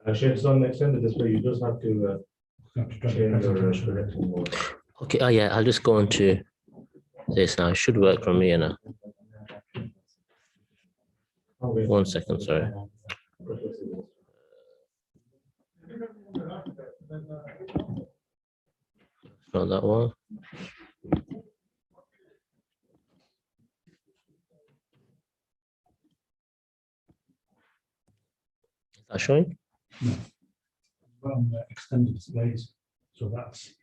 Actually, it's on extended display. You just have to change your projection mode. Okay, oh yeah, I'll just go into this now. It should work from here now. Okay. 1 second, sorry. Not that one. Is that showing? No. On the extended displays, so that's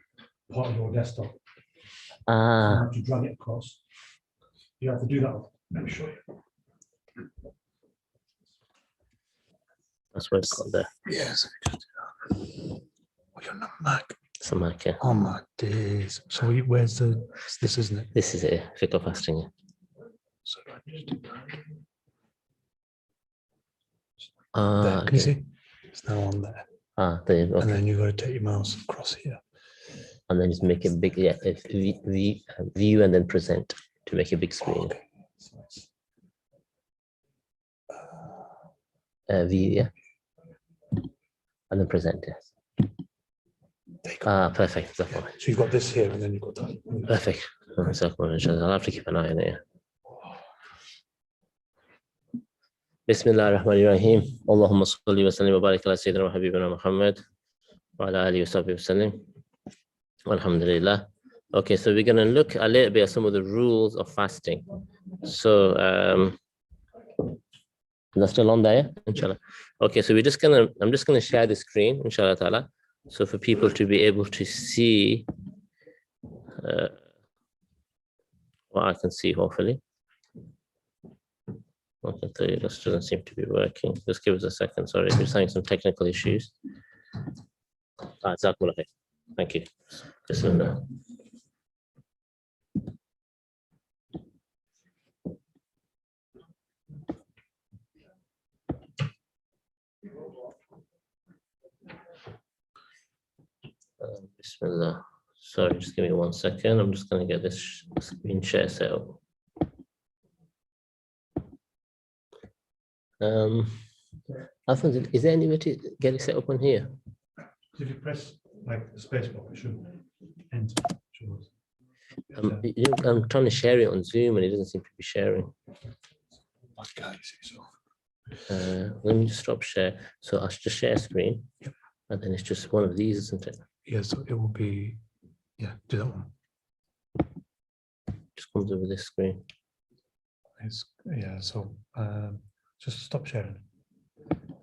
part of your desktop. You Ah, have to drag it across. You have to do that. Let me show you. that's what it's got there. Yes. Oh, you're not Mac. Some Mac, yeah. Oh my days. So where's this, isn't it? This is it, fiqh fasting. Yeah. So I just do that. Ah, Can you okay. see? It's now on there. Ah, there, And okay. then you've got to take your mouse across here. And then just make it big, yeah, view and then present to make a big screen. Okay. So it's, View, yeah. And then present, yes. there you go. Ah, perfect. That's fine. So you've got this here and then you've got that. Perfect. I'll have to keep an eye on it. Bismillah ar-Rahman ar-Rahim. Allahumma salli wa sallim wa barik ala Sayyidina wa Habibina Muhammad wa ala alihi wa sahbihi wa sallim. Alhamdulillah. Okay, so we're going to look a little bit at some of the rules of fasting. So, that's still on there, inshallah. Okay, so I'm just gonna share the screen, inshallah ta'ala. So for people to be able to see what I can see, hopefully. Okay, so it just doesn't seem to be working. Just give us a second, sorry, we're having some technical issues. Thank you. Bismillah. Bismillah. Sorry, just give me 1 second. I'm just going to get this screen share set up. Alfonso, is there any way to get it set up on here? If you press like the space bar, it should enter. I'm trying to share it on Zoom and it doesn't seem to be sharing. Let me just stop share. So I'll just share screen. Yep. And then it's just one of these, isn't it? Yeah, so it will be, yeah, do that one. Just comes over this screen. It's, yeah, so just stop sharing.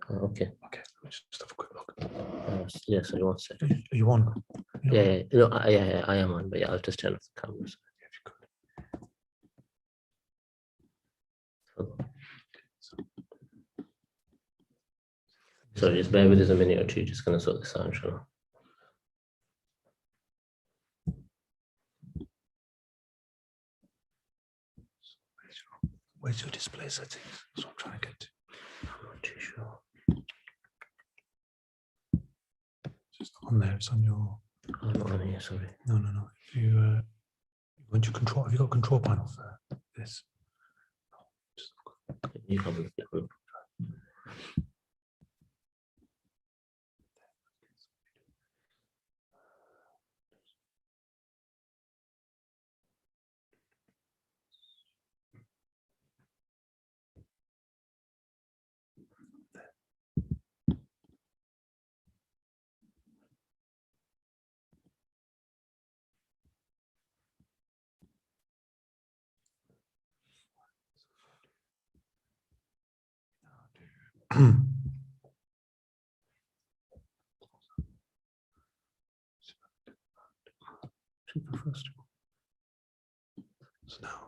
Oh, okay. Okay, let's just have a quick look. Yeah, so 1 second. Are you on? Yeah, no, I am on, but yeah, I'll just turn off the cameras. If you could. So just bear with us a minute or two, just gonna sort this out, inshallah. Where's your display settings? That's what I'm trying to get to. I'm not too sure. It's not on there, it's on your. Oh, not on here, sorry. No. If you want to control, have you got control panel for this? You have a look. Super first. So now.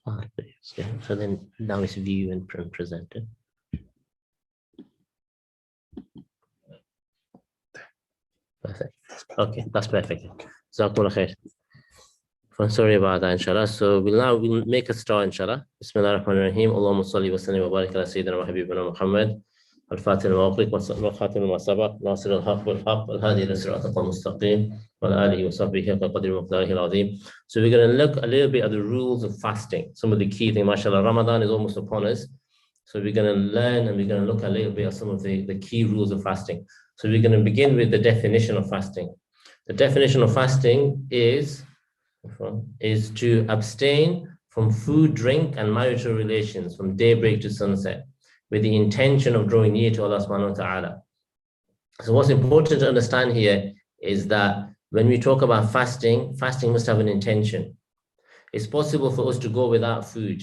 Ah, yeah. So then now it's view and presented. Perfect. Okay, that's perfect. Jazakumullah khair. Sorry about that, inshallah. So we'll make a start, inshallah. Bismillah ar-Rahman ar-Rahim. Allahumma salli wa sallim wa barik ala Sayyidina wa Habibina Muhammad. الفاتح المغلق والخاتم لما سبق ناصر الحق والحق والهادي الى صراطك المستقيم وعلى اله وصحبه حق قدر ومقداره العظيم. So we're going to look a little bit at the rules of fasting. Some of the key things, mashallah, Ramadan is almost upon us. So we're going to learn and we're going to look a little bit at some of the key rules of fasting. So we're going to begin with the definition of fasting. The definition of fasting is to abstain from food, drink, and marital relations from daybreak to sunset with the intention of drawing near to Allah subhanahu wa ta'ala. So what's important to understand here is that when we talk about fasting, fasting must have an intention. It's possible for us to go without food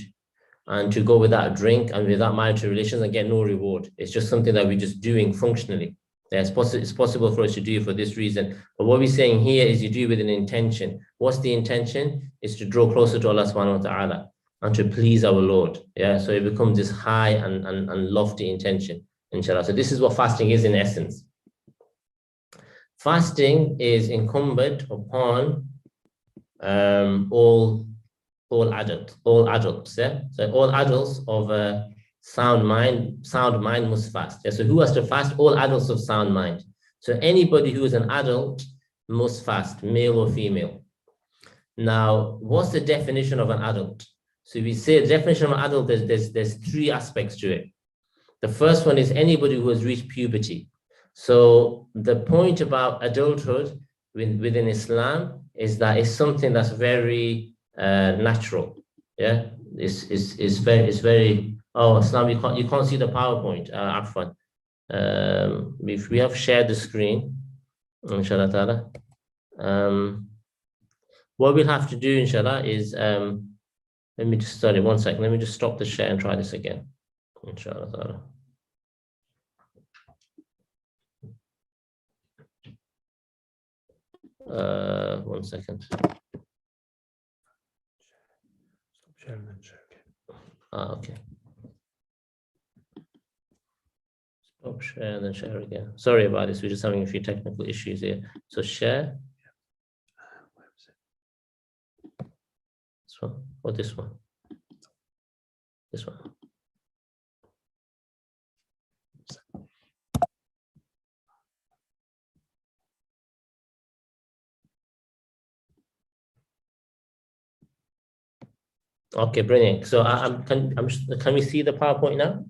and to go without drink and without marital relations and get no reward. It's just something that we're just doing functionally. It's possible for us to do it for this reason. But what we're saying here is you do it with an intention. What's the intention? Is to draw closer to Allah subhanahu wa ta'ala and to please our Lord. Yeah, so it becomes this high and lofty intention, inshallah. So this is what fasting is in essence. Fasting is incumbent upon all adults. Yeah? So all adults of a sound mind must fast. Yeah? So who has to fast? All adults of sound mind. So anybody who is an adult must fast, male or female. Now, what's the definition of an adult? So we say the definition of an adult, there's three aspects to it. The first one is anybody who has reached puberty. So the point about adulthood within Islam is that it's something that's very natural. Yeah, it's very. Oh, Islam, you can't see the PowerPoint. Afwan. If we have shared the screen, inshallah ta'ala. What we'll have to do, inshallah, is let me just study 1 second. Let me just stop the share and try this again. Inshallah ta'ala. 1 second. Stop sharing and share again. Okay. Stop share and then share again. Sorry about this. We're just having a few technical issues here. So share. Where was it? This one or this one? This one. Okay, brilliant. So can we see the PowerPoint now?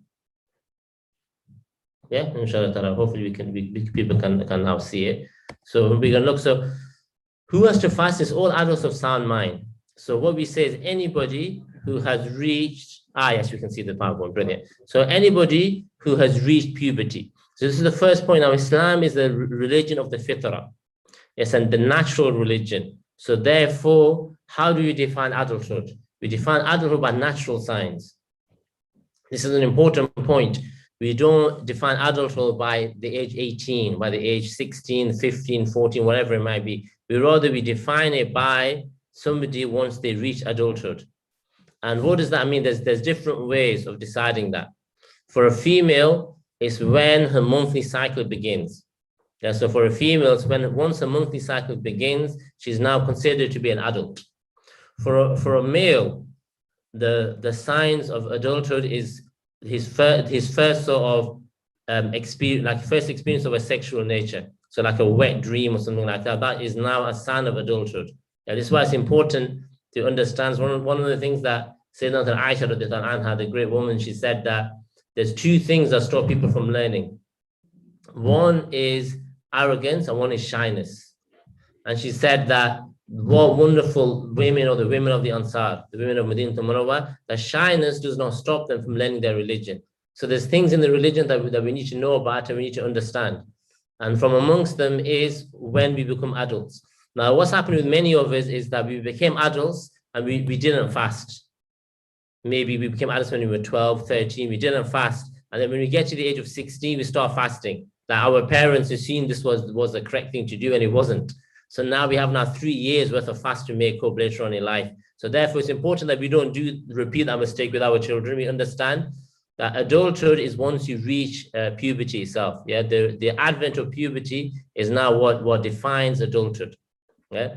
Yeah, inshallah ta'ala. Hopefully people can now see it. So we're gonna look. So who has to fast is all adults of sound mind. So what we say is anybody who has reached, yes, you can see the PowerPoint, brilliant. So anybody who has reached puberty. So this is the first point. Now, Islam is the religion of the fitrah. Yes, and the natural religion. So therefore, how do you define adulthood? We define adulthood by natural signs. This is an important point. We don't define adulthood by the age 18, by the age 16, 15, 14, whatever it might be. We define it by somebody once they reach adulthood. And what does that mean? There's different ways of deciding that. For a female, it's when her monthly cycle begins. Yeah, so for a female, it's once a monthly cycle begins, she's now considered to be an adult. For a male, the signs of adulthood is his first sort of experience, like first experience of a sexual nature. So like a wet dream or something like that. That is now a sign of adulthood. Yeah, this is why it's important to understand. One of the things that Sayyidatuna Aisha radiallahu anha, the great woman, she said that there's two things that stop people from learning. One is arrogance and one is shyness. And she said that what wonderful women, or the women of the Ansar, the women of Medina Munawwar, that shyness does not stop them from learning their religion. So there's things in the religion that we need to know about and we need to understand. And from amongst them is when we become adults. Now, what's happened with many of us is that we became adults and we didn't fast. Maybe we became adults when we were 12, 13, we didn't fast. And then when we get to the age of 16, we start fasting. Like our parents assumed this was the correct thing to do, and it wasn't. So now we have 3 years worth of fast to make up later on in life. So therefore, it's important that we don't repeat that mistake with our children. We understand that adulthood is once you reach puberty itself. Yeah, the advent of puberty is now what defines adulthood. Yeah.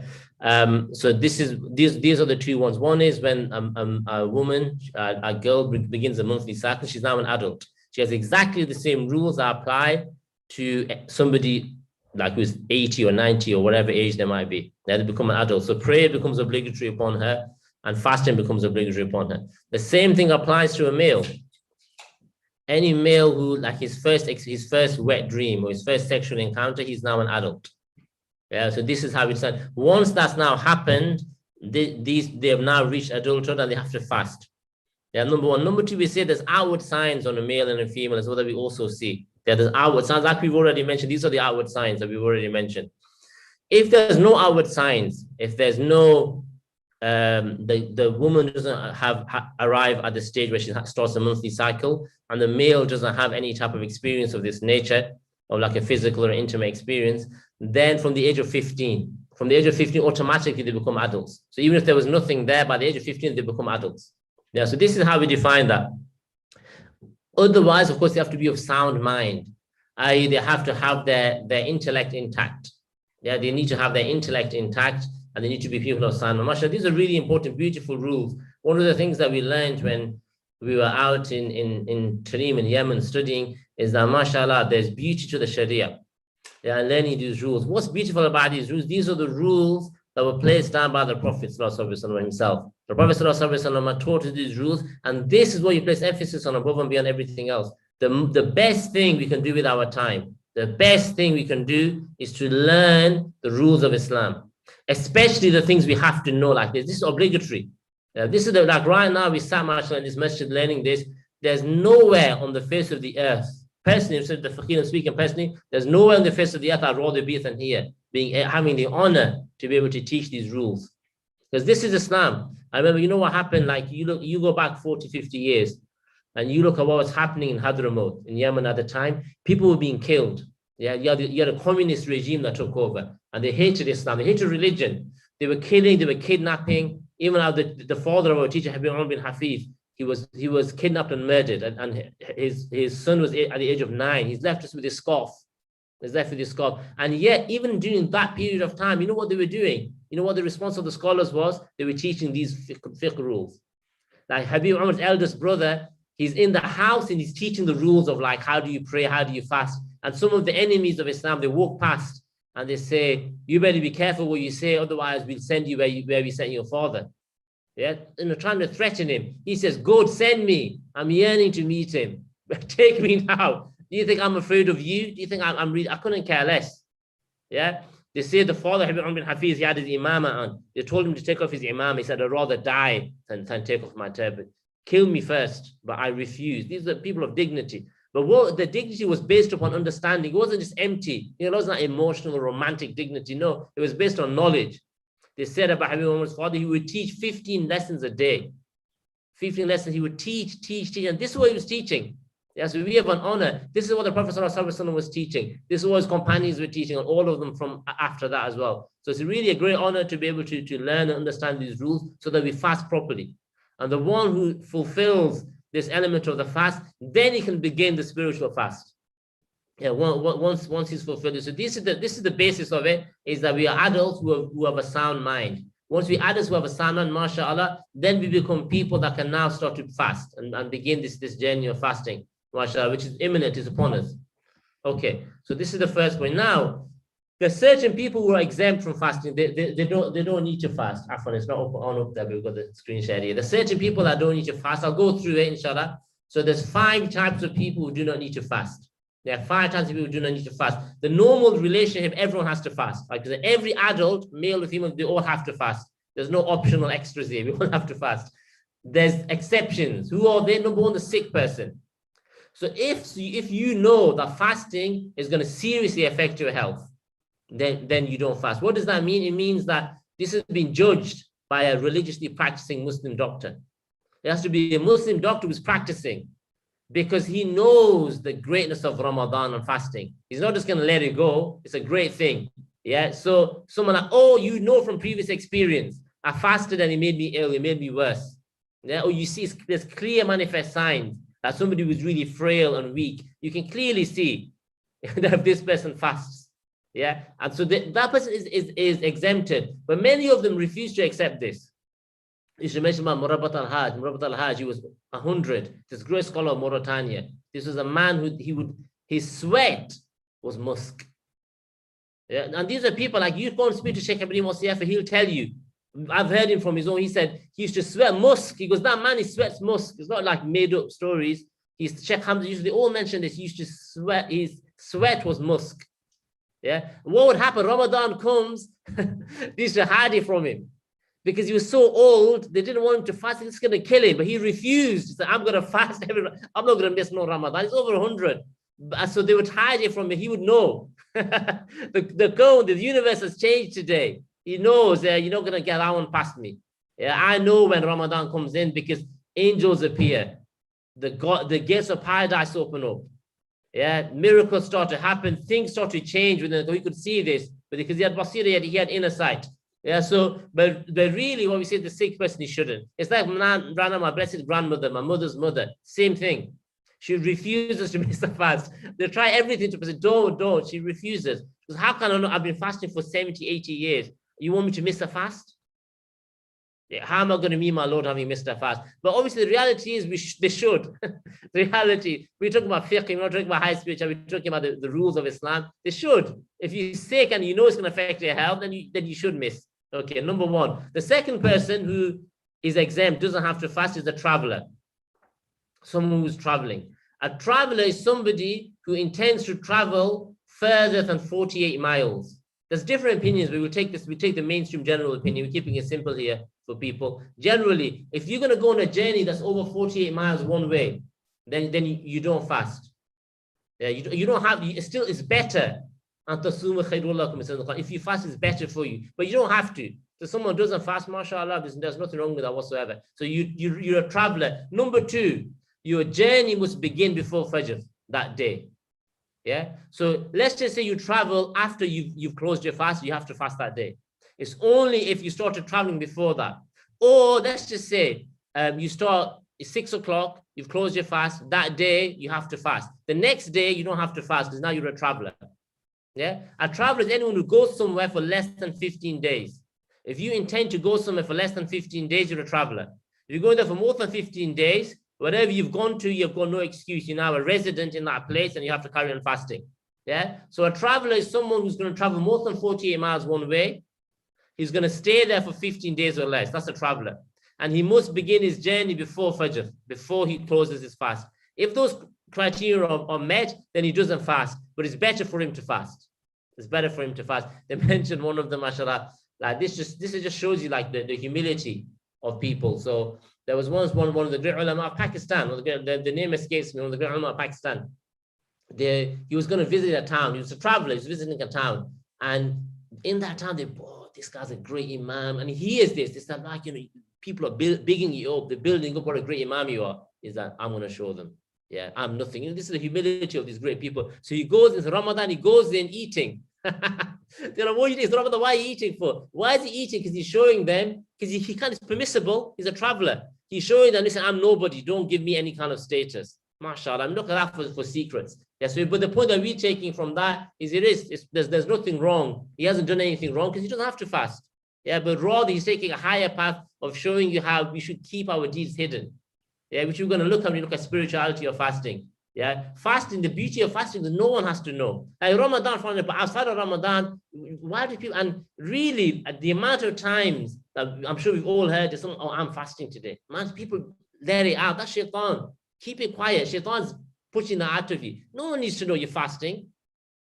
So these are the two ones. One is when a woman, a girl begins a monthly cycle. She's now an adult. She has exactly the same rules that apply to somebody like who's 80 or 90 or whatever age they might be. Now they become an adult. So prayer becomes obligatory upon her and fasting becomes obligatory upon her. The same thing applies to a male. any male who, like his first wet dream or his first sexual encounter, he's now an adult. Yeah, so this is how it's done. Once that's now happened, they have now reached adulthood and they have to fast. Yeah, number one. Number two, we say there's outward signs on a male and a female as well that we also see. Yeah, there's outward signs, like we've already mentioned. These are the outward signs that we've already mentioned. If there's no outward signs, if there's no the woman doesn't arrive at the stage where she starts a monthly cycle, and the male doesn't have any type of experience of this nature, or like a physical or intimate experience, then from the age of 15, automatically they become adults. So even if there was nothing there, by the age of 15, they become adults. Yeah, so this is how we define that. Otherwise, of course, they have to be of sound mind, i.e. they have to have their intellect intact. Yeah, they need to have their intellect intact, and they need to be people of sound mind. Mashallah, these are really important, beautiful rules. One of the things that we learned when we were out in Tarim in Yemen studying is that, mashallah, there's beauty to the Sharia. Yeah, learning these rules. What's beautiful about these rules? These are the rules that were placed down by the Prophet ﷺ himself. The Prophet ﷺ taught us these rules, and this is what you place emphasis on above and beyond everything else. The best thing we can do with our time, the best thing we can do is to learn the rules of Islam, especially the things we have to know like this. This is obligatory. This is like right now we sat mashallah in this masjid learning this. There's nowhere on the face of the earth, personally, so the Faqih speaking personally, there's nowhere on the face of the earth I'd rather be than here, having the honor to be able to teach these rules. Because this is Islam. I remember, you know what happened? Like you go back 40, 50 years, and you look at what was happening in Hadramaut, in Yemen at the time. People were being killed. Yeah, you had a communist regime that took over, and they hated Islam, they hated religion. They were killing, they were kidnapping. Even the father of our teacher, Habib Umar bin Hafiz, he was kidnapped and murdered, and his son was at the age of 9. He's left us with his scarf. And yet, even during that period of time, you know what they were doing? You know what the response of the scholars was? They were teaching these fiqh rules. Like Habib Umar's eldest brother, he's in the house and he's teaching the rules of like, how do you pray? How do you fast? And some of the enemies of Islam, they walk past and they say, you better be careful what you say, otherwise we'll send you where we sent your father. Yeah, trying to threaten him. He says, God, send me. I'm yearning to meet him. Take me now. Do you think I'm afraid of you? Do you think I couldn't care less? Yeah. They say the father, Habib Umar bin Hafiz, he had his imamah on. They told him to take off his imamah. He said, I'd rather die than take off my turban. Kill me first, but I refuse. These are people of dignity. But what the dignity was based upon understanding. It wasn't just empty. You know, it was not emotional or romantic dignity. No, it was based on knowledge. They said about Habib Umar's father, he would teach 15 lessons a day. 15 lessons, he would teach. And this is what he was teaching. Yeah, so we have an honor. This is what the Prophet ﷺ was teaching. This is what his companions were teaching, and all of them from after that as well. So it's really a great honor to be able to learn and understand these rules so that we fast properly. And the one who fulfills this element of the fast, then he can begin the spiritual fast. Yeah, once he's fulfilled it. So this is the basis of it, is that we are adults who have a sound mind. Once we adults who have a sound mind, mashallah, then we become people that can now start to fast and begin this journey of fasting, mashallah, which is imminent, is upon us. Okay, so this is the first point. Now, there's certain people who are exempt from fasting. They don't need to fast. Afwan, it's not up there, we've got the screen share here. There's certain people that don't need to fast. I'll go through it, inshallah. So there's 5 types of people who do not need to fast. There are 5 types of people who do not need to fast. The normal relationship, everyone has to fast. Like every adult, male or female, they all have to fast. There's no optional extras here. We all have to fast. There's exceptions. Who are they? Number one, the sick person. So if you know that fasting is going to seriously affect your health, then you don't fast. What does that mean? It means that this has been judged by a religiously practicing Muslim doctor. It has to be a Muslim doctor who's practicing, because he knows the greatness of Ramadan and fasting. He's not just going to let it go. It's a great thing. Yeah. So someone like, oh, you know from previous experience, I fasted and it made me ill. It made me worse. Yeah. Or you see there's clear manifest signs that somebody who's really frail and weak, you can clearly see that if this person fasts. Yeah. And so that person is exempted. But many of them refuse to accept this. You should mention about Murabat al-Hajj. Murabat al-Hajj, he was 100. This great scholar of Mauritania. This was a man who his sweat was musk. Yeah? And these are people like, you go and speak to Sheikh Ibrahim Osiafa, he'll tell you. I've heard him from his own. He said he used to sweat musk. He goes, that man, he sweats musk. It's not like made up stories. Sheikh Hamza used to, they all mentioned this, he used to sweat, his sweat was musk. Yeah. What would happen? Ramadan comes, they used to hide it from him because he was so old, they didn't want him to fast, it's going to kill him, but he refused. He said, I'm going to fast, I'm not going to miss no Ramadan. He's over 100. So they would hide it from him, he would know. The universe has changed today. He knows that you're not going to get that one past me. Yeah, I know when Ramadan comes in because angels appear. The gates of paradise open up. Yeah, miracles start to happen, things start to change within. We could see this, but because he had basira, he had inner sight. Yeah, so but really, what we say, the sick person, he shouldn't. It's like Rana, my blessed grandmother, my mother's mother, same thing. She refuses to miss the fast. They try everything to say, don't. She refuses. Because how can I know? I've been fasting for 70, 80 years. You want me to miss the fast? Yeah, how am I going to meet my Lord having missed a fast? But obviously, the reality is they should. The reality, we're talking about fiqh, we're not talking about high spirituality, we're talking about the rules of Islam. They should. If you're sick and you know it's going to affect your health, then you should miss. Okay, number one. The second person who is exempt, doesn't have to fast, is a traveler. Someone who's traveling. A traveler is somebody who intends to travel further than 48 miles. There's different opinions, but we take the mainstream general opinion. We're keeping it simple here for people. Generally, if you're going to go on a journey that's over 48 miles one way, then you don't fast. Yeah, you don't have, it's better. If you fast, it's better for you, but you don't have to. So someone doesn't fast, mashallah, there's nothing wrong with that whatsoever. So you're a traveler. Number two, your journey must begin before Fajr that day. Yeah. So let's just say you travel after you've closed your fast, you have to fast that day. It's only if you started traveling before that. Or let's just say you start, it's 6 o'clock, you've closed your fast, that day you have to fast. The next day you don't have to fast because now you're a traveler. Yeah. A traveler is anyone who goes somewhere for less than 15 days. If you intend to go somewhere for less than 15 days, you're a traveler. If you're going there for more than 15 days, wherever you've gone to, you've got no excuse. You're now a resident in that place and you have to carry on fasting. Yeah. So a traveler is someone who's going to travel more than 48 miles one way. He's going to stay there for 15 days or less. That's a traveler. And he must begin his journey before Fajr, before he closes his fast. If those criteria are met, then he doesn't fast. But it's better for him to fast. It's better for him to fast. They mentioned one of them, mashallah. Like this just shows you like the humility of people. So there was once one of the great ulama of Pakistan, the name escapes me, one of the great ulama of Pakistan. He was going to visit a town. He was a traveler. He was visiting a town. And in that town, this guy's a great imam. And he hears this. It's like, people are bigging you up. They're building up what a great imam you are. Is that I'm going to show them. Yeah, I'm nothing. This is the humility of these great people. So he goes into Ramadan, he goes in eating. What is Ramadan? Why are you eating for? Why is he eating? Because he's showing them, because he can't, it's permissible. He's a traveler. He's showing them, listen, I'm nobody. Don't give me any kind of status. MashaAllah, I'm looking at that for secrets. Yeah, so, but the point that we're taking from that is there's nothing wrong. He hasn't done anything wrong because he doesn't have to fast. Yeah, but rather he's taking a higher path of showing you how we should keep our deeds hidden. Yeah, which we're going to look at when we look at spirituality of fasting. Yeah, fasting, the beauty of fasting is no one has to know. Like Ramadan, but outside of Ramadan, why do people, and really the amount of times that I'm sure we've all heard, I'm fasting today. Man, people let it out. That's shaitan. Keep it quiet. Shaitan's pushing that out of you. No one needs to know you're fasting.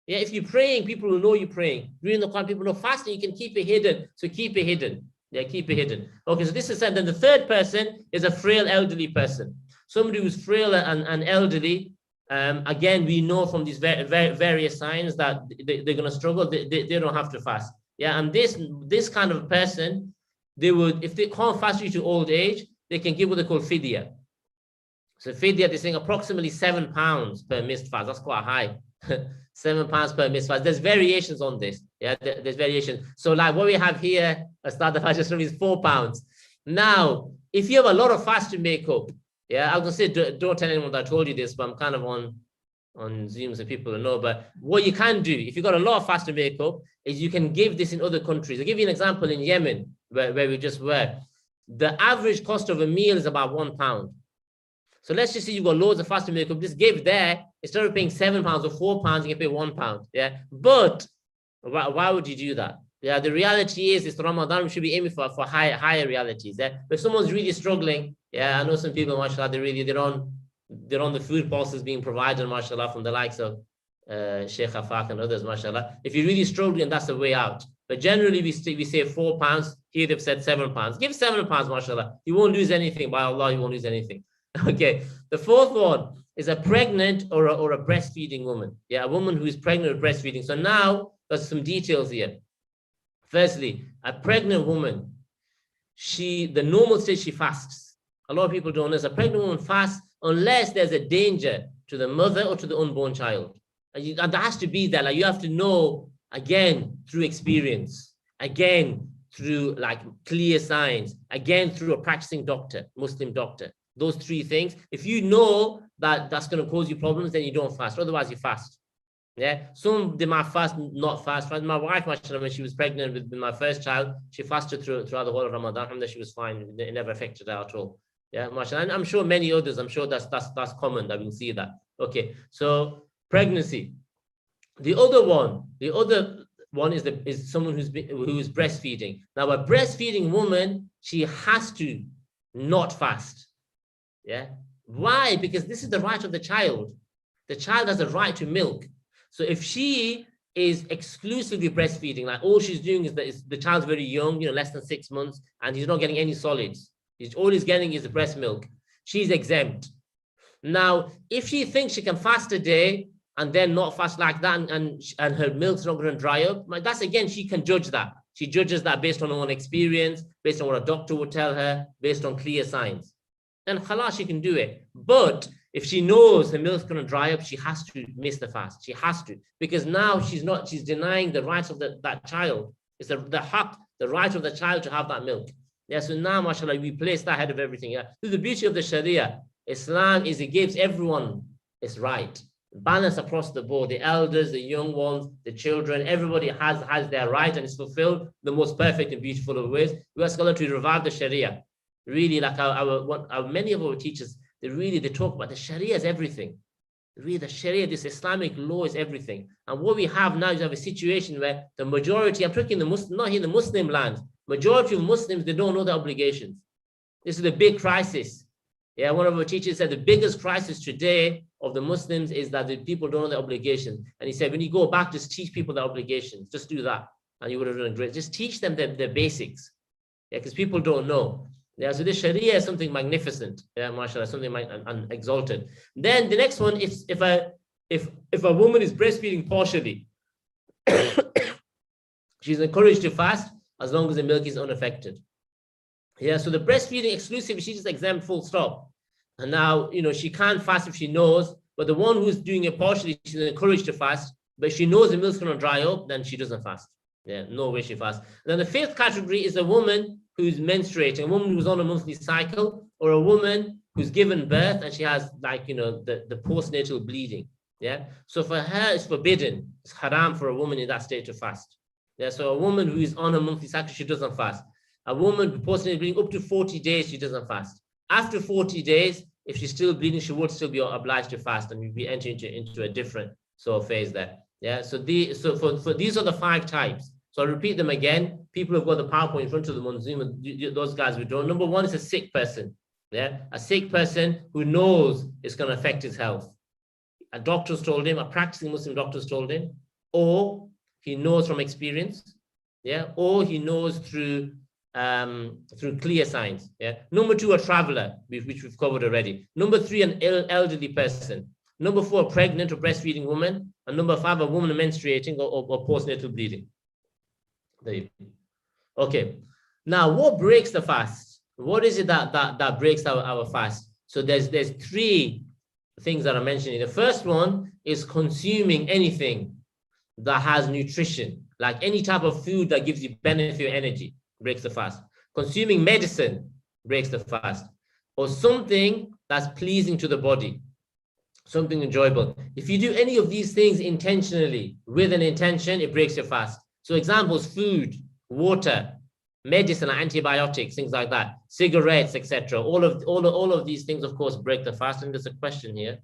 Yeah, if you're praying, people will know you're praying. Reading the Quran, people know fasting, you can keep it hidden. So keep it hidden. Yeah, keep it hidden. Okay, so this is said. Then the third person is a frail elderly person. Somebody who's frail and elderly. Again, we know from these various signs that they're going to struggle. They don't have to fast. Yeah, and this kind of person, they would, if they can't fast due to old age, they can give what they call fidya. So fidya, they're saying approximately £7 per missed fast. That's quite high. £7 per missed fast. There's variations on this. Yeah, there's variations. So like what we have here, a start the fast is £4. Now, if you have a lot of fast to make up, yeah, I was going to say, don't tell anyone that I told you this, but I'm kind of on Zoom so people will know. But what you can do, if you've got a lot of fast to make up, is you can give this in other countries. I'll give you an example in Yemen, where we just were. The average cost of a meal is about £1. So let's just say you've got loads of fast to make up. Just give there, instead of paying £7 or £4, you can pay £1. Yeah, but why would you do that? Yeah, the reality is it's Ramadan. We should be aiming for higher realities. Yeah, if someone's really struggling, yeah, I know some people, mashallah, they're on they're on the food parcels being provided, mashallah, from the likes of Sheikh Afaq and others, mashallah. If you're really struggling, that's the way out. But generally, we say £4. Here they've said £7. Give £7, mashallah. You won't lose anything. By Allah, you won't lose anything. Okay. The fourth one is a pregnant or a breastfeeding woman. Yeah, a woman who is pregnant or breastfeeding. So now there's some details here. Firstly, a pregnant woman, the normal state, she fasts. A lot of people don't know this. A pregnant woman fasts unless there's a danger to the mother or to the unborn child. And there has to be that. Like, you have to know, again, through experience, again, through like clear signs, again, through a practicing doctor, Muslim doctor. Those three things. If you know that that's going to cause you problems, then you don't fast. Otherwise, you fast. Yeah. Some they might fast, not fast. My wife, when she was pregnant with my first child, she fasted throughout the whole of Ramadan, and she was fine. It never affected her at all. Yeah, and I'm sure many others. I'm sure that's common that we see that. Okay. So pregnancy. The other one is someone who's breastfeeding. Now, a breastfeeding woman, she has to not fast. Yeah. Why? Because this is the right of the child. The child has a right to milk. So if she is exclusively breastfeeding, like all she's doing is that the child's very young, less than 6 months, and he's not getting any solids. All he's getting is the breast milk. She's exempt. Now, if she thinks she can fast a day and then not fast like that, and her milk's not going to dry up, that's again, she can judge that. She judges that based on her own experience, based on what a doctor would tell her, based on clear signs. Then khalas, she can do it. But if she knows her milk's going to dry up, she has to miss the fast. She has to, because now she's denying the rights of that child. It's the right of the child to have that milk. Yeah, so now, mashallah, we place that ahead of everything. Yeah, so the beauty of the Sharia, Islam, is it gives everyone its right. Balance across the board. The elders, the young ones, the children, everybody has their right, and it's fulfilled the most perfect and beautiful of ways. We ask Allah to revive the Sharia. Really, like many of our teachers, they talk about the Sharia is everything. Really, the Sharia, this Islamic law is everything. And what we have now is a situation where the majority, I'm talking not in the Muslim lands, majority of Muslims, they don't know their obligations. This is a big crisis. Yeah, one of our teachers said the biggest crisis today of the Muslims is that the people don't know their obligations. And he said, when you go back, just teach people their obligations. Just do that. And you would have done great. Just teach them the basics. Yeah, because people don't know. Yeah, so this Sharia is something magnificent. Yeah, mashallah, something exalted. Then the next one is if a woman is breastfeeding partially, she's encouraged to fast as long as the milk is unaffected. Yeah, so the breastfeeding exclusive, she's just exempt, full stop. And now, she can't fast if she knows, but the one who's doing it partially, she's encouraged to fast, but she knows the milk's going to dry up, then she doesn't fast. Yeah, no way she fasts. And then the fifth category is a woman who's menstruating, a woman who's on a monthly cycle, or a woman who's given birth and she has the postnatal bleeding. Yeah. So for her, it's forbidden. It's haram for a woman in that state to fast. Yeah. So a woman who is on a monthly cycle, she doesn't fast. A woman with postnatal bleeding up to 40 days, she doesn't fast. After 40 days, if she's still bleeding, she would still be obliged to fast, and we'll be entering into a different sort of phase there. Yeah. So these are the 5 types. So I'll repeat them again. People who've got the PowerPoint in front of them on Zoom, and those guys we don't. Number 1 is a sick person. Yeah, a sick person who knows it's going to affect his health. A doctor's told him, a practicing Muslim doctor's told him, or he knows from experience. Yeah, or he knows through clear signs. Yeah. Number 2, a traveler, which we've covered already. Number 3, an elderly person. Number 4, a pregnant or breastfeeding woman. And number 5, a woman menstruating or postnatal bleeding. Okay. Now, what breaks the fast? What is it that breaks our fast? So there's 3 things that I'm mentioning. The first one is consuming anything that has nutrition, like any type of food that gives you benefit or energy, breaks the fast. Consuming medicine breaks the fast, or something that's pleasing to the body, something enjoyable. If you do any of these things intentionally, with an intention, it breaks your fast. So examples: food, water, medicine, antibiotics, things like that, cigarettes, etc. All of these things, of course, break the fast. And there's a question here: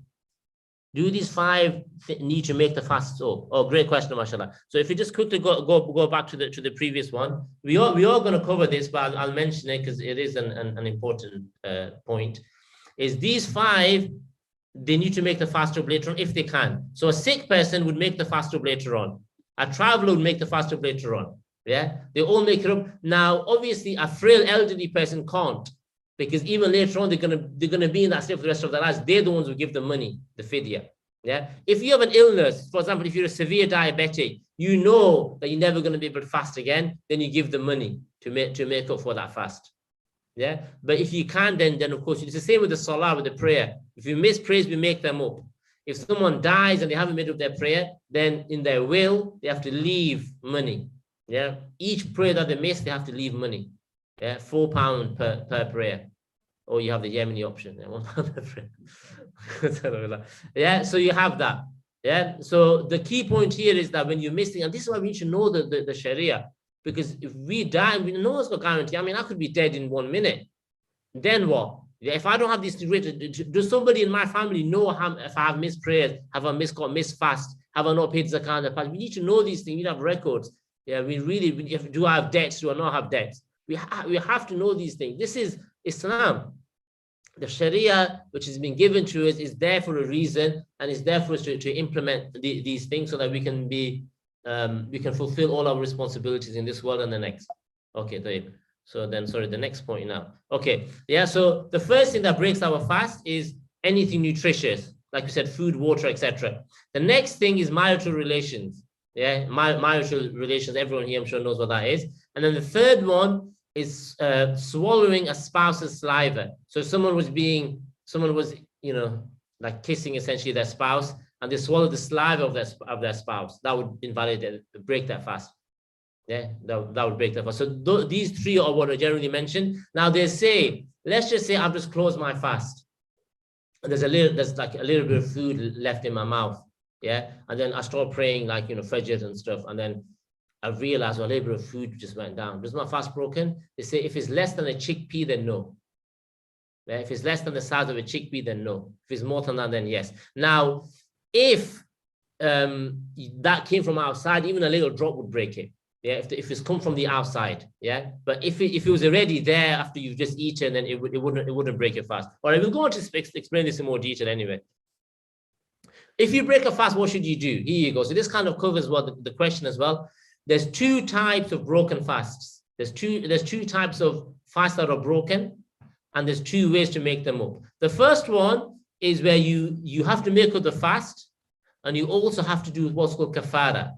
do these 5 need to make the fast so? Oh, great question, mashallah. So if you just quickly go back to the previous one, we are going to cover this, but I'll mention it because it is an important point. Is these 5 they need to make the fast up later on if they can. So a sick person would make the fast up later on. A traveler would make the fast up later on. Yeah, they all make it up. Now, obviously, a frail elderly person can't, because even later on, they're gonna be in that state for the rest of their lives. They're the ones who give the money, the fidya. Yeah, if you have an illness, for example, if you're a severe diabetic, you know that you're never going to be able to fast again, then you give the money to make up for that fast. Yeah, but if you can, then of course it's the same with the salah, with the prayer. If you miss prayers, we make them up. If someone dies and they haven't made up their prayer, then in their will they have to leave money. Yeah, each prayer that they miss, they have to leave money. Yeah, £4 per prayer. Or you have the Yemeni option. Yeah, £1 per prayer. Yeah, so you have that. Yeah, so the key point here is that when you're missing, and this is why we need to know the Sharia, because if we die, we know it's got guarantee. I mean, I could be dead in 1 minute. Then what? Yeah, if I don't have this, does somebody in my family know if I have missed prayers, have I missed fast, have I not paid zakah in the past? We need to know these things. We need to have records. Yeah, do I have debts? Do I not have debts? We have to know these things. This is Islam. The Sharia, which has been given to us, is there for a reason, and is there for us to implement these things so that we can fulfill all our responsibilities in this world and the next. Okay, Dave. So then, sorry, the next point now. Okay, yeah, so the first thing that breaks our fast is anything nutritious, like we said, food, water, etc. The next thing is marital relations. Yeah, marital relations, everyone here I'm sure knows what that is. And then the third one is swallowing a spouse's saliva. So someone was, you know, like kissing essentially their spouse, and they swallowed the saliva of their spouse. That would invalidate, break their fast. Yeah, that would break their fast. So these three are what are generally mentioned. Now they say, let's just say I've just closed my fast, and there's like a little bit of food left in my mouth. Yeah, and then I start praying, like, you know, fajr and stuff, and then I realized a little bit of food just went down. Does my fast broken? They say if it's less than a chickpea, then no. Yeah, if it's less than the size of a chickpea, then no. If it's more than that, then yes. Now, if that came from outside, even a little drop would break it. Yeah, if it's come from the outside. Yeah, but if it was already there after you've just eaten, then it wouldn't break your fast. All right, we'll go on to explain this in more detail anyway. If you break a fast, what should you do? Here you go. So this kind of covers what the question as well. There's two types of broken fasts. There's two types of fasts that are broken, and there's two ways to make them up. The first one is where you have to make up the fast, and you also have to do what's called kafara,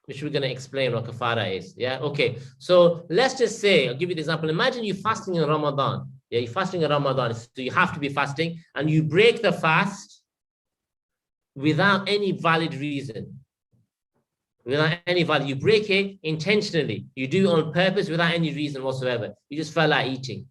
which we're going to explain what kafara is. Yeah, okay. So let's just say, I'll give you the example. Imagine you're fasting in Ramadan. Yeah, you're fasting in Ramadan, so you have to be fasting, and you break the fast without any valid reason. Without any value, you break it intentionally. You do it on purpose without any reason whatsoever. You just felt like eating.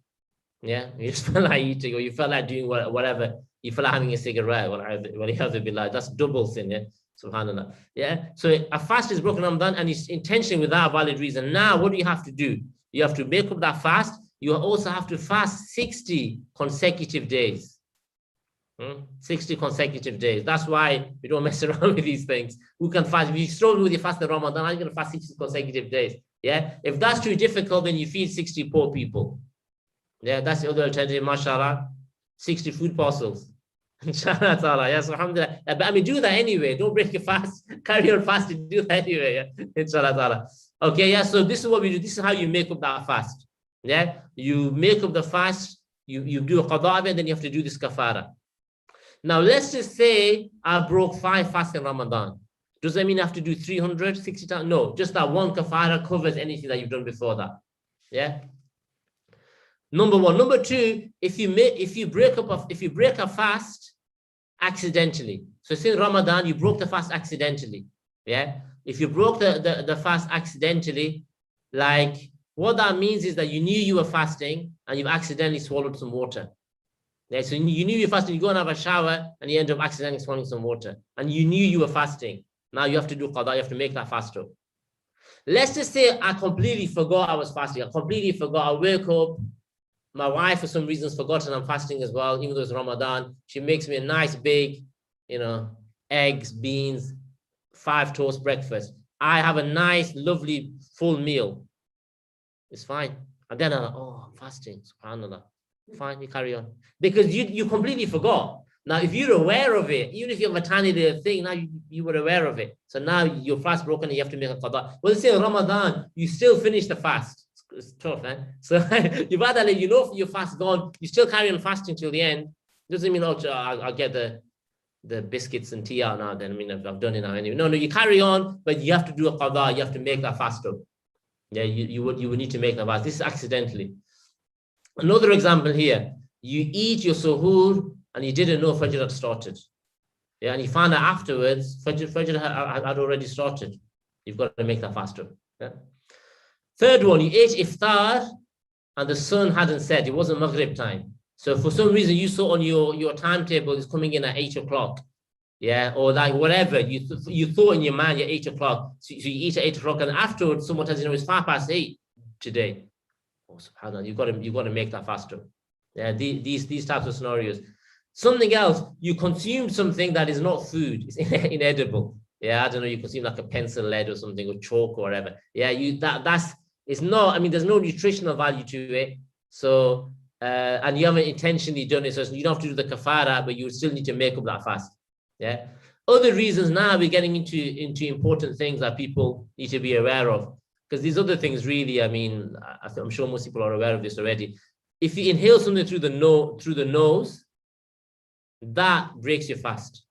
Yeah, you just felt like eating, or you felt like doing whatever. You felt like having a cigarette. What you have to be like, that's double sin. Yeah, subhanallah. Yeah, so a fast is broken Ramadan, and it's intentionally without a valid reason. Now, what do you have to do? You have to make up that fast. You also have to fast 60 consecutive days. 60 consecutive days. That's why we don't mess around with these things. Who can fast? If you struggle with your fast in Ramadan, are you going to fast 60 consecutive days? Yeah. If that's too difficult, then you feed 60 poor people. Yeah, that's the other alternative, mashallah. 60 food parcels. Inshallah ta'ala. Yes, alhamdulillah. But I mean, do that anyway. Don't break your fast. Carry on fasting. Do that anyway. Yeah? Inshallah ta'ala. Okay, yeah. So this is what we do. This is how you make up that fast. Yeah. You make up the fast. You do a qada, and then you have to do this kafara. Now, let's just say I broke 5 fasts in Ramadan. Does that mean I have to do 360 times? No, just that one kafara covers anything that you've done before that. Yeah. Number one. Number two, if you break a fast accidentally. So say in Ramadan, you broke the fast accidentally. Yeah. If you broke the fast accidentally, like what that means is that you knew you were fasting and you've accidentally swallowed some water. Yeah, so you knew you're fasting, you go and have a shower, and you end up accidentally swallowing some water. And you knew you were fasting. Now you have to do qada, you have to make that fast up. Let's just say I completely forgot I was fasting. I completely forgot. I wake up, my wife for some reason has forgotten I'm fasting as well, even though it's Ramadan. She makes me a nice big, you know, eggs, beans, 5 toast breakfast. I have a nice, lovely, full meal. It's fine. And then I'm like, oh, I'm fasting, subhanallah. Fine, you carry on. Because you completely forgot. Now, if you're aware of it, even if you have a tiny little thing, now you were aware of it. So now your fast broken and you have to make a qada. Well, let's say in Ramadan, you still finish the fast. It's tough, eh? So you rather you know your fast gone, you still carry on fasting till the end. Doesn't mean, oh, I'll get the biscuits and tea out now. Then I mean, I've done it now anyway. No, you carry on, but you have to do a qada. You have to make that fast up. Yeah, you would need to make that fast. This is accidentally. Another example here: you eat your suhoor and you didn't know Fajr had started. Yeah, and you found out afterwards Fajr had already started. You've got to make that fast up. Yeah. Third one, you ate iftar and the sun hadn't set. It wasn't Maghrib time. So for some reason you saw on your timetable is coming in at 8 o'clock. Yeah, or like whatever. You thought in your mind you're 8 o'clock. So you eat at 8 o'clock and afterwards someone tells you, it's 8:05 today. Oh, subhanAllah, you've got to make that faster. Yeah, these types of scenarios. Something else, you consume something that is not food, it's inedible. Yeah, I don't know, you consume like a pencil lead or something, or chalk or whatever. Yeah, it's not, I mean, there's no nutritional value to it. So, and you haven't intentionally done it, so you don't have to do the kafara, but you still need to make up that fast. Yeah. Other reasons now we're getting into important things that people need to be aware of. Because these other things really, I mean, I'm sure most people are aware of this already. If you inhale something through the nose, that breaks your fast.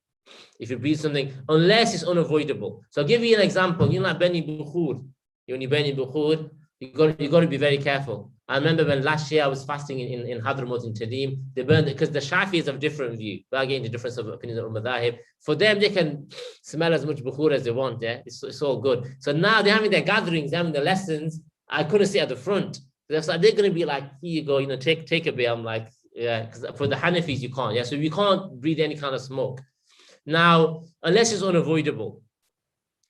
If you breathe something, unless it's unavoidable. So I'll give you an example. You know, like Beni Bukhur. When you Beni Bukhur, you got to be very careful. I remember when last year I was fasting in Hadramaut in Tadim, they burned it because the Shafis have a different view. We're getting the difference of opinions of Madhahib. For them, they can smell as much Bukhur as they want. Yeah, it's all good. So now they're having their gatherings, they're having their lessons. I couldn't sit at the front. They're going to be like, here you go, take a bit. I'm like, yeah, because for the Hanafis, you can't. Yeah, so you can't breathe any kind of smoke. Now, unless it's unavoidable.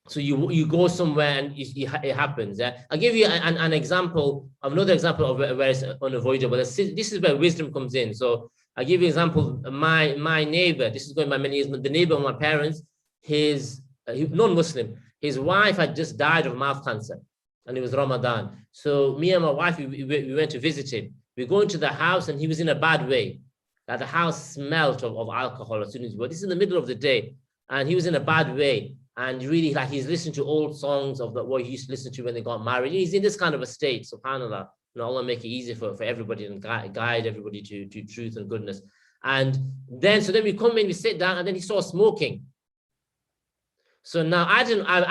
So you go somewhere and it happens. Yeah? I'll give you an example, another example of where it's unavoidable. This is where wisdom comes in. So I'll give you an example. My neighbor, this is going by many years, but the neighbor of my parents, he's non-Muslim. His wife had just died of mouth cancer and it was Ramadan. So me and my wife, we went to visit him. We go into the house and he was in a bad way. Like the house smelled of alcohol as soon as we were. This is in the middle of the day and he was in a bad way. And really, like he's listening to old songs of what he used to listen to when they got married. He's in this kind of a state, subhanAllah. Allah make it easy for everybody and guide everybody to truth and goodness. And then, so then we come in, we sit down, and then he starts smoking. So now at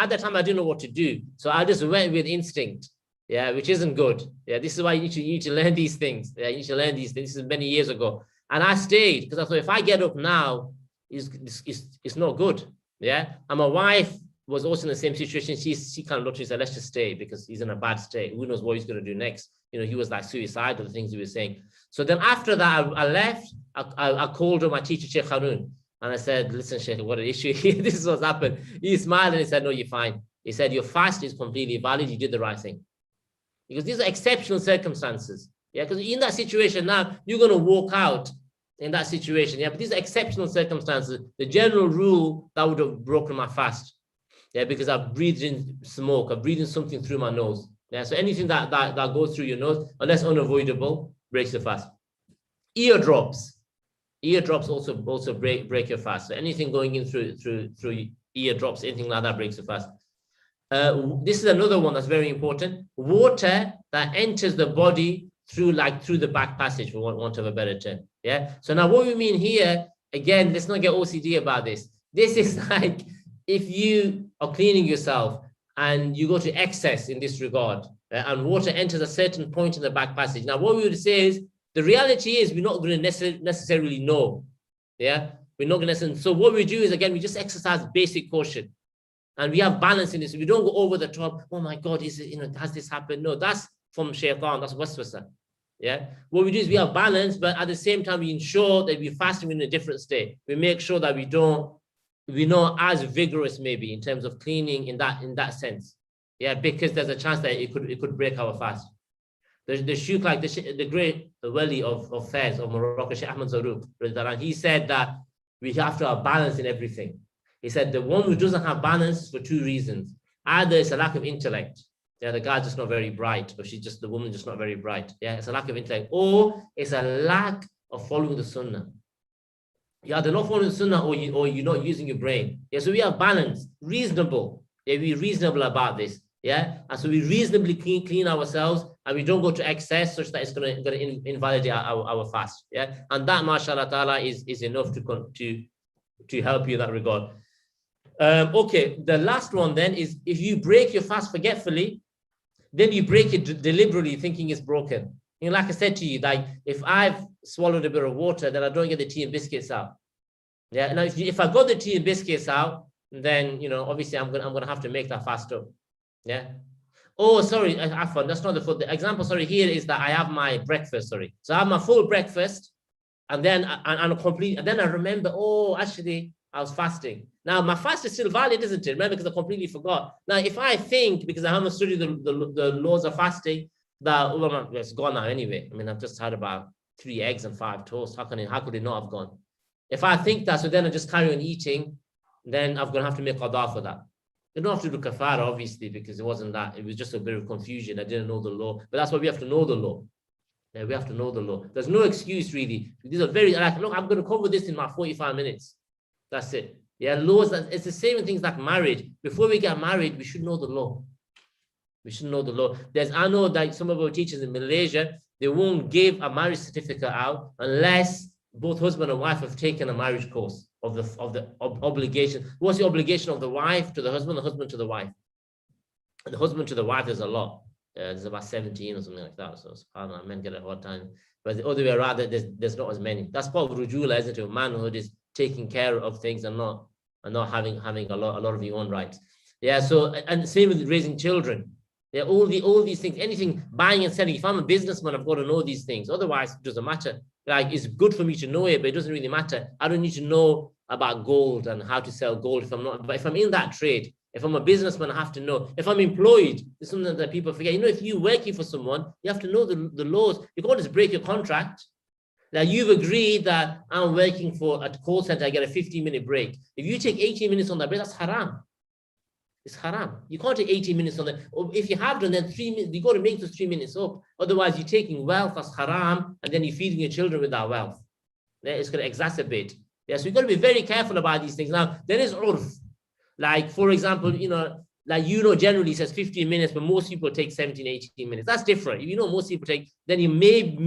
that time, I didn't know what to do. So I just went with instinct, yeah, which isn't good. Yeah, this is why you need to learn these things. Yeah, you need to learn these things. This is many years ago. And I stayed because I thought if I get up now, it's not good. Yeah, and my wife was also in the same situation. She kind of looked and said, let's just stay because he's in a bad state. Who knows what he's going to do next? You know, he was like suicidal, the things he was saying. So then after that, I left. I called on my teacher, Sheikh Harun, and I said, listen, Sheikh, what an issue here. This is what's happened. He smiled and he said, no, you're fine. He said, your fast is completely valid. You did the right thing. Because these are exceptional circumstances. Yeah, because in that situation now, you're going to walk out in that situation, yeah, but these are exceptional circumstances. The general rule that would have broken my fast, yeah, because I've breathed in smoke, I've breathed in something through my nose, yeah. So anything that goes through your nose, unless unavoidable, breaks the fast. Eardrops also break your fast. So anything going in through eardrops, anything like that breaks the fast. This is another one that's very important. Water that enters the body through the back passage, for want of a better term. Yeah. So now what we mean here, again, let's not get OCD about this. This is like if you are cleaning yourself and you go to excess in this regard, and water enters a certain point in the back passage. Now, what we would say is the reality is we're not going to necessarily know. Yeah. We're not going to. So what we do is, again, we just exercise basic caution. And we have balance in this. We don't go over the top. Oh my God, has this happened? No, that's from shaitan. That's waswasa. Yeah. What we do is we have balance, but at the same time, we ensure that we're fasting in a different state. We make sure that we're not as vigorous maybe in terms of cleaning in that sense. Yeah, because there's a chance that it could break our fast. The Sheikh, like the great wali of Fez of Morocco, Sheikh Ahmad Zarruq, he said that we have to have balance in everything. He said the one who doesn't have balance is for two reasons. Either it's a lack of intellect. Yeah, the guy's just not very bright, or the woman just not very bright. Yeah, it's a lack of intellect. Or it's a lack of following the sunnah. You either not following the sunnah or you're not using your brain. Yeah, so we are balanced, reasonable. Yeah, we're reasonable about this. Yeah, and so we reasonably clean ourselves, and we don't go to excess such that it's going to invalidate our fast. Yeah, and that, mashallah ta'ala, is enough to help you in that regard. Okay, the last one then is if you break your fast forgetfully, then you break it deliberately, thinking it's broken. You know, like I said to you, like if I've swallowed a bit of water, then I don't get the tea and biscuits out. Yeah, now if I got the tea and biscuits out, then obviously I'm gonna have to make that fast up. Yeah. Oh, sorry, Afan, that's not the example. Sorry, here is that I have my breakfast. Sorry, so I have my full breakfast, and then and then I remember. Oh, actually, I was fasting. Now my fast is still valid, isn't it? Remember, because I completely forgot. Now, if I think because I haven't studied the laws of fasting, that it's gone now anyway. I mean, I've just had about 3 eggs and 5 toast. How could it not have gone? If I think that, so then I just carry on eating, then I'm gonna have to make qada for that. You don't have to do kafara, obviously, because it wasn't that. It was just a bit of confusion. I didn't know the law, but that's why we have to know the law. Yeah, we have to know the law. There's no excuse really. These are very like, look, I'm going to cover this in my 45 minutes. That's it. Yeah, laws. It's the same in things like marriage. Before we get married, we should know the law. We should know the law. I know that some of our teachers in Malaysia, they won't give a marriage certificate out unless both husband and wife have taken a marriage course of the obligation. What's the obligation of the wife to the husband to the wife? And the husband to the wife, there's a lot. There's about 17 or something like that. So men get a hard time. But the other way around, there's not as many. That's part of rujula, isn't it? Manhood is taking care of things and not having a lot of your own rights. Yeah. So and same with raising children. Yeah, all these things, anything buying and selling. If I'm a businessman, I've got to know these things. Otherwise, it doesn't matter. Like, it's good for me to know it, but it doesn't really matter. I don't need to know about gold and how to sell gold if I'm not. But if I'm in that trade, if I'm a businessman, I have to know. If I'm employed, it's something that people forget. If you're working for someone, you have to know the laws. You can't just break your contract. Now, you've agreed that I'm working for a call center, I get a 15-minute break. If you take 18 minutes on that break, that's haram. It's haram. You can't take 18 minutes on that. Or if you have done, then 3 minutes, you got to make those 3 minutes up. Otherwise, you're taking wealth, that's haram, and then you're feeding your children with that wealth. Then it's going to exacerbate. Yeah, so you've got to be very careful about these things. Now, there is urf. Like, for example, generally says 15 minutes, but most people take 17, 18 minutes. That's different. If most people take, then you maybe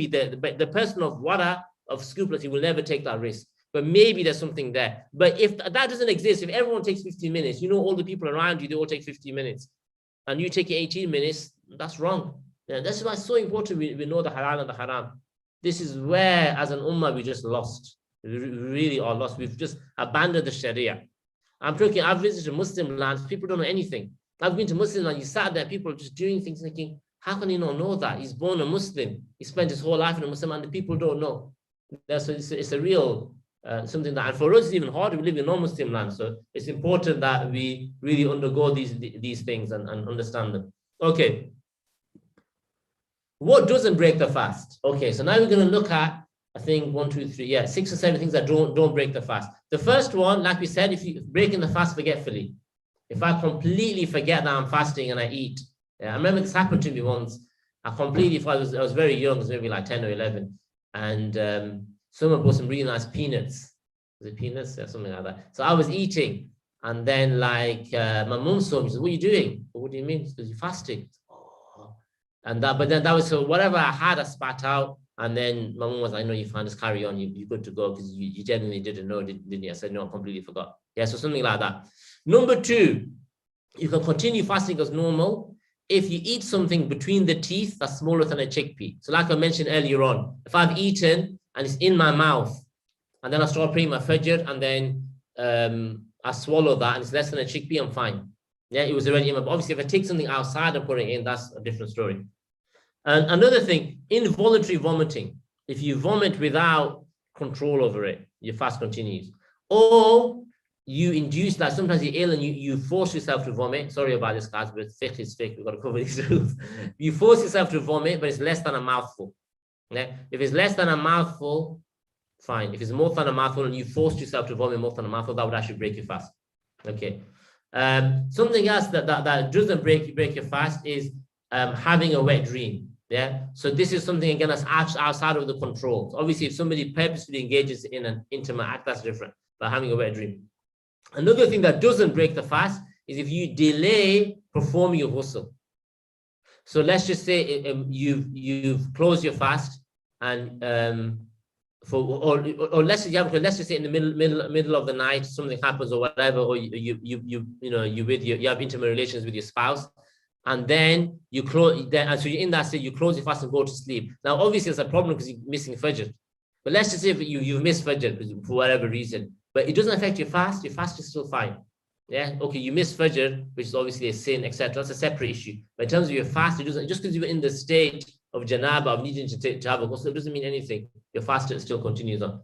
the person of wara, of scrupulous, will never take that risk. But maybe there's something there. But if that doesn't exist, if everyone takes 15 minutes, all the people around you, they all take 15 minutes, and you take 18 minutes, that's wrong. Yeah, that's why it's so important we know the halal and the haram. This is where, as an ummah, we just lost. We really are lost. We've just abandoned the Sharia. I've visited Muslim lands, people don't know anything. I've been to Muslim lands, you sat there, people are just doing things thinking, how can he not know that? He's born a Muslim. He spent his whole life in a Muslim, and the people don't know. So it's a real something that, and for us, it's even harder. We live in non-Muslim land, so it's important that we really undergo these things and understand them. Okay. What doesn't break the fast? Okay, so now we're going to look at, I think 1, 2, 3, 6 or 7 things that don't break the fast. The first one, like we said, if you breaking the fast forgetfully, if I completely forget that I'm fasting and I eat. I remember this happened to me once. I was very young, I was maybe like 10 or 11, and someone bought some really nice peanuts. Was it peanuts? Yeah, something like that. So I was eating, and then my mum saw me. She said, "What are you doing?" "What do you mean?" Because you're fasting. Oh. But then that was, so whatever I had, I spat out. And then my mum was like, "No, you're fine, just carry on. You're good to go," because you genuinely didn't know, didn't you? I said, "No, I completely forgot." Yeah, so something like that. Number 2, you can continue fasting as normal if you eat something between the teeth that's smaller than a chickpea. So like I mentioned earlier on, if I've eaten and it's in my mouth, and then I start praying my fajr, and then I swallow that, and it's less than a chickpea, I'm fine. Yeah, it was already in my, but obviously if I take something outside and put it in, that's a different story. And another thing, involuntary vomiting. If you vomit without control over it, your fast continues. Or you induce, like sometimes you're ill and you force yourself to vomit. Sorry about this, guys, but fiqh is fiqh. We've got to cover these rules. You force yourself to vomit, but it's less than a mouthful. Yeah? If it's less than a mouthful, fine. If it's more than a mouthful and you forced yourself to vomit more than a mouthful, that would actually break your fast. Okay. Something else that doesn't break your fast is having a wet dream. Yeah, so this is something again that's outside of the control. So obviously, if somebody purposefully engages in an intimate act, that's different. But having a wet dream. Another thing that doesn't break the fast is if you delay performing your ghusl. So let's just say you've closed your fast and or let's just say in the middle of the night something happens or whatever, or you have intimate relations with your spouse, and then you close. And so you're in that state, you close your fast and go to sleep. Now, obviously, it's a problem because you're missing Fajr. But let's just say you've missed Fajr for whatever reason, but it doesn't affect your fast. Your fast is still fine. Yeah, okay, you missed Fajr, which is obviously a sin, etc. That's a separate issue. But in terms of your fast, it doesn't, just because you're in the state of janaba, of needing to have a ghusl, it doesn't mean anything. Your fast still continues on.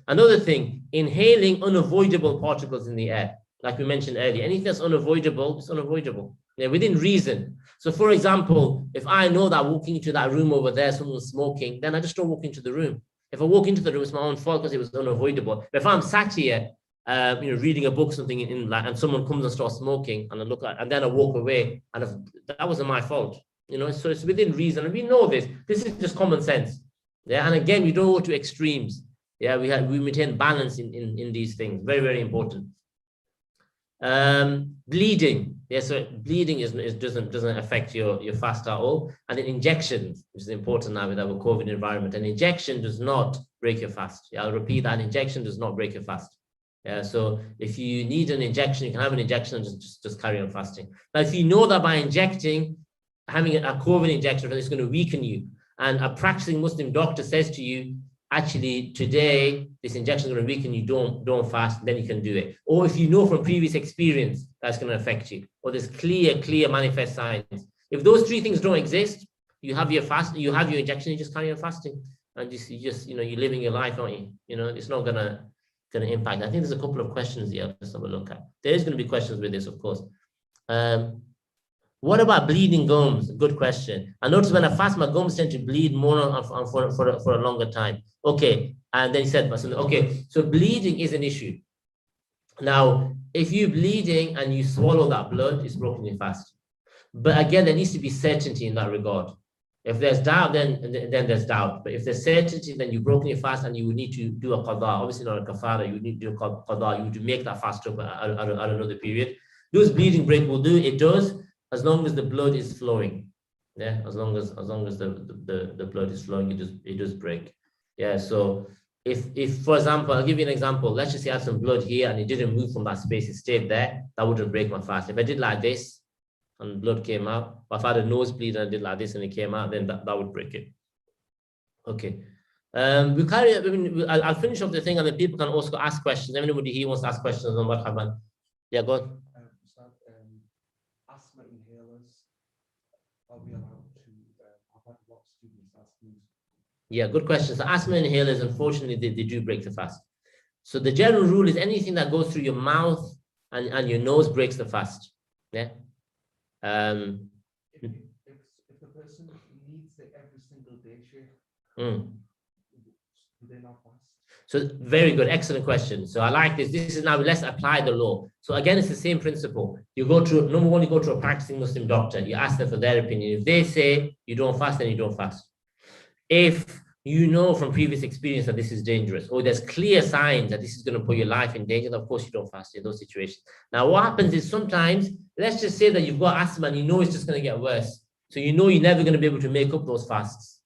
Another thing, inhaling unavoidable particles in the air, like we mentioned earlier. Anything that's unavoidable, it's unavoidable. Yeah, within reason. So, for example, if I know that walking into that room over there, someone's smoking, then I just don't walk into the room. If I walk into the room, it's my own fault because it was unavoidable. But if I'm sat here, reading a book, something and someone comes and starts smoking, and I look at, and then I walk away, and that wasn't my fault. So it's within reason, and we know this. This is just common sense. Yeah, and again, we don't go to extremes. Yeah, we maintain balance in these things. Very, very important. Bleeding. Yeah, so bleeding doesn't affect your fast at all. And then injections, which is important now with our COVID environment. An injection does not break your fast. Yeah, I'll repeat that. An injection does not break your fast. Yeah, so if you need an injection, you can have an injection and just carry on fasting. Now, if you know that by injecting, having a COVID injection is going to weaken you, and a practicing Muslim doctor says to you, actually, today, this injection is going to weaken you, don't fast, then you can do it. Or if you know from previous experience that's going to affect you, or there's clear manifest signs. If those three things don't exist, you have your fast, you have your injection, you just carry on fasting. And you're living your life, aren't you? It's not going to impact. I think there's a couple of questions here. Let's have a look at. There is going to be questions with this, of course. What about bleeding gums? Good question. I notice when I fast, my gums tend to bleed more for a longer time. Okay, and then he said, okay, so bleeding is an issue. Now, if you're bleeding and you swallow that blood, it's broken your fast. But again, there needs to be certainty in that regard. If there's doubt, then there's doubt. But if there's certainty, then you've broken your fast and you would need to do a qada. Obviously not a kafara, you would need to do a qada. You would to make that fast up at another period. Does bleeding break? Will do. It does, as long as the blood is flowing. Yeah, as long as the blood is flowing, it does break. Yeah, so if for example, I'll give you an example. Let's just say I had some blood here and it didn't move from that space, it stayed there, that wouldn't break my fast. If I did like this and blood came out, or if I had a nosebleed and I did like this and it came out, then that would break it. Okay. We carry. I'll finish off the thing, and then people can also ask questions. Anybody here wants to ask questions on what happened? Yeah, go on. Asthma inhalers. Are we allowed to? I've had a lot of students asking. Yeah, good question. So asthma inhalers, unfortunately, they do break the fast. So the general rule is anything that goes through your mouth and your nose breaks the fast. Yeah. If the person needs it every single day, do they not fast? So very good, excellent question. So I like this. This is now, let's apply the law. So again, it's the same principle. You go to, number one, you go to a practicing Muslim doctor. You ask them for their opinion. If they say you don't fast, then you don't fast. If you know from previous experience that this is dangerous, or there's clear signs that this is going to put your life in danger, then of course you don't fast in those situations. Now, what happens is sometimes, let's just say that you've got asthma and you know it's just going to get worse. So you know you're never going to be able to make up those fasts.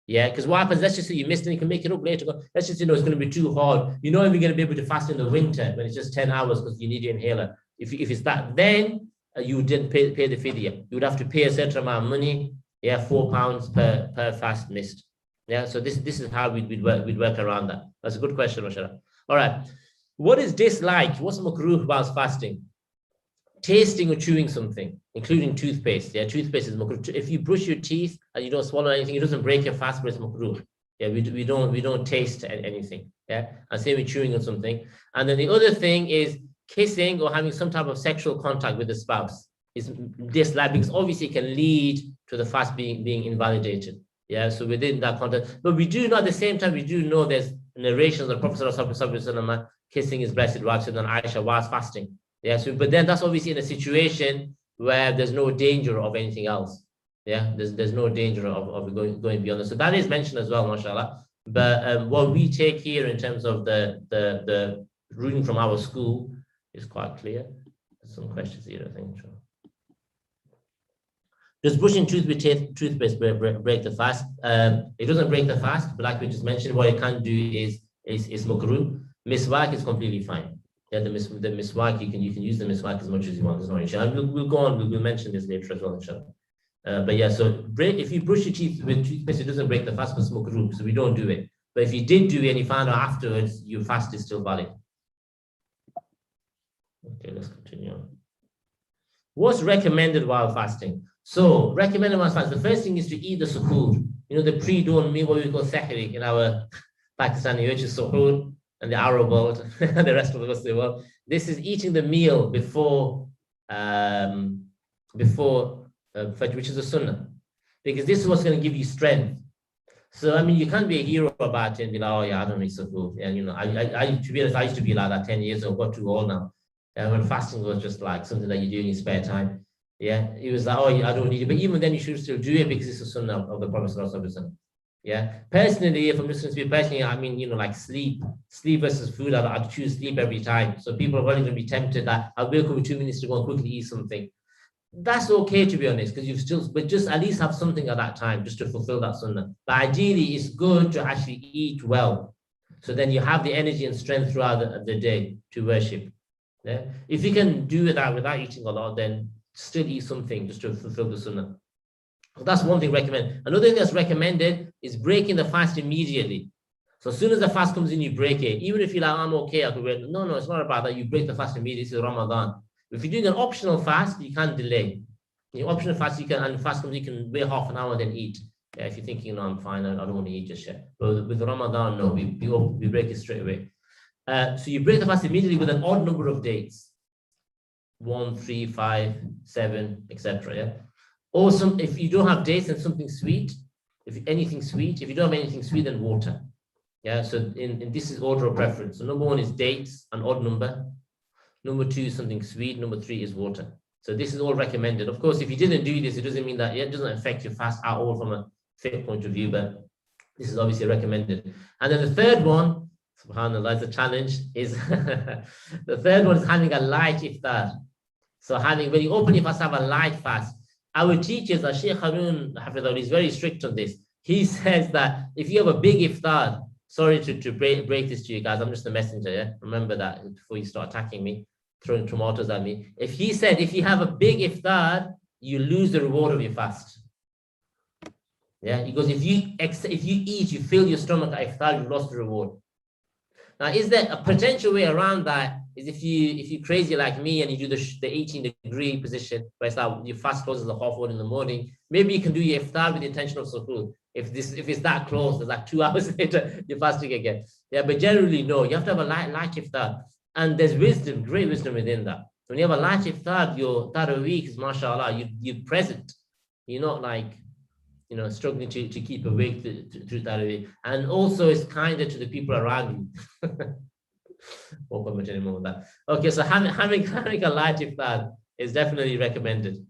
Yeah, because what happens, let's just say you missed and you can make it up later. Let's just say, it's going to be too hard. You're not even going to be able to fast in the winter when it's just 10 hours because you need your inhaler. If it's that, then you didn't pay the fidya. You would have to pay a certain amount of money. Yeah, £4 per fast missed. Yeah, so this is how we'd work around that. That's a good question, Mashallah. All right. What is dislike? What's makruh about fasting? Tasting or chewing something, including toothpaste. Yeah, toothpaste is makruh. If you brush your teeth and you don't swallow anything, it doesn't break your fast, but it's makruh. Yeah, we don't taste anything. Yeah, and same with chewing on something. And then the other thing is kissing or having some type of sexual contact with the spouse is dislike, because obviously it can lead to the fast being invalidated. Yeah, so within that context, but we do know at the same time, we do know there's narrations of Prophet ﷺ kissing his blessed wife and Aisha whilst fasting. Yeah, so but then that's obviously in a situation where there's no danger of anything else. Yeah, there's no danger of going beyond this. So that is mentioned as well, mashallah. But what we take here in terms of the ruling from our school is quite clear. There's some questions here, I think. Does brushing tooth with toothpaste break the fast? It doesn't break the fast, but like we just mentioned, what it can do is makruh. Miswak is completely fine. Yeah, the miswak, you can use the miswak as much as you want. There's no issue. And we'll go on. We'll mention this later as well, inshallah. But yeah, so if you brush your teeth with toothpaste, it doesn't break the fast, but makruh, so we don't do it. But if you did do it and you found out afterwards, your fast is still valid. Okay, let's continue on. What's recommended while fasting? So recommended while fasting, the first thing is to eat the suhoor. You know, the pre-dawn meal, what we call sahri in our Pakistani, which is suhoor, and the Arab world, and the rest of the Muslim world. This is eating the meal before Fajr, which is a sunnah, because this is what's going to give you strength. So I mean, you can't be a hero about it and be like, oh yeah, I don't need suhoor. And you know, I to be honest, I used to be like that 10 years ago. Got too old now. And when fasting was just like something that you do in your spare time. Yeah, it was like, oh, I don't need it. But even then, you should still do it because it's a sunnah of the Prophet sallallahu alaihi wasallam. Yeah, personally, if I'm just going to be personally, I mean, you know, like sleep versus food, I'd choose sleep every time. So people are probably going to be tempted that I'll wake up with 2 minutes to go and quickly eat something. That's okay, to be honest, because you've still, but just at least have something at that time just to fulfill that sunnah. But ideally, it's good to actually eat well. So then you have the energy and strength throughout the day to worship. Yeah, if you can do that without eating a lot, then still eat something just to fulfill the sunnah. So that's one thing recommended. Another thing that's recommended is breaking the fast immediately. So as soon as the fast comes in, you break it. Even if you're like, I'm okay, I could wait. No, it's not about that. You break the fast immediately. This is Ramadan. If you're doing an optional fast, you can't delay. Your optional fast, you can, and fast comes, you can wait half an hour and then eat. Yeah, if you're thinking, no, I'm fine, I don't want to eat just yet. But with Ramadan, no, we break it straight away. So you break the fast immediately with an odd number of dates. 1, 3, 5, 7, etc. Yeah. Or if you don't have dates, then something sweet. If anything sweet, if you don't have anything sweet, then water. Yeah. So in this is order of preference. So number 1 is dates, an odd number. Number 2 is something sweet. Number 3 is water. So this is all recommended. Of course, if you didn't do this, it doesn't mean that it doesn't affect your fast at all from a fit point of view. But this is obviously recommended. And then the third one, subhanAllah, is a challenge. Is the third one is having a light iftar. So when you open your fast, have a light fast. Our teachers, Sheikh Harun Hafidhullah, is very strict on this. He says that if you have a big iftar, sorry to break this to you guys, I'm just a messenger, yeah? Remember that before you start attacking me, throwing tomatoes at me. If he said, if you have a big iftar, you lose the reward of your fast. Yeah, because if you eat, you fill your stomach at iftar, you've lost the reward. Now, is there a potential way around that? Is if you're crazy like me and you do the 18-degree position, where it's like your fast closes at 1:30 in the morning, maybe you can do your iftar with the intention of suhoor. If it's that close, it's like 2 hours later, you're fasting again. Yeah, but generally, no, you have to have a light iftar. And there's wisdom, great wisdom within that. When you have a light iftar, your tarawih is, mashallah, you're present. You're not like, you know, struggling to keep awake through tarawih. And also it's kinder to the people around you. Won't comment anymore on that. Okay, so having a light iftar is definitely recommended.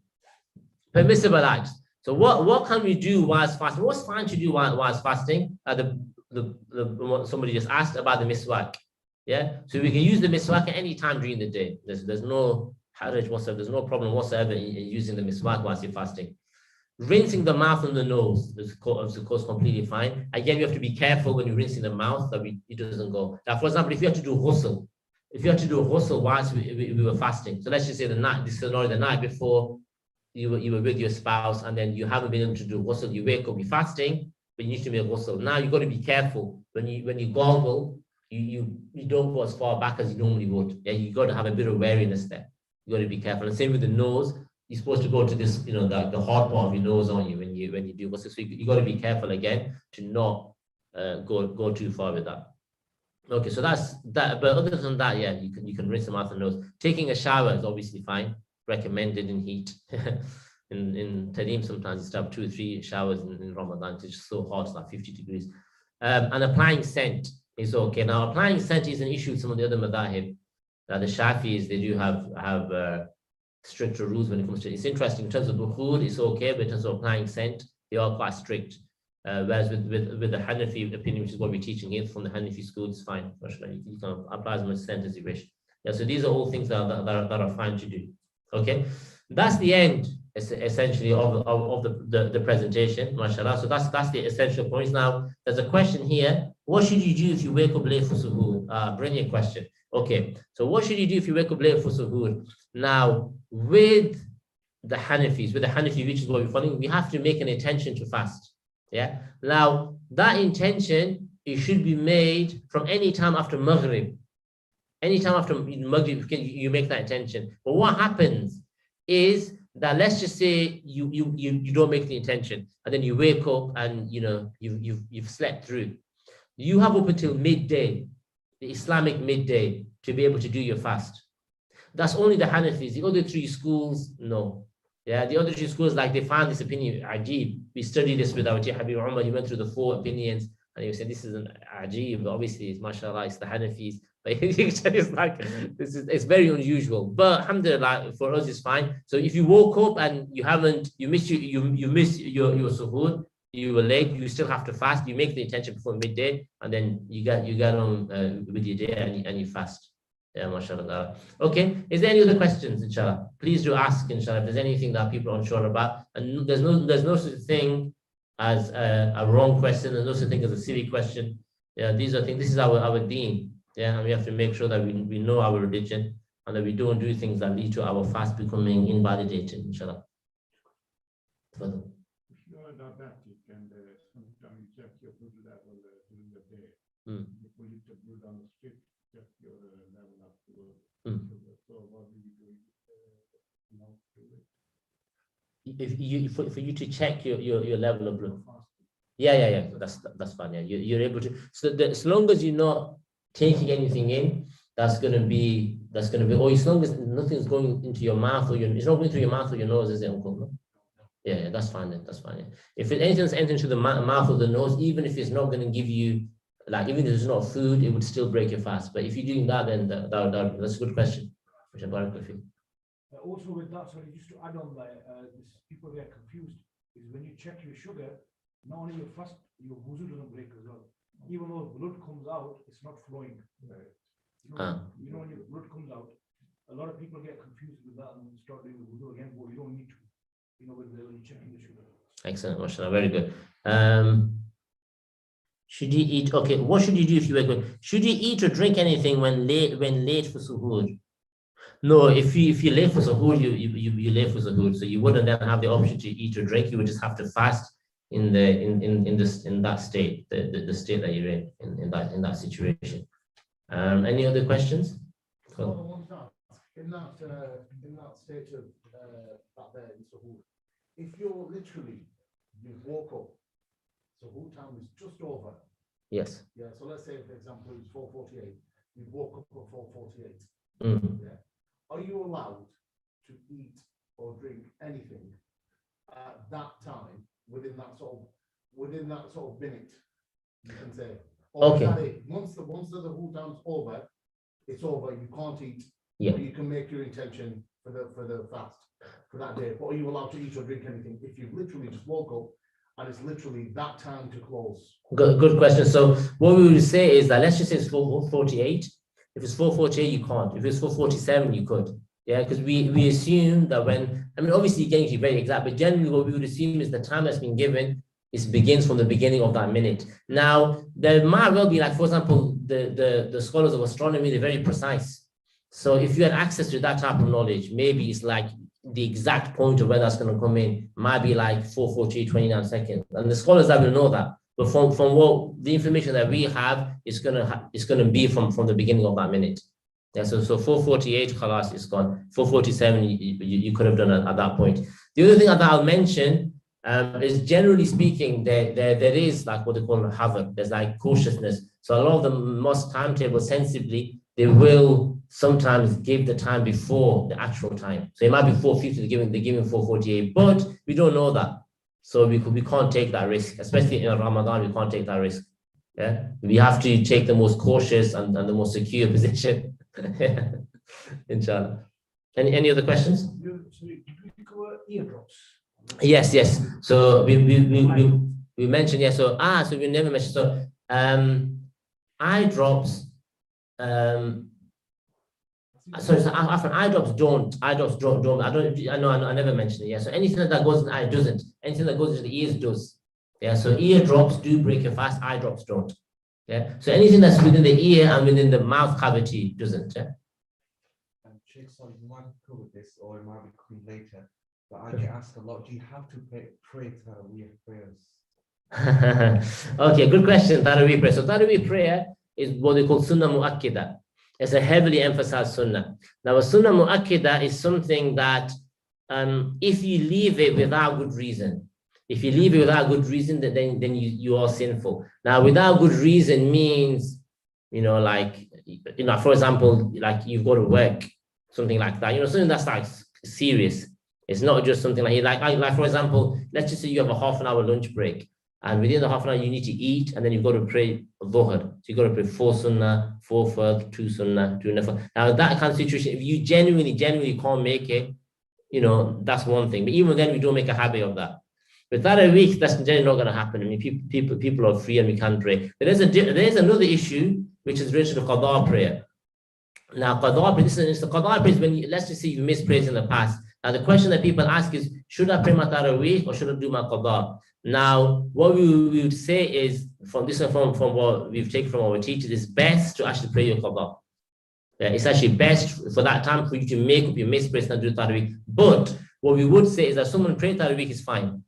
Permissible acts. So what can we do whilst fasting? What's fine to do whilst fasting? Somebody just asked about the miswak. Yeah, so we can use the miswak at any time during the day. There's no haraj whatsoever. There's no problem whatsoever in using the miswak whilst you're fasting. Rinsing the mouth and the nose is of course completely fine. Again, you have to be careful when you're rinsing the mouth that it doesn't go. Now, for example, if you have to do ghusl, whilst we were fasting, so let's just say the night before you were with your spouse and then you haven't been able to do ghusl, you wake up, you're fasting, but you need to make ghusl. Now you've got to be careful when you gargle, you don't go as far back as you normally would. Yeah, you got to have a bit of wariness there. You got to be careful. And same with the nose. You're supposed to go to this, you know, the hard part of your nose on you when you do ghusl. So you got to be careful again to not go too far with that. Okay, so that's that. But other than that, yeah, you can rinse the mouth and nose. Taking a shower is obviously fine. Recommended in heat. in Tarim, sometimes you have 2 or 3 showers in Ramadan. It's just so hot, it's like 50 degrees. And applying scent is okay. Now, applying scent is an issue with some of the other madhahib. The Shafis, they do have stricter rules when it comes to. It's interesting in terms of dukhul, it's okay, but in terms of applying scent, they are quite strict. Whereas with the Hanafi opinion, which is what we're teaching here from the Hanafi school, it's fine. You can apply as much scent as you wish. Yeah, so these are all things that are fine to do. Okay, that's the end essentially of the presentation, mashallah. So that's the essential points. Now there's a question here. What should you do if you wake up late for suhoor? Brilliant question. Okay, so what should you do if you wake up late for suhoor? Now with the Hanafis, which is what we're following, we have to make an intention to fast. Yeah. Now that intention, it should be made from any time after Maghrib. Anytime after Maghrib, you make that intention. But what happens is that, let's just say you don't make the intention, and then you wake up and you've slept through. You have up until midday, the Islamic midday, to be able to do your fast. That's only the Hanafis. The other three schools, no. Yeah, the other three schools, like, they found this opinion ajib. We studied this with our Habib Umar. He went through the 4 opinions, and he said this is an ajib. But obviously, it's mashallah, it's the Hanafis. But it's like, it's very unusual. But alhamdulillah, for us, it's fine. So if you woke up and you missed your suhoor, you were late, you still have to fast. You make the intention before midday, and then you get on with your day and you fast. Yeah, mashallah. Okay, is there any other questions, inshallah? Please do ask, inshallah, if there's anything that people are unsure about. And there's no such thing as a wrong question. There's no such thing as a silly question. Yeah, these are things. This is our deen. Yeah, and we have to make sure that we know our religion and that we don't do things that lead to our fast becoming invalidated, inshallah. If you are diabetic and sometimes you check your blood level during the day, before you take blood on the street, check your level up to sugar. So what do you do? For you to check your level of blood. Yeah. That's fine. Yeah, you're able to. So as long as you're not taking anything in, that's gonna be, or as long as nothing's going into your mouth or it's not going through your mouth or your nose, is it, Uncle? No? Yeah, that's fine then. That's fine. Yeah. If anything's entering through the mouth or the nose, even if it's not going to give you, like, even if it's not food, it would still break your fast. But if you're doing that, then that's a good question. Also with that, sorry, just to add on there, this, people get confused, is when you check your sugar, not only your fast, your wuzu doesn't break as well. Even though blood comes out, it's not flowing. Right. You know, when your blood comes out, a lot of people get confused with that and start doing the wudu again, but you don't need to, when you're checking the sugar. Excellent, mashallah, very good. Should you eat? Okay, what should you do if you wake up? Should you eat or drink anything when late for suhoor? No, if you're late for suhoor, you're late for suhoor, so you wouldn't then have the option to eat or drink. You would just have to fast in that state, the state that you're in that situation. Any other questions? Cool. In that state of that there in suhoor, if you're literally, you woke up, suhoor time is just over. Yes. Yeah. So let's say, for example, it's 4:48. You woke up at 4:48. Yeah. Are you allowed to eat or drink anything at that time within that sort of minute? You can say. Or okay. Once the whole time's over, it's over. You can't eat. Yeah. Or you can make your intention for the fast for that day. But are you allowed to eat or drink anything if you literally just woke up and it's literally that time to close? Good question. So what we would say is that, let's just say it's 4:48. If it's 4:48, you can't. If it's 4:47, you could. Yeah, because we assume that obviously getting to be very exact, but generally what we would assume is the time that's been given begins from the beginning of that minute. Now, there might well be, like, for example, the scholars of astronomy, they're very precise. So if you had access to that type of knowledge, maybe it's like the exact point of where that's going to come in might be like 4:48, 29 seconds. And the scholars that will know that. But from what the information that we have, it's gonna be from the beginning of that minute. Yeah, so 4:48, khalas, is gone. 4:47, you could have done it at that point. The other thing that I'll mention is, generally speaking, there is, like, what they call hazard. There's like cautiousness. So a lot of the mosque timetables, sensibly, they will sometimes give the time before the actual time. So it might be 4:50, they're giving 4:48, but we don't know that. So we can't take that risk, especially in Ramadan. We can't take that risk. Yeah, we have to take the most cautious and the most secure position. Inshallah. Any other questions? So did we cover eardrops? Yes, yes. So we mentioned, yeah. So we never mentioned. So eye drops. Sorry, so often eye drops don't. I know. I never mentioned it. Yeah. So anything that goes in the eye doesn't. Anything that goes into the ears does. Yeah. So ear drops do break your fast. Eye drops don't. Yeah. So anything that's within the ear and within the mouth cavity doesn't. Yeah. Sheikh, sorry, you might cover this or it might be coming later, but I get asked a lot, do you have to pray Taraweeh prayers? Okay, good question. Taraweeh prayer. So Taraweeh prayer is what they call Sunnah Mu'akkida. It's a heavily emphasized Sunnah. Now, a Sunnah Mu'akkida is something that if you leave it without good reason, then you are sinful. Now, without good reason means, for example, like you've got to work, something like that, something that's like serious. It's not just something like for example, let's just say you have a half an hour lunch break, and within the half an hour you need to eat, and then you've got to pray dhuhr. So you've got to pray 4 sunnah, 4 fard, 2 sunnah, 2 nafil. Now that kind of situation, if you genuinely can't make it, that's one thing. But even then, we don't make a habit of that. But that a week, that's generally not going to happen. I mean, people are free and we can't pray. But there's another issue which is related to qada prayer. Now, qada prayer, qada prayer is when let's just say you missed prayers in the past. Now, the question that people ask is, should I pray my tarawih or should I do my qada? Now, what we would say is, from what we've taken from our teachers, it's best to actually pray your qada. It's actually best for that time for you to make up your missed prayers and do tarawih. But what we would say is that someone pray tarawih is fine.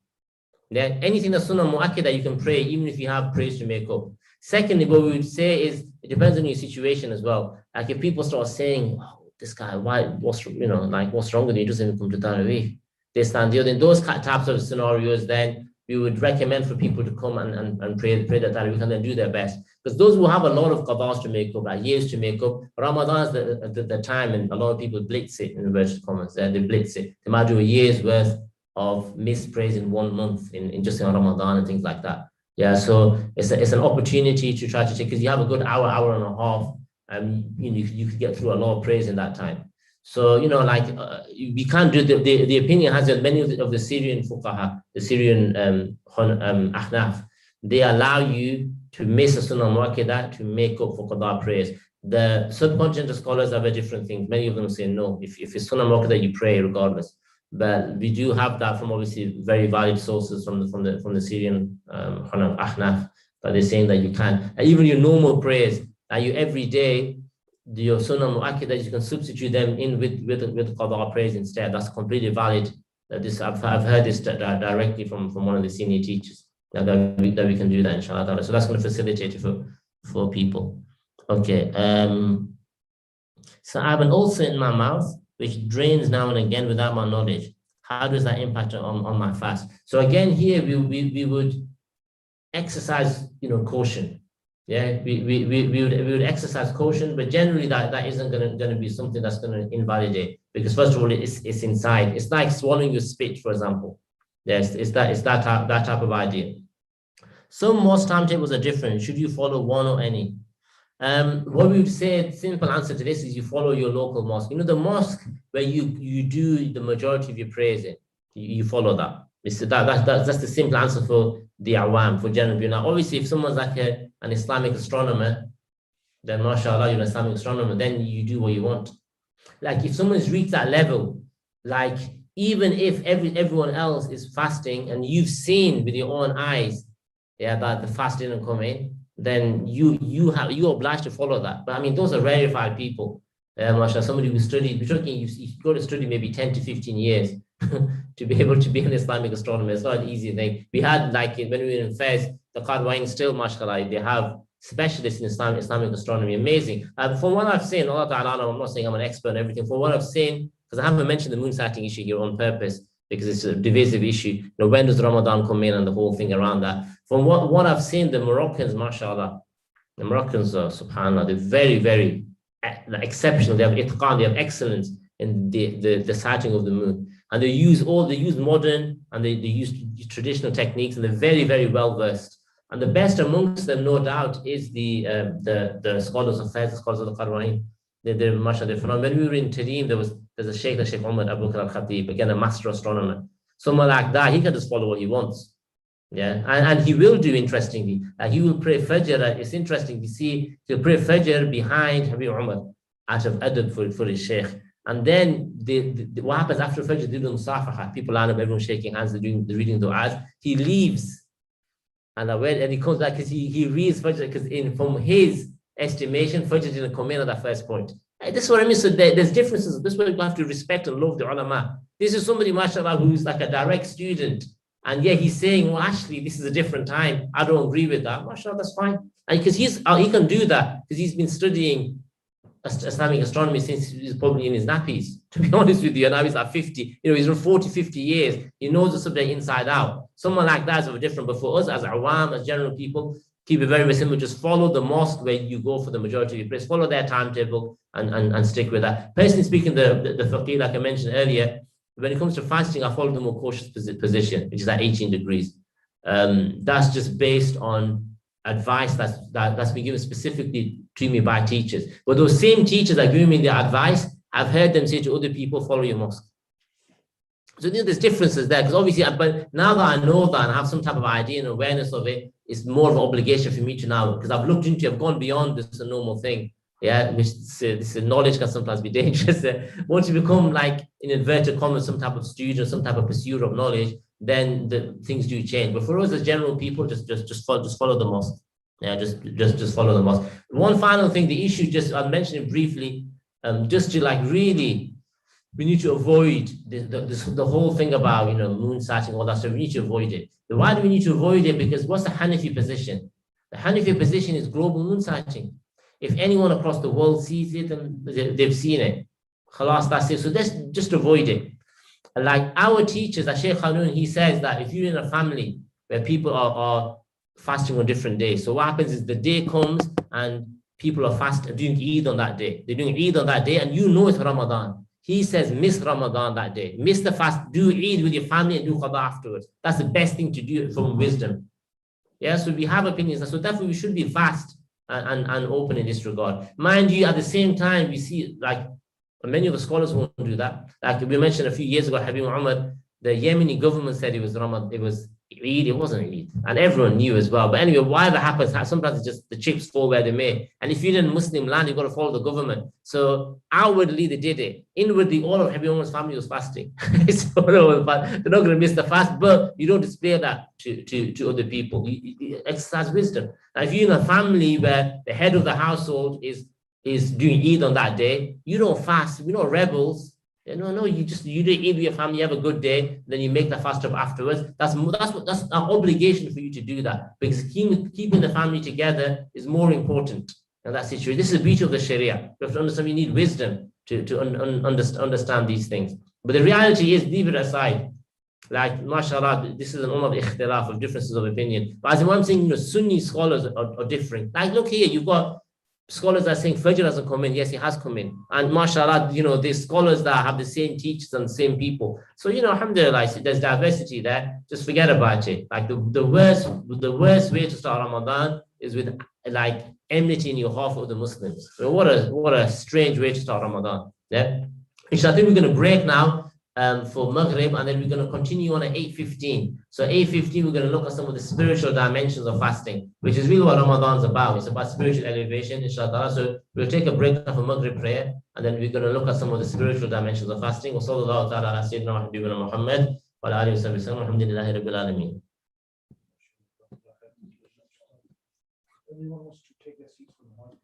Yeah, anything that's sunnah mu'akkada you can pray even if you have prayers to make up. Secondly, what we would say is it depends on your situation as well. Like if people start saying, "Oh, this guy, what's wrong with you? He doesn't even come to tarawih." This and the other. In those types of scenarios, then we would recommend for people to come and pray the tarawih and then do their best. Because those who have a lot of qadas to make up, like years to make up, Ramadan is the time, and a lot of people blitz it in inverted commas. They blitz it. They might do a year's worth of missed praise in 1 month in just in Ramadan and things like that. Yeah, so it's an opportunity to try to take, because you have a good hour and a half, and you could get through a lot of praise in that time. So we can't do the opinion has that many of the Syrian fuqaha, the Syrian ahnaf, they allow you to miss a sunnah mu'akkada to make up for qada prayers. The subcontinental scholars have a different thing. Many of them say no. If it's sunnah mu'akkada, you pray regardless. But we do have that from obviously very valid sources from the Syrian ahnaf, that they're saying that you can. And even your normal prayers, that you every day, your sunnah mu'akkada, you can substitute them in with qada prayers instead. That's completely valid. I've heard this directly from one of the senior teachers, that we can do that, inshallah. So that's going to facilitate it for people. Okay. So I have an ulcer in my mouth which drains now and again without my knowledge. How does that impact on my fast? So again, here we would exercise, caution. Yeah, we would exercise caution, but generally that isn't going to be something that's going to invalidate, because first of all, it's inside. It's like swallowing your spit, for example. Yes, it's that type of idea. Some mosque timetables are different. Should you follow one or any? What we would say, simple answer to this is you follow your local mosque. The mosque where you do the majority of your prayers in, you follow that. That's the simple answer for the awam, for general people. Now, obviously, if someone's like an Islamic astronomer, then mashallah, you're an Islamic astronomer, then you do what you want. Like if someone's reached that level, like even if everyone else is fasting and you've seen with your own eyes, that the fast didn't come in, then you're obliged to follow that. But I mean, those are rarefied people. Mashallah, somebody who studied, you've got to study maybe 10 to 15 years to be able to be an Islamic astronomer. It's not an easy thing. We had, like, when we were in Fez, the Qadwain still, mashallah, they have specialists in Islamic astronomy. Amazing. From what I've seen, Allah Ta'ala, I'm not saying I'm an expert on everything. From what I've seen, because I haven't mentioned the moon sighting issue here on purpose, because it's a divisive issue. When does Ramadan come in and the whole thing around that? From what I've seen, the Moroccans, mashallah, the Moroccans are, subhanAllah, they're very, very exceptional. They have itqan, they have excellence in the sighting of the moon. And they use modern and they use traditional techniques, and they're very, very well versed. And the best amongst them, no doubt, is the scholars of Fez, the scholars of the Qur'an. they're mashallah, they're phenomenal. When we were in Tareem, there's a sheikh, the Sheikh Umar Abu Bakr al-Khatib, again, a master astronomer. Someone like that, he can just follow what he wants. Yeah, and he will do interestingly. He will pray Fajr. It's interesting to see, he'll pray Fajr behind Habib Umar out of adab for his sheikh. And then what happens after Fajr, they do musafaha. People line up, everyone shaking hands, they're reading du'as. He leaves. And he comes back because he reads Fajr, because from his estimation, Fajr didn't come in at that first point. This is what I mean. So there's differences. This is why you have to respect and love the ulama. This is somebody, mashallah, who's like a direct student. And yeah, he's saying, well, actually, this is a different time. I don't agree with that. Mashallah, that's fine. And because he can do that because he's been studying Islamic astronomy since he's probably in his nappies, to be honest with you. And now he's like 50, he's run 40, 50 years. He knows the subject inside out. Someone like that is different. But for us as awam, as general people, keep it very, very simple. Just follow the mosque where you go for the majority of your prayers. Follow their timetable and stick with that. Personally speaking, the faqih, like I mentioned earlier, when it comes to fasting, I follow the more cautious position, which is at 18 degrees. That's just based on advice that's been given specifically to me by teachers. But those same teachers that give me the advice, I've heard them say to other people, follow your mosque. So there's differences there, because obviously, but now that I know that and I have some type of idea and awareness of it, it's more of an obligation for me to now, because I've looked into it, I've gone beyond this a normal thing. Yeah, which this knowledge can sometimes be dangerous. Once you become, like, in inverted commas, some type of student, some type of pursuer of knowledge, then the things do change. But for us as general people, just follow the mosque. Yeah, just follow the mosque. One final thing, the issue, just I'll mention it briefly, just to like really, we need to avoid the whole thing about moon sighting, all that stuff. We need to avoid it. Why do we need to avoid it? Because what's the Hanafi position? The Hanafi position is global moon sighting. If anyone across the world sees it, and they've seen it, khalas, that's it. So let's just avoid it. Like our teachers, Sheikh Khanun, he says that if you're in a family where people are fasting on different days, so what happens is the day comes and people are doing Eid on that day. They're doing Eid on that day, and it's Ramadan. He says, miss Ramadan that day. Miss the fast, do Eid with your family and do Qada afterwards. That's the best thing to do from wisdom. Yeah, so we have opinions. So therefore, we should be fast and open in this regard. Mind you, at the same time, we see, like, many of the scholars won't do that. Like we mentioned a few years ago, Habib Muhammad, the Yemeni government said it was Ramadan, it was Eid, it wasn't Eid. And everyone knew as well. But anyway, why that happens, sometimes it's just the chips fall where they may. And if you're in Muslim land, you've got to follow the government. So outwardly, they did it. Inwardly, all of Habib Muhammad's family was fasting. So they're not going to miss the fast, but you don't display that to other people. You exercise wisdom. Now, if you're in a family where the head of the household is doing Eid on that day, you don't fast. We're not rebels. No, you do Eid with your family, you have a good day, then you make the fast up afterwards. That's an obligation for you to do that, because keeping the family together is more important in that situation. This is the beauty of the Sharia. You have to understand, you need wisdom to understand these things. But the reality is, leave it aside. Like, mashallah, this is an ummah of ikhtilaf, of differences of opinion. But as I'm saying, Sunni scholars are different. Like, look here, you've got scholars are saying Fajr hasn't come in. Yes, it has come in. And mashallah, there's scholars that have the same teachers and the same people. So, alhamdulillah, there's diversity there. Just forget about it. Like the worst way to start Ramadan is with, like, enmity in your heart of the Muslims. So what a strange way to start Ramadan. Yeah. Which I think we're going to break now for Maghrib, and then we're going to continue on at 8:15. So 8:15, we're going to look at some of the spiritual dimensions of fasting, which is really what Ramadan's about. It's about spiritual elevation, inshallah. So we'll take a break for Maghrib prayer, and then we're going to look at some of the spiritual dimensions of fasting. Wa sallallahu ta'ala ala sayyidina Muhammad wa ala alihi wa sallam. Alhamdulillahi rabbil alameen. Anyone wants to take their seats from the mic?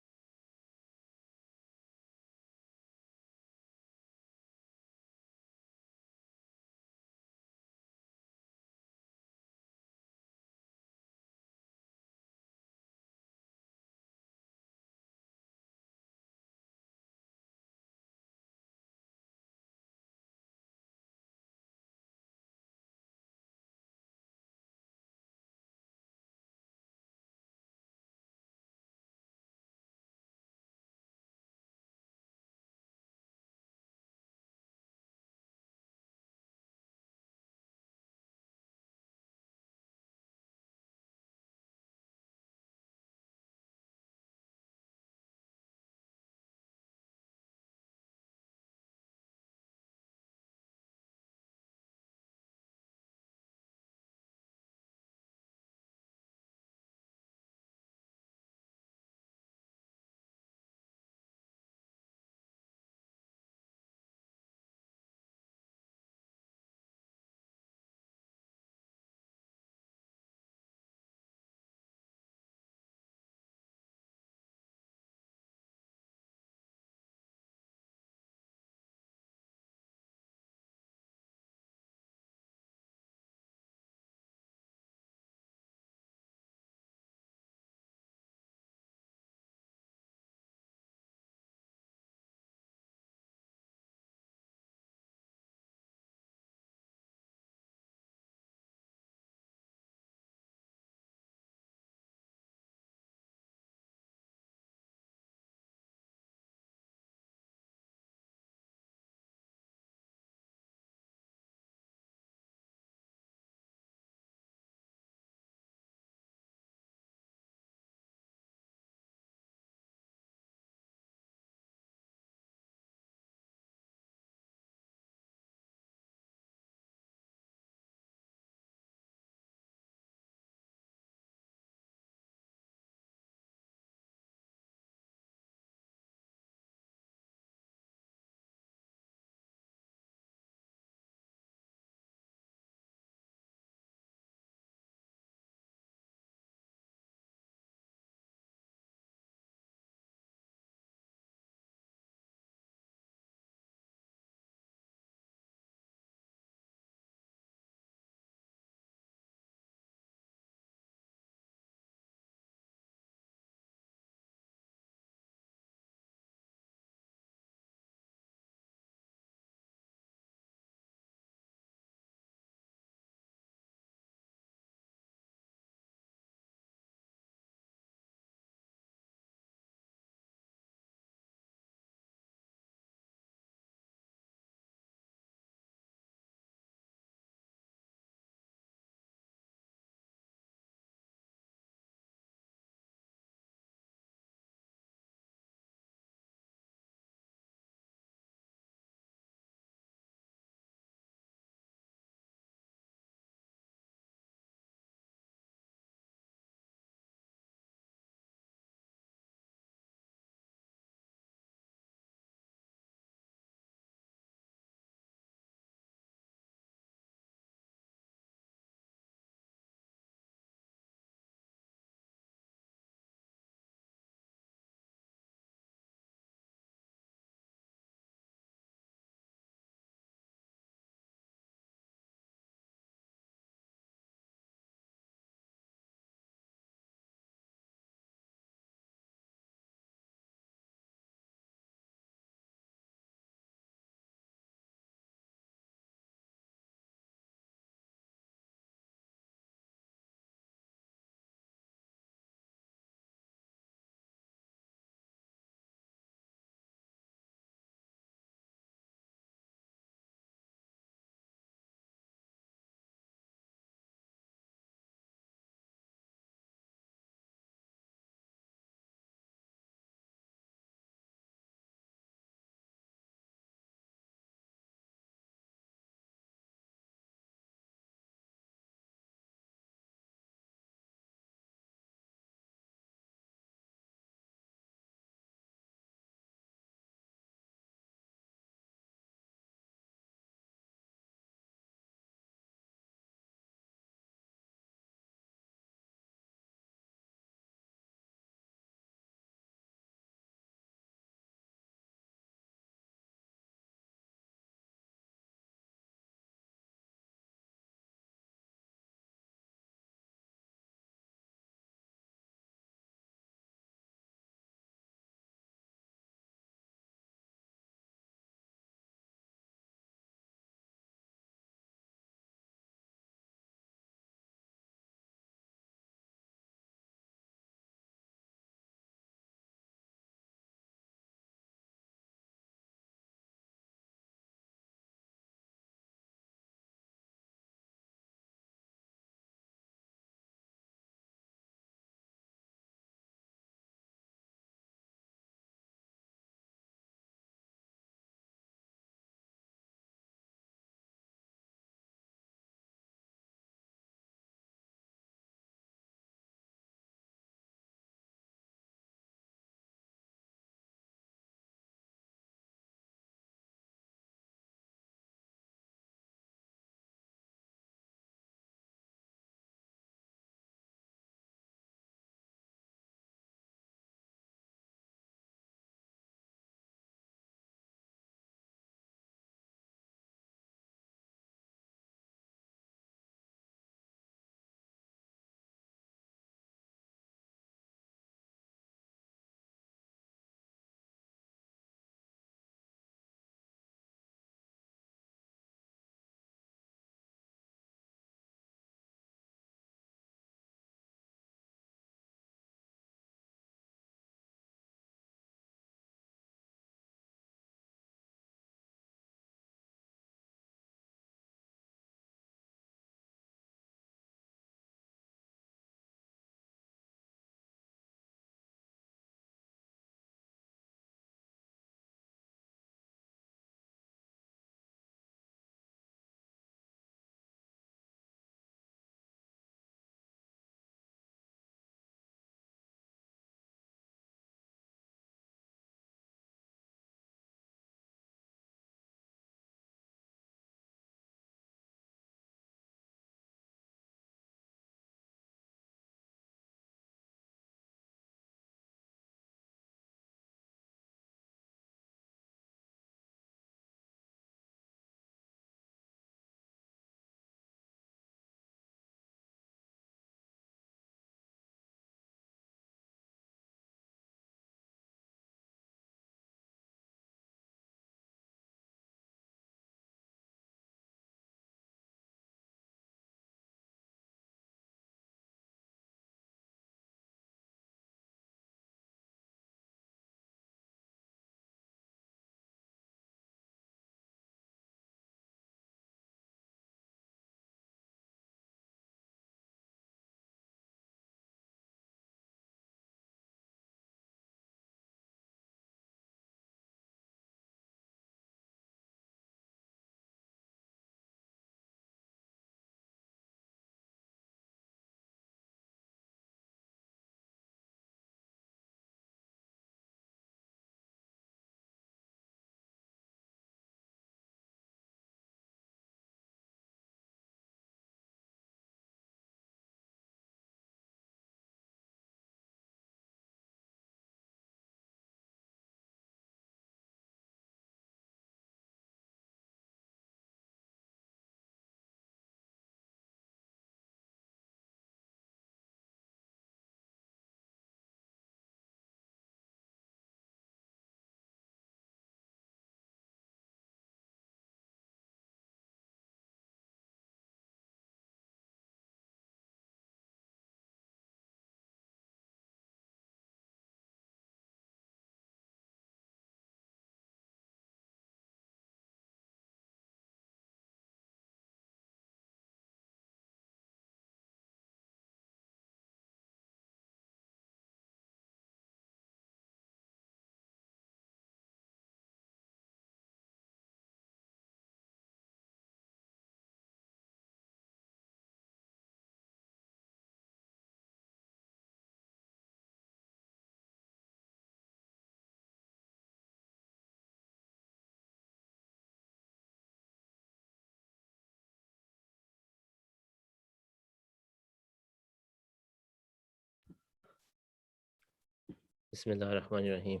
بسم الله الرحمن الرحيم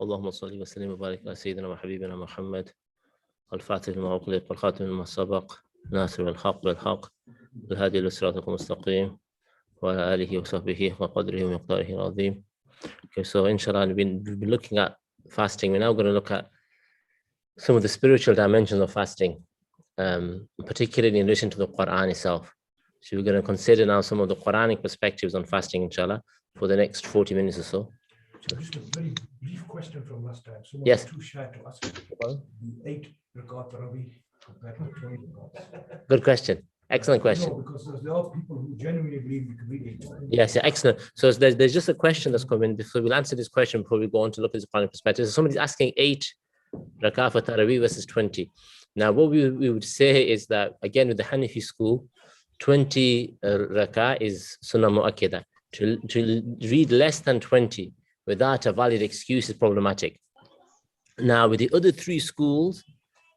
اللهم صل وسلم وبارك على سيدنا وحبيبنا محمد الفاتح لما أغلق والخاتم لما سبق ناصر الحق بالحق الهادي إلى صراطك المستقيم وعلى آله وصحبه وقدره ومقداره العظيم. Okay, so inshallah, we've been looking at fasting. We're now going to look at some of the spiritual dimensions of fasting, particularly in relation to the Quran itself. So we're going to consider now some of the Quranic perspectives on fasting, inshallah, for the next 40 minutes or so. So just a very brief question from last time. Someone Yes. was too shy to ask the 8 rakat Tarawih compared to 20 rakats. Good question. Excellent question. No, because there are people who genuinely believe you can read 8. Yes, yeah, excellent. So there's just a question that's coming. So we'll answer this question before we go on to look at this Quranic perspective. So somebody's asking 8 rakah for Tarawih versus 20. Now, what we would say is that, again, with the Hanafi school, 20 rakah is sunnah mu'akkada. To read less than 20 without a valid excuse is problematic. Now, with the other 3 schools,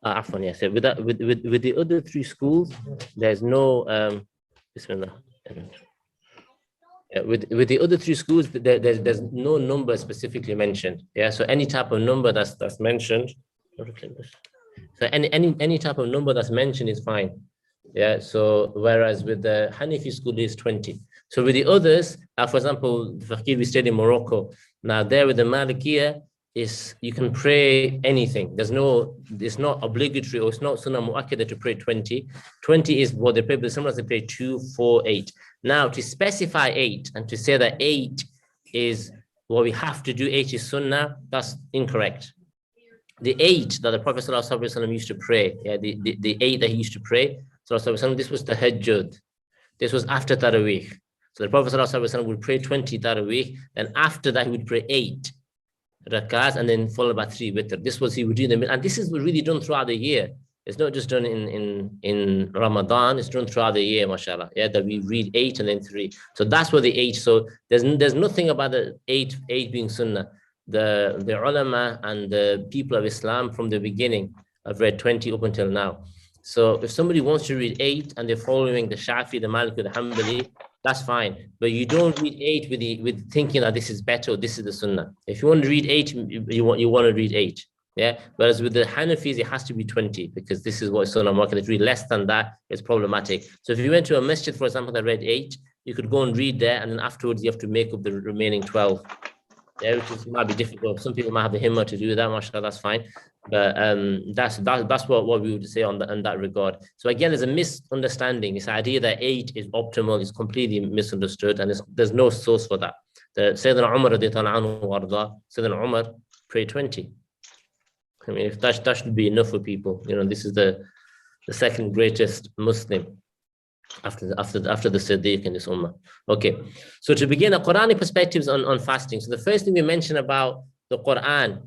with the other 3 schools, there's no Bismillah. With the other 3 schools, there's no number specifically mentioned. Yeah, so any type of number that's mentioned, so any type of number that's mentioned is fine. Yeah, so whereas with the Hanafi school is 20. So with the others, for example, the Faqih we studied in Morocco. Now there with the Malikiya is you can pray anything. It's not obligatory or it's not sunnah mu'akkada to pray 20. 20 is what they pray, but sometimes they pray 2, 4, 8. Now to specify 8 and to say that 8 is what we have to do, 8 is sunnah, that's incorrect. The 8 that the Prophet ﷺ used to pray, yeah, the 8 that he used to pray, this was tahajjud. This was after Taraweeh. So the Prophet ﷺ would pray 20 Taraweeh, and after that he would pray 8 rakats, and then followed by 3 witr. This was he would do in the middle, and this is really done throughout the year. It's not just done in Ramadan, it's done throughout the year, mashallah. Yeah, that we read 8 and then 3. So that's what the 8. So there's nothing about the 8 being sunnah. The ulama and the people of Islam from the beginning have read 20 up until now. So if somebody wants to read 8 and they're following the Shafi, the Maliki, the Hanbali, that's fine. But you don't read 8 with thinking that this is better or this is the Sunnah. If you want to read 8, you want to read 8. Yeah. Whereas with the Hanafis, it has to be 20 because this is what Sunnah market is. Read less than that is problematic. So if you went to a masjid, for example, that read 8, you could go and read there, and then afterwards you have to make up the remaining 12. Yeah, which might be difficult. Some people might have the himmah to do that, mashallah, that's fine. But that's what we would say on that regard. So again, there's a misunderstanding. This idea that 8 is optimal is completely misunderstood, and there's no source for that. The Sayyidina Umar Sayyidina Umar prayed 20. I mean, if that should be enough for people. You know, this is the second greatest Muslim after the Siddiq in this ummah. Okay, so to begin, the Quranic perspectives on fasting. So the first thing we mentioned about the Quran,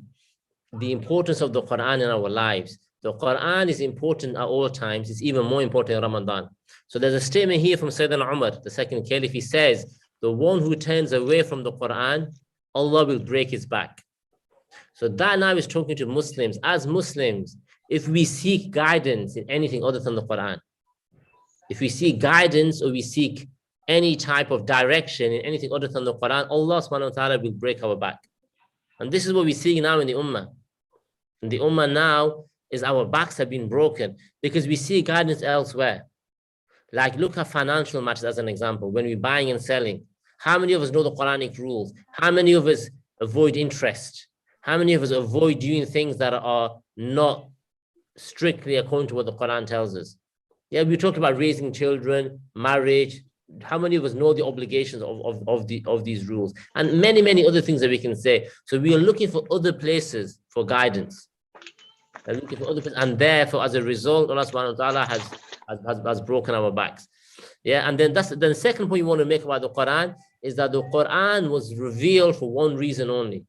the importance of the Quran in our lives. The Quran is important at all times. It's even more important in Ramadan. So there's a statement here from Sayyidina Umar, the second caliph. He says, the one who turns away from the Quran, Allah will break his back. So that now is talking to Muslims. As Muslims, if we seek guidance in anything other than the Quran, if we seek guidance or we seek any type of direction in anything other than the Quran, Allah subhanahu wa ta'ala will break our back. And this is what we see now in the Ummah. In the Ummah now is our backs have been broken because we see guidance elsewhere. Like look at financial matters as an example. When we're buying and selling, how many of us know the Quranic rules? How many of us avoid interest? How many of us avoid doing things that are not strictly according to what the Quran tells us? Yeah, we talked about raising children, marriage. How many of us know the obligations of these rules? And many, many other things that we can say. So we are looking for other places for guidance. And therefore, as a result, Allah subhanahu wa ta'ala has broken our backs. Yeah, and then the second point you want to make about the Quran is that the Quran was revealed for one reason only.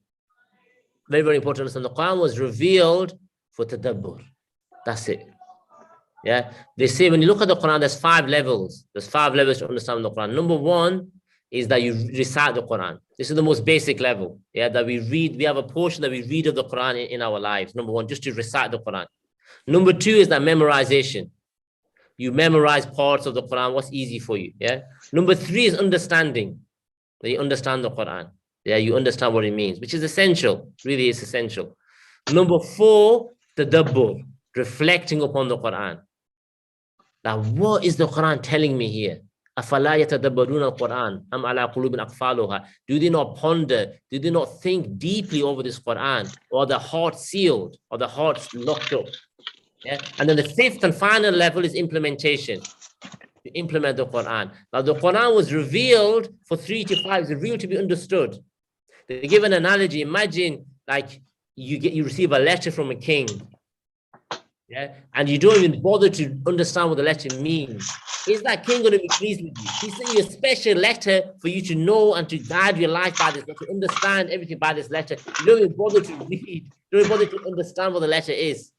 Very, very important. And the Quran was revealed for tadabbur. That's it. Yeah, they say when you look at the Quran, there's 5 levels. There's 5 levels to understand the Quran. Number 1 is that you recite the Quran. This is the most basic level. Yeah, that we read. We have a portion that we read of the Quran in our lives. Number 1, just to recite the Quran. Number 2 is that memorization. You memorize parts of the Quran. What's easy for you? Yeah. Number 3 is understanding. That you understand the Quran. Yeah, you understand what it means, which is essential, really is essential. Number 4, tadabbur, reflecting upon the Quran. Now, what is the Quran telling me here? أَفَلَا يَتَدَبَّرُونَ الْقُرْآنَ أَمْ عَلَىٰ قُلُوبٍ أَقْفَالُهَا. Do they not ponder? Do they not think deeply over this Quran? Or the heart sealed? Or the heart's locked up? Yeah? And then the 5th and final level is implementation. To implement the Quran. Now, the Quran was revealed for 3 to 5. It's revealed to be understood. They give an analogy. Imagine like you receive a letter from a king. Yeah, and you don't even bother to understand what the letter means. Is that king going to be pleased with you? He sent you a special letter for you to know and to guide your life by this, to understand everything by this letter. You don't even bother to read, you don't even bother to understand what the letter is.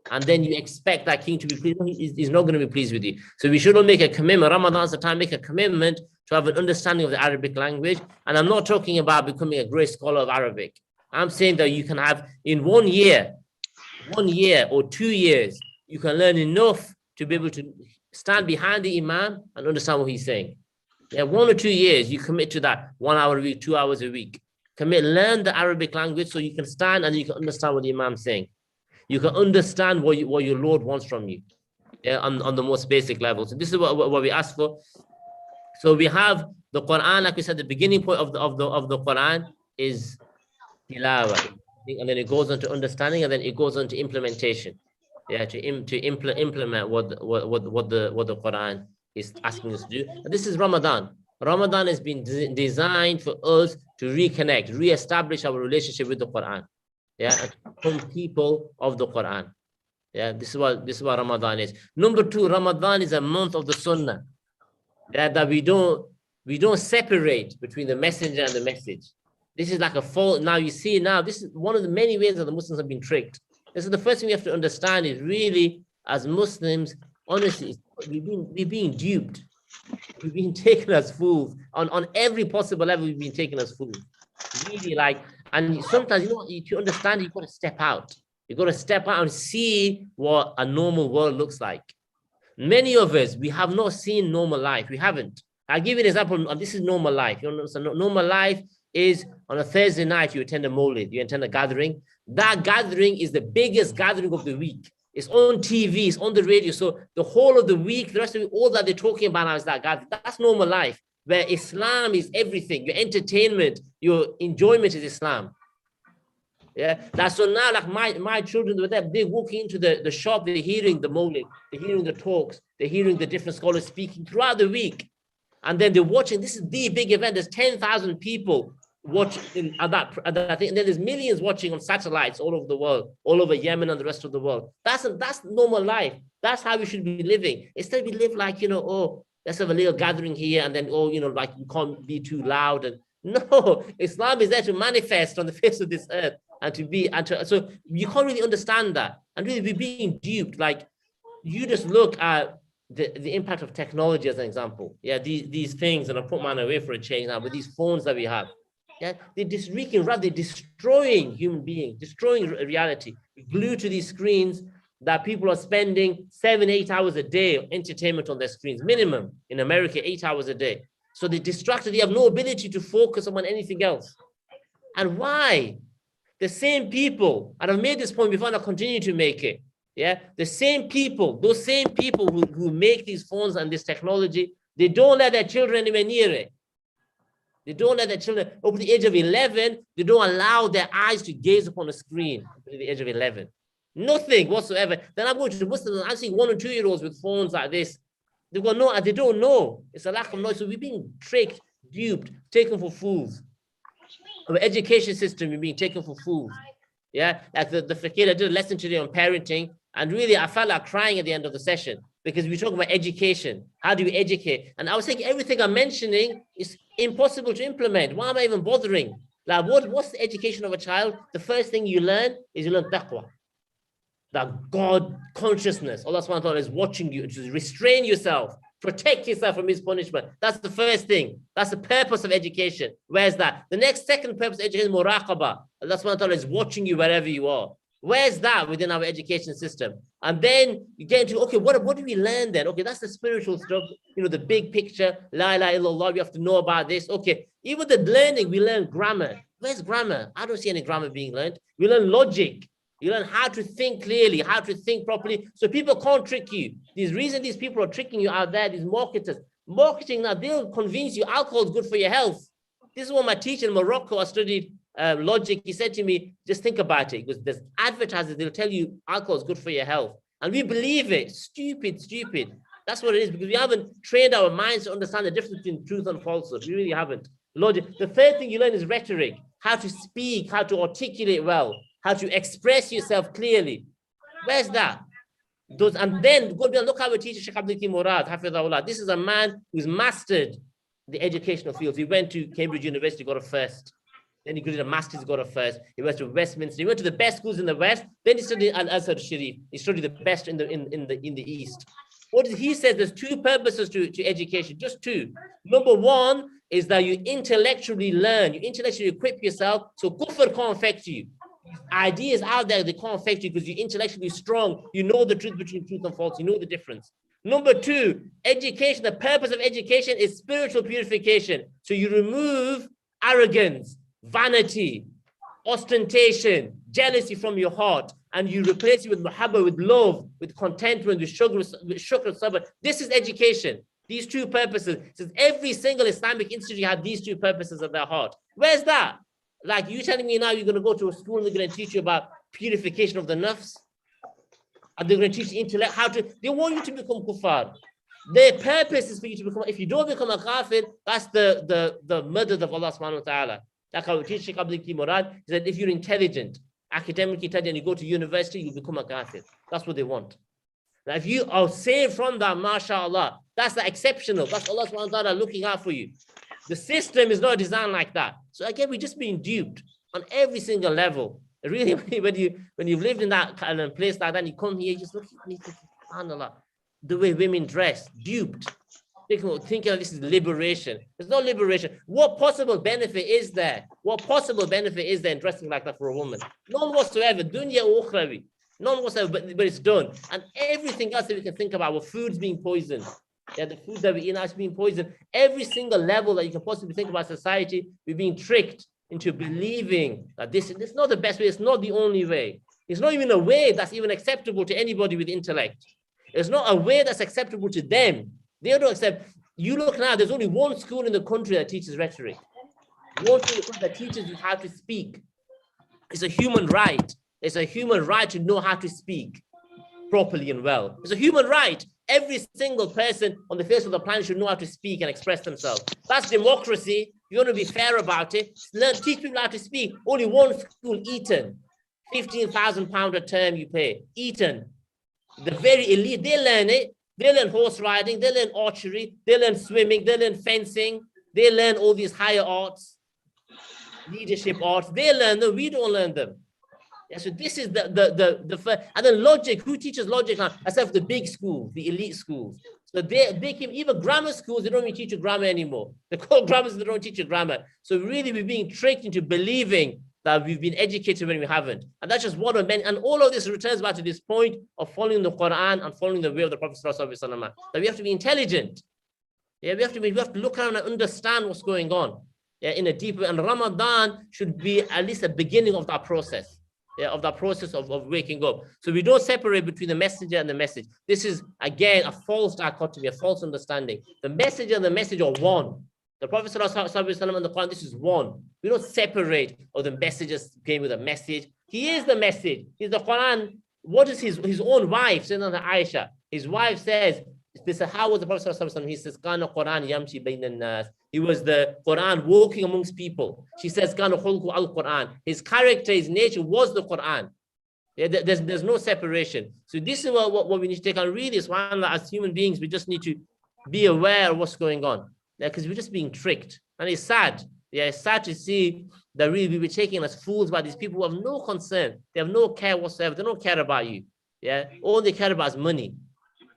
And then you expect that king to be pleased. He's not going to be pleased with you. So we should all make a commitment. Ramadan's the time, make a commitment to have an understanding of the Arabic language. And I'm not talking about becoming a great scholar of Arabic. I'm saying that you can have in 1 year or 2 years, you can learn enough to be able to stand behind the Imam and understand what he's saying. Yeah, 1 or 2 years, you commit to that 1 hour a week, 2 hours a week. Learn the Arabic language so you can stand and you can understand what the Imam's saying. You can understand what your Lord wants from you, yeah, on the most basic level. So this is what we ask for. So we have the Quran, like we said, the beginning point of the Quran is tilawah, and then it goes on to understanding, and then it goes on to implementation. Yeah, to implement what the Quran is asking us to do. And this is Ramadan. Ramadan has been designed for us to reconnect, re-establish our relationship with the Quran. Yeah, and become people of the Quran. Yeah, this is what Ramadan is. Number 2, Ramadan is a month of the Sunnah. That we don't separate between the messenger and the message. This is like a fault. Now you see, this is one of the many ways that the Muslims have been tricked. This is the first thing we have to understand is really, as Muslims, honestly, we're being duped. We've been taken as fools. On every possible level, we've been taken as fools. Really, like, and sometimes, to understand, you've got to step out. You've got to step out and see what a normal world looks like. Many of us, we have not seen normal life. We haven't. I'll give you an example. This is normal life. So normal life is on a Thursday night, you attend a Mawlid, you attend a gathering. That gathering is the biggest gathering of the week. It's on TV, it's on the radio. So the whole of the week, the rest of it, all that they're talking about now is that gathering. That's normal life, where Islam is everything. Your entertainment, your enjoyment is Islam. Yeah, that's so now, like my children were there, they walking into the shop, they're hearing the Mawlid, they're hearing the talks, they're hearing the different scholars speaking throughout the week. And then they're watching, this is the big event, there's 10,000 people watching at that thing, and then there's millions watching on satellites all over the world, all over Yemen and the rest of the world. That's normal life. That's how we should be living. Instead we live like, let's have a little gathering here, and then, like you can't be too loud. And no, Islam is there to manifest on the face of this earth. So you can't really understand that. And really we're being duped. Like, you just look at the impact of technology as an example. Yeah, these things, and I put mine away for a change now, but these phones that we have, yeah, they're destroying human beings, destroying reality. We're glued to these screens that people are spending 7-8 hours a day of entertainment on their screens, minimum in America, 8 hours a day. So they're distracted, they have no ability to focus on anything else. And why? The same people, and I've made this point before and I'll continue to make it, yeah? Those same people who make these phones and this technology, they don't let their children anywhere near it. They don't let their children, over the age of 11, they don't allow their eyes to gaze upon a screen over the age of 11. Nothing whatsoever. Then I'm going to the Muslims, I'm seeing 1 or 2 year olds with phones like this. They go, no, they don't know. It's a lack of knowledge. So we're being tricked, duped, taken for fools. Our education system is being taken for fools. Yeah, like the fakir, I did a lesson today on parenting, and really I felt like crying at the end of the session because we talk about education. How do we educate? And I was thinking everything I'm mentioning is impossible to implement. Why am I even bothering? Like, what's the education of a child? The first thing you learn is you learn taqwa. That God consciousness, Allah subhanahu wa ta'ala is watching you, to restrain yourself, protect yourself from his punishment. That's the first thing. That's the purpose of education. Where's that? The second purpose of education is muraqabah. Allah subhanahu wa ta'ala is watching you wherever you are. Where's that within our education system? And then you get into, okay, what do we learn then? Okay, that's the spiritual stuff, the big picture. La ilaha illallah, we have to know about this. Okay, Even the learning, we learn grammar. Where's grammar? I don't see any grammar being learned. We learn logic. You learn how to think clearly, how to think properly, so people can't trick you. These reason these people are tricking you out there, these marketers. Marketing now, they'll convince you alcohol is good for your health. This is what my teacher in Morocco, I studied logic. He said to me, just think about it. Because there's advertisers, they'll tell you alcohol is good for your health. And we believe it. Stupid. That's what it is, because we haven't trained our minds to understand the difference between truth and falsehood. We really haven't. Logic. The third thing you learn is rhetoric, how to speak, how to articulate well, how to express yourself clearly. Where's that? And then go and look how we teach Sheikh Abdul Murad, Hafizahullah. This is a man who's mastered the educational fields. He went to Cambridge University, got a first. Then he did a master's, got a first. He went to Westminster. He went to the best schools in the West. Then he studied Al-Azhar Sharif. He studied the best in the East. He says there's two purposes to education, just two. Number one is that you intellectually learn, you intellectually equip yourself, so kufr can't affect you. Ideas out there, they can't affect you because you're intellectually strong. You know the truth between truth and false. You know the difference. Number two, education. The purpose of education is spiritual purification. So you remove arrogance, vanity, ostentation, jealousy from your heart, and you replace it with muhabba, with love, with contentment, with shukr, sabr. This is education. These two purposes. Since every single Islamic institute has these two purposes at their heart. Where's that? Like you telling me now you're going to go to a school and they're going to teach you about purification of the nafs? And they're going to teach you intellect, how to, they want you to become kuffar. Their purpose is for you to become, if you don't become a kafir, that's the madad of Allah subhanahu wa ta'ala. Like how we teach Sheikh Abdul Murad, he said, if you're intelligent, academically intelligent, you go to university, you become a kafir. That's what they want. Now, if you are saved from that, mashallah, that's the exceptional. That's Allah subhanahu wa ta'ala looking out for you. The system is not designed like that. So again, we're just being duped on every single level. Really, when you've lived in that kind of place like that, and you come here, you just look at me, subhanallah, the way women dress, duped. Thinking this is liberation. There's no liberation. What possible benefit is there? What possible benefit is there in dressing like that for a woman? None whatsoever. Dunya or ukhrawi. None whatsoever, but it's done. And everything else that we can think about, our food's being poisoned. Yeah, the food that we eat now is being poisoned. Every single level that you can possibly think about society, we're being tricked into believing that this is not the best way. It's not the only way. It's not even a way that's even acceptable to anybody with intellect. It's not a way that's acceptable to them. They don't accept. You look now, there's only one school in the country that teaches rhetoric. One school that teaches you how to speak. It's a human right. It's a human right to know how to speak properly and well. It's a human right. Every single person on the face of the planet should know how to speak and express themselves. That's democracy. You want to be fair about it. Teach people how to speak. Only one school, Eton. £15,000 a term you pay. Eton. The very elite, they learn it. They learn horse riding. They learn archery. They learn swimming. They learn fencing. They learn all these higher arts, leadership arts. They learn them. We don't learn them. Yeah, so this is the first. And then logic. Who teaches logic now? Except the big schools, the elite schools. So they came, even grammar schools, they don't even teach you grammar anymore. They call grammar, they don't teach you grammar. So really we're being tricked into believing that we've been educated when we haven't. And that's just one of many. And all of this returns back to this point of following the Quran and following the way of the Prophet ﷺ. That we have to be intelligent. Yeah, we have to look around and understand what's going on. Yeah, in a deeper way. And Ramadan should be at least a beginning of that process. Yeah, of that process of waking up. So we don't separate between the messenger and the message. This is, again, a false dichotomy, a false understanding. The messenger and the message are one. The Prophet ﷺ and the Quran, this is one. We don't separate, or the messengers came with a message. He is the message. He's the Quran. What is his own wife, Sayyidina Aisha? His wife says, this is how was the Prophet ﷺ? He says, Kana Quran yamshi bayna nas. He was the Quran walking amongst people. She says, Kana khulqu al-Quran. His character, his nature was the Quran. Yeah, there's no separation. So this is what we need to take on. Really, subhanAllah, as human beings, we just need to be aware of what's going on. Because we're just being tricked. And it's sad. Yeah, it's sad to see that really we were taken as fools by these people who have no concern. They have no care whatsoever. They don't care about you. Yeah, all they care about is money.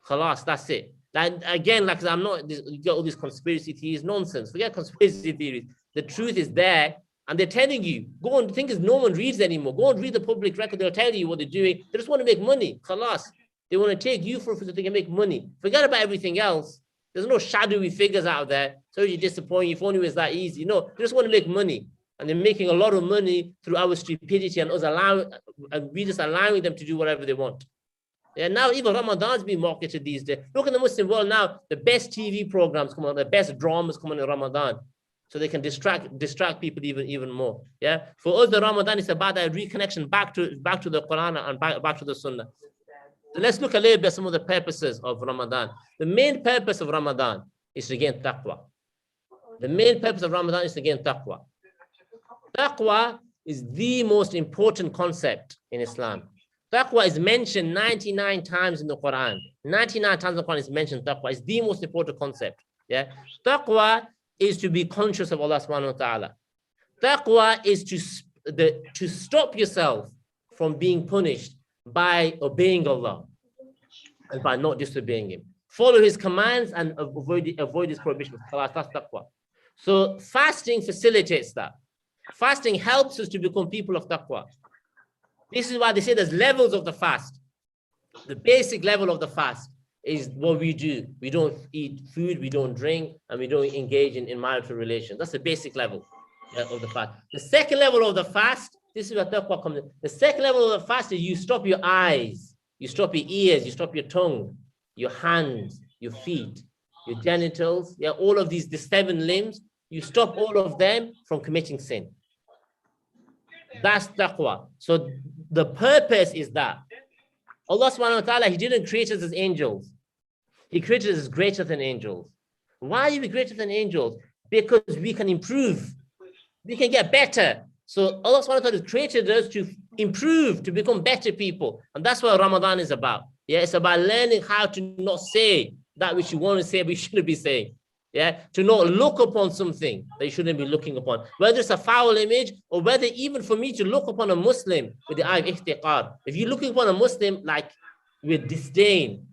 Khalas, that's it. And again, like I'm not, you get all these conspiracy theories, nonsense. Forget conspiracy theories. The truth is there, and they're telling you. Go and think is no one reads anymore. Go and read the public record. They'll tell you what they're doing. They just want to make money. Khalas. They want to take you for so they can make money. Forget about everything else. There's no shadowy figures out there. So you disappoint. If only it was that easy. No, they just want to make money. And they're making a lot of money through our stupidity and us and we just allowing them to do whatever they want. Yeah, now even Ramadan's being marketed these days. Look at the Muslim world now. The best TV programs come on, the best dramas come on in Ramadan. So they can distract people even more. Yeah. For us, the Ramadan is about that reconnection back to the Quran and back to the Sunnah. So let's look a little bit at some of the purposes of Ramadan. The main purpose of Ramadan is to gain taqwa. The main purpose of Ramadan is to gain taqwa. Taqwa is the most important concept in Islam. Taqwa is mentioned 99 times in the Quran. 99 times in the Quran is mentioned taqwa. It's the most important concept. Yeah. Taqwa is to be conscious of Allah subhanahu wa ta'ala. Taqwa is to stop yourself from being punished by obeying Allah and by not disobeying Him. Follow His commands and avoid His prohibitions. That's taqwa. So fasting facilitates that. Fasting helps us to become people of taqwa. This is why they say there's levels of the fast. The basic level of the fast is what we do. We don't eat food, we don't drink, and we don't engage in marital relations. That's the basic level of the fast. The second level of the fast, this is where taqwa comes in. The second level of the fast is you stop your eyes, you stop your ears, you stop your tongue, your hands, your feet, your genitals, yeah, all of the 7 limbs, you stop all of them from committing sin. That's taqwa. So the purpose is that Allah subhanahu wa ta'ala, He didn't create us as angels. He created us as greater than angels. Why are we greater than angels? Because we can improve. We can get better. So Allah subhanahu wa ta'ala created us to improve, to become better people. And that's what Ramadan is about. Yeah, it's about learning how to not say that which you want to say, but you shouldn't be saying. Yeah, to not look upon something that you shouldn't be looking upon, whether it's a foul image or whether even for me to look upon a Muslim with the eye of ihtiqar. If you're looking upon a Muslim like with disdain,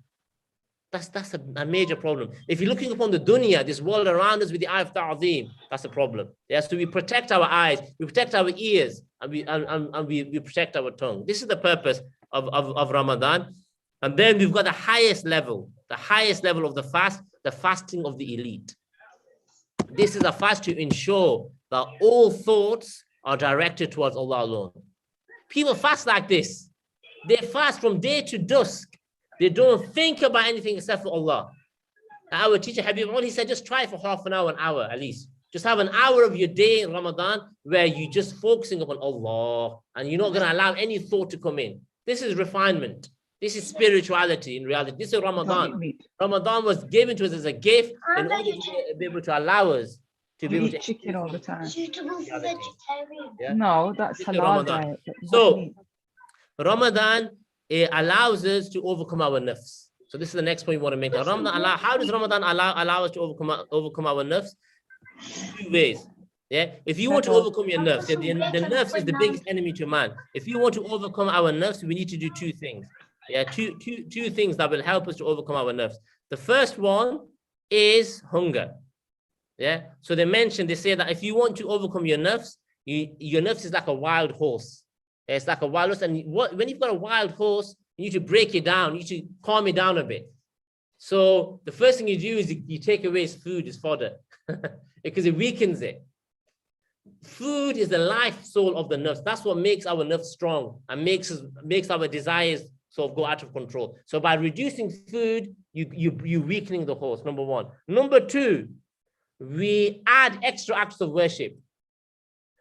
that's a major problem. If you're looking upon the dunya, this world around us with the eye of ta'zeem, that's a problem. Yeah, so we protect our eyes, we protect our ears, and we protect our tongue. This is the purpose of Ramadan. And then we've got the highest level of the fast, the fasting of the elite. This is a fast to ensure that all thoughts are directed towards Allah alone. People fast like this. They fast from day to dusk. They don't think about anything except for Allah. Our teacher, Habib, he said, just try for half an hour at least. Just have an hour of your day in Ramadan where you're just focusing upon Allah and you're not going to allow any thought to come in. This is refinement. This is spirituality in reality. This is Ramadan. Ramadan was given to us as a gift in order to be able to allow us to be able to chicken all the time. Suitable for vegetarian. Yeah? No, that's halal diet. So Ramadan allows us to overcome our nafs. So this is the next point we want to make. How does Ramadan allow us to overcome our nafs? 2 ways. Yeah, if you want to overcome your nafs, the nafs is the biggest enemy to man. If you want to overcome our nafs, we need to do 2 things. Yeah, two things that will help us to overcome our nafs. The first one is hunger. Yeah, so they say that if you want to overcome your nafs, your nafs is like a wild horse. It's like a wild horse, and when you've got a wild horse, you need to break it down. You need to calm it down a bit. So the first thing you do is you take away his food, his fodder, because it weakens it. Food is the life soul of the nafs. That's what makes our nafs strong and makes our desires sort of go out of control. So by reducing food, you're weakening the horse, number 1. Number 2, we add extra acts of worship.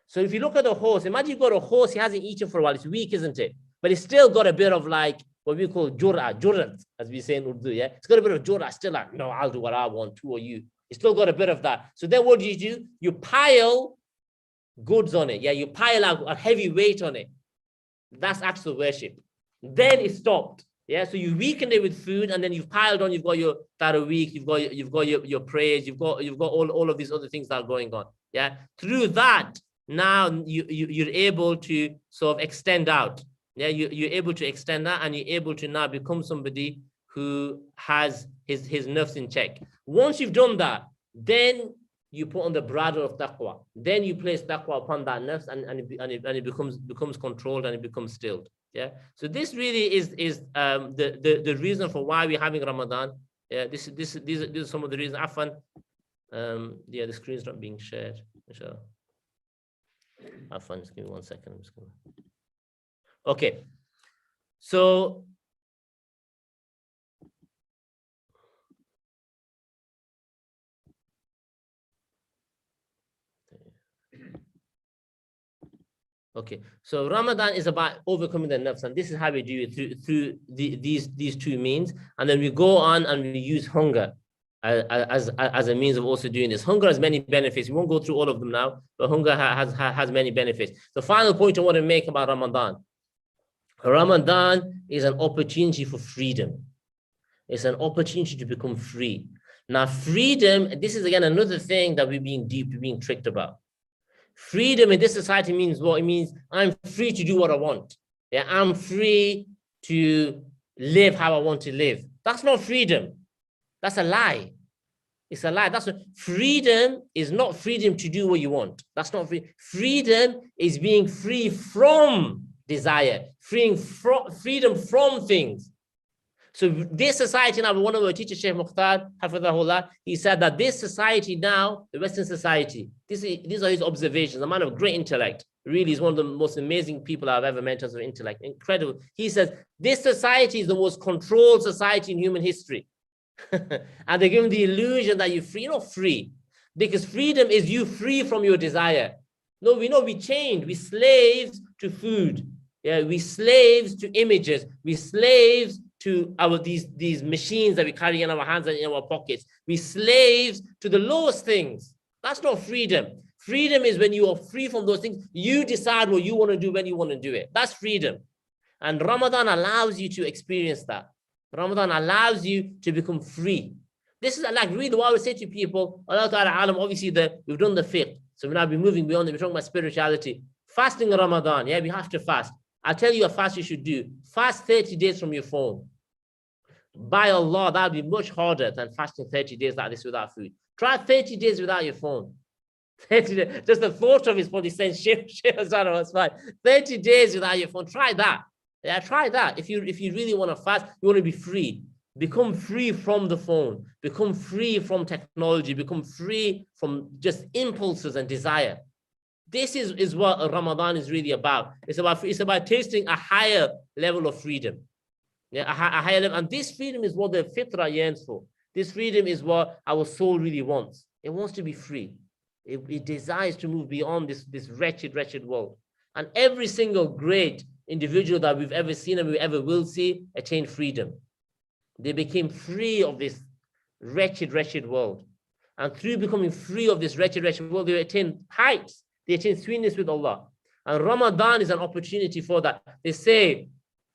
So if you look at the horse, imagine you've got a horse, he hasn't eaten for a while, it's weak, isn't it? But it's still got a bit of like what we call jur'at, as we say in Urdu, yeah? It's got a bit of jur'at, still like, no, I'll do what I want, who are you? It's still got a bit of that. So then what do? You pile goods on it, yeah? You pile a heavy weight on it. That's acts of worship. Then it stopped, yeah? So you weakened it with food, and then you've piled on, you've got your Taraweeh, you've got your prayers, you've got all of these other things that are going on, yeah? Through that, now you're able to sort of extend out. Yeah, you're able to extend that, and you're able to now become somebody who has his nafs in check. Once you've done that, then you put on the bridle of taqwa. Then you place taqwa upon that nafs, and it becomes controlled, and it becomes stilled. Yeah. So this really is the reason for why we're having Ramadan. Yeah, these are some of the reasons. Afan, yeah, the screen is not being shared. Inshallah. Afan, just give me 1 second. I'm just gonna... Okay, so okay, so Ramadan is about overcoming the nafs, and this is how we do it through these two means, and then we go on and we use hunger as a means of also doing this. Hunger has many benefits. We won't go through all of them now, but hunger has many benefits. The final point I want to make about Ramadan. Ramadan is an opportunity for freedom. It's an opportunity to become free. Now, freedom, this is again another thing that we're being tricked about. Freedom in this society means what? It means I'm free to do what I want. Yeah, I'm free to live how I want to live. That's not freedom. That's a lie. It's a lie. That's not, freedom is not freedom to do what you want. That's not free. Freedom is being free from desire, freedom from things. So this society now, one of our teachers, Sheikh Mukhtar, Hafidhahullah, he said that this society now, the Western society, these are his observations, a man of great intellect, really is one of the most amazing people I've ever met in terms of intellect, incredible. He says, this society is the most controlled society in human history. And they give him the illusion that you're free. You're not free, because freedom is you free from your desire. No, we know we chained, we slaves to food. Yeah, we slaves to images, we slaves to our these machines that we carry in our hands and in our pockets. We slaves to the lowest things. That's not freedom. Freedom is when you are free from those things. You decide what you want to do when you want to do it. That's freedom. And Ramadan allows you to experience that. Ramadan allows you to become free. This is like really what I would say to people. Allah Ta'ala alam, obviously we've done the fiqh. So we've now been moving beyond it. We're talking about spirituality. Fasting in Ramadan, yeah, we have to fast. I'll tell you a fast you should do. Fast 30 days from your phone. By Allah, that would be much harder than fasting 30 days like this without food. Try 30 days without your phone. 30 days. Just the thought of it is probably saying, it's fine. 30 days without your phone. Try that. Yeah, try that. If you really want to fast, you want to be free. Become free from the phone. Become free from technology. Become free from just impulses and desire. This is what Ramadan is really about. It's about tasting a higher level of freedom. Yeah, a higher level. And this freedom is what the fitrah yearns for. This freedom is what our soul really wants. It wants to be free. It desires to move beyond this wretched world. And every single great individual that we've ever seen and we ever will see attained freedom. They became free of this wretched world. And through becoming free of this wretched world, they attained heights. They attain sweetness with Allah. And Ramadan is an opportunity for that. They say,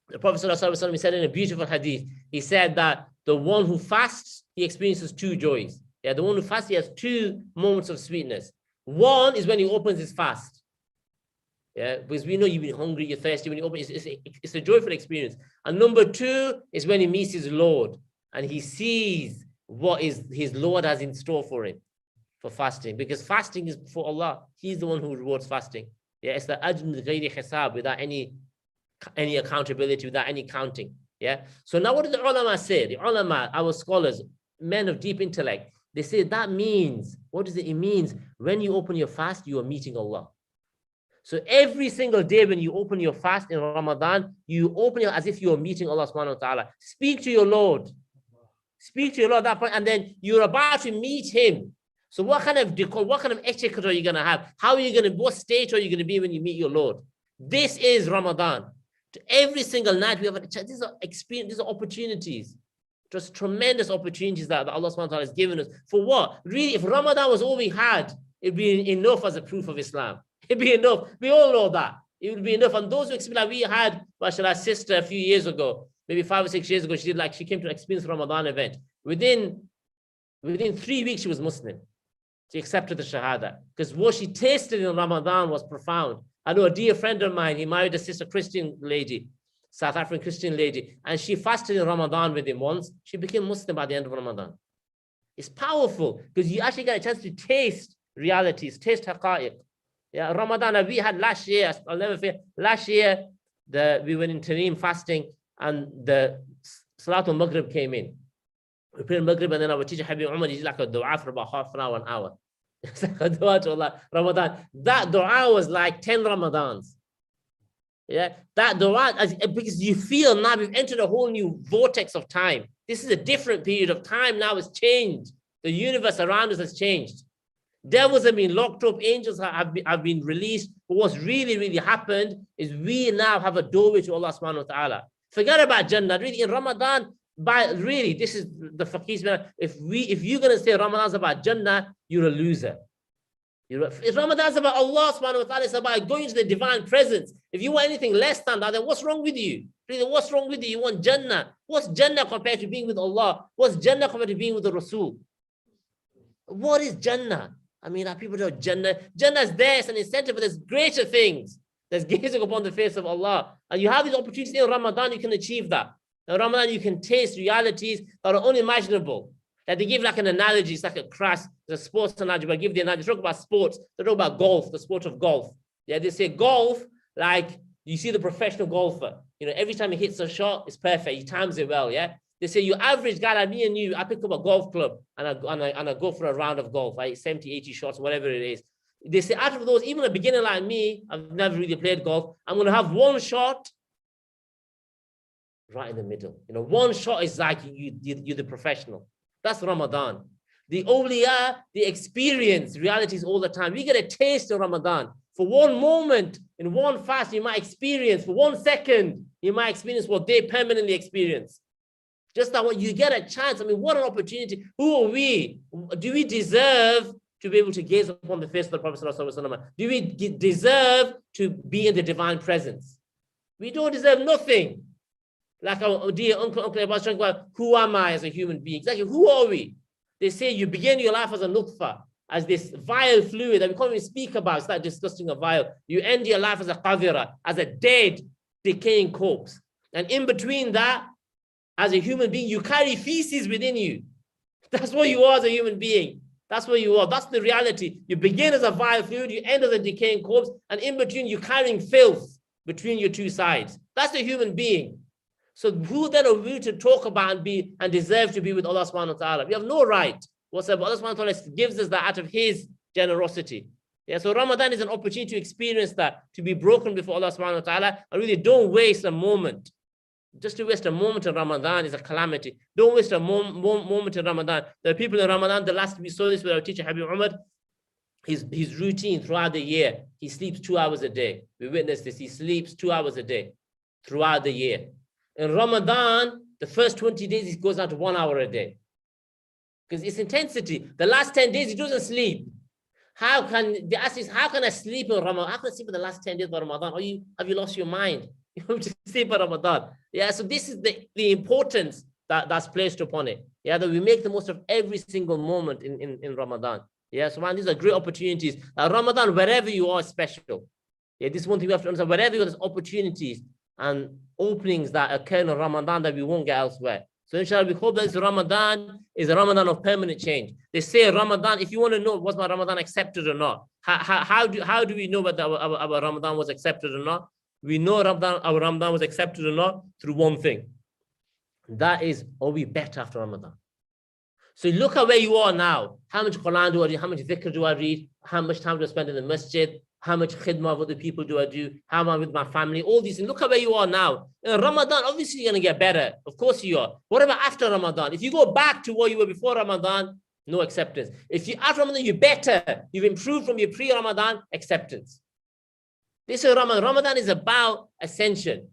the Prophet ﷺ said in a beautiful hadith, he said that the one who fasts, he experiences two joys. Yeah, the one who fasts, he has two moments of sweetness. One is when he opens his fast. Yeah, because we know you've been hungry, you're thirsty, when you open, it's a joyful experience. And number two is when he meets his Lord and he sees what his Lord has in store for him. For fasting, because fasting is for Allah. He's the one who rewards fasting. Yeah, it's the ajr ghayri hisab, without any accountability, without any counting. Yeah. So now what do the ulama say? The ulama, our scholars, men of deep intellect, they say that means, what does it? It means when you open your fast, you are meeting Allah. So every single day when you open your fast in Ramadan, you open it as if you are meeting Allah subhanahu wa ta'ala. Speak to your Lord. Speak to your Lord at that point, and then you're about to meet him. So what kind of etiquette are you going to have? How are you going to, what state are you going to be when you meet your Lord? This is Ramadan. Every single night we have these are experience, these are opportunities. Just tremendous opportunities that Allah subhanahu wa ta'ala has given us. For what? Really, if Ramadan was all we had, it'd be enough as a proof of Islam. It'd be enough. We all know that. It would be enough. And those who experience, like we had, mashallah, sister a few years ago, maybe 5 or 6 years ago, she came to an experience Ramadan event. Within 3 weeks, she was Muslim. She accepted the Shahada. Because what she tasted in Ramadan was profound. I know a dear friend of mine, he married a sister Christian lady, South African Christian lady, and she fasted in Ramadan with him once. She became Muslim by the end of Ramadan. It's powerful because you actually get a chance to taste realities, taste haqa'iq. Yeah, Ramadan, we had last year, I'll never forget, last year, we were in Tareem fasting and the Salatul Maghrib came in. We pray Maghrib, and then our teacher Habib Umar did like a dua for about half an hour, an hour. It's like a dua to Allah, Ramadan. That dua was like 10 Ramadans. Yeah, that dua, because you feel now we've entered a whole new vortex of time. This is a different period of time now. It's changed. The universe around us has changed. Devils have been locked up, angels have been released. But what's really happened is we now have a doorway to Allah subhanahu wa ta'ala. Forget about Jannah. Really, in Ramadan, this is the faqih's. If you're going to say Ramadan's about Jannah, you're a loser. If Ramadan's about Allah subhanahu wa ta'ala, it's about going to the divine presence. If you want anything less than that, then what's wrong with you? Really, what's wrong with you? You want Jannah. What's Jannah compared to being with Allah? What's Jannah compared to being with the Rasul? What is Jannah? I mean, people know Jannah. Jannah is there, it's an incentive, but there's greater things. There's gazing upon the face of Allah. And you have these opportunities in Ramadan, you can achieve that. In Ramadan, you can taste realities that are unimaginable. That they give like an analogy, it's like a crass, it's a sports analogy, but I give the analogy. They talk about sports, they talk about golf, the sport of golf. Yeah, they say golf, like you see the professional golfer. You know, every time he hits a shot, it's perfect. He times it well, yeah? They say your average guy like me and you, I pick up a golf club and I go for a round of golf, right? 70, 80 shots, whatever it is. They say out of those, even a beginner like me, I've never really played golf, I'm going to have one shot right in the middle. You know, one shot is like you're the professional. That's Ramadan. The awliya, the experience realities all the time. We get a taste of Ramadan. For one moment, in one fast, you might experience, for 1 second, you might experience what they permanently experience. Just that when you get a chance, I mean, what an opportunity. Who are we? Do we deserve to be able to gaze upon the face of the Prophet ﷺ? Do we deserve to be in the divine presence? We don't deserve nothing. Like our dear Uncle Abbas talking about, who am I as a human being? Exactly, who are we? They say you begin your life as a nutfa, as this vile fluid that we can't even speak about. It's like disgusting a vile. You end your life as a qadira, as a dead, decaying corpse. And in between that, as a human being, you carry feces within you. That's what you are as a human being. That's what you are. That's the reality. You begin as a vile fluid, you end as a decaying corpse, and in between, you're carrying filth between your two sides. That's the human being. So who then are we to talk about and deserve to be with Allah subhanahu wa ta'ala? We have no right whatsoever. Allah subhanahu wa ta'ala gives us that out of His generosity. Yeah, so Ramadan is an opportunity to experience that, to be broken before Allah subhanahu wa ta'ala, and really don't waste a moment. Just to waste a moment in Ramadan is a calamity. Don't waste a moment in Ramadan. There are people in Ramadan, the last we saw this with our teacher Habib Umar, his routine throughout the year, he sleeps 2 hours a day. We witnessed this, he sleeps 2 hours a day throughout the year. In Ramadan, the first 20 days, he goes down to 1 hour a day. Because it's intensity. The last 10 days, he doesn't sleep. How can I sleep in Ramadan? How can I sleep in the last 10 days of Ramadan? Have you lost your mind? You have to sleep in Ramadan. Yeah, so this is the importance that's placed upon it. Yeah, that we make the most of every single moment in Ramadan. Yeah, so man, these are great opportunities. Ramadan, wherever you are, is special. Yeah, this is one thing we have to understand. Wherever you are, there's opportunities and openings that occur in Ramadan that we won't get elsewhere. So inshallah, we hope that this Ramadan is a Ramadan of permanent change. They say Ramadan, if you want to know was my Ramadan accepted or not, how do we know whether our Ramadan was accepted or not? We know our Ramadan was accepted or not through one thing. That is, are we better after Ramadan? So look at where you are now. How much Quran do I read? How much dhikr do I read? How much time do I spend in the masjid? How much khidmah of other people do I do? How am I with my family? All these things. Look at where you are now. In Ramadan, obviously you're going to get better. Of course you are. What about after Ramadan? If you go back to where you were before Ramadan, no acceptance. If you after Ramadan, you're better. You've improved from your pre-Ramadan, acceptance. This is Ramadan. Ramadan is about ascension.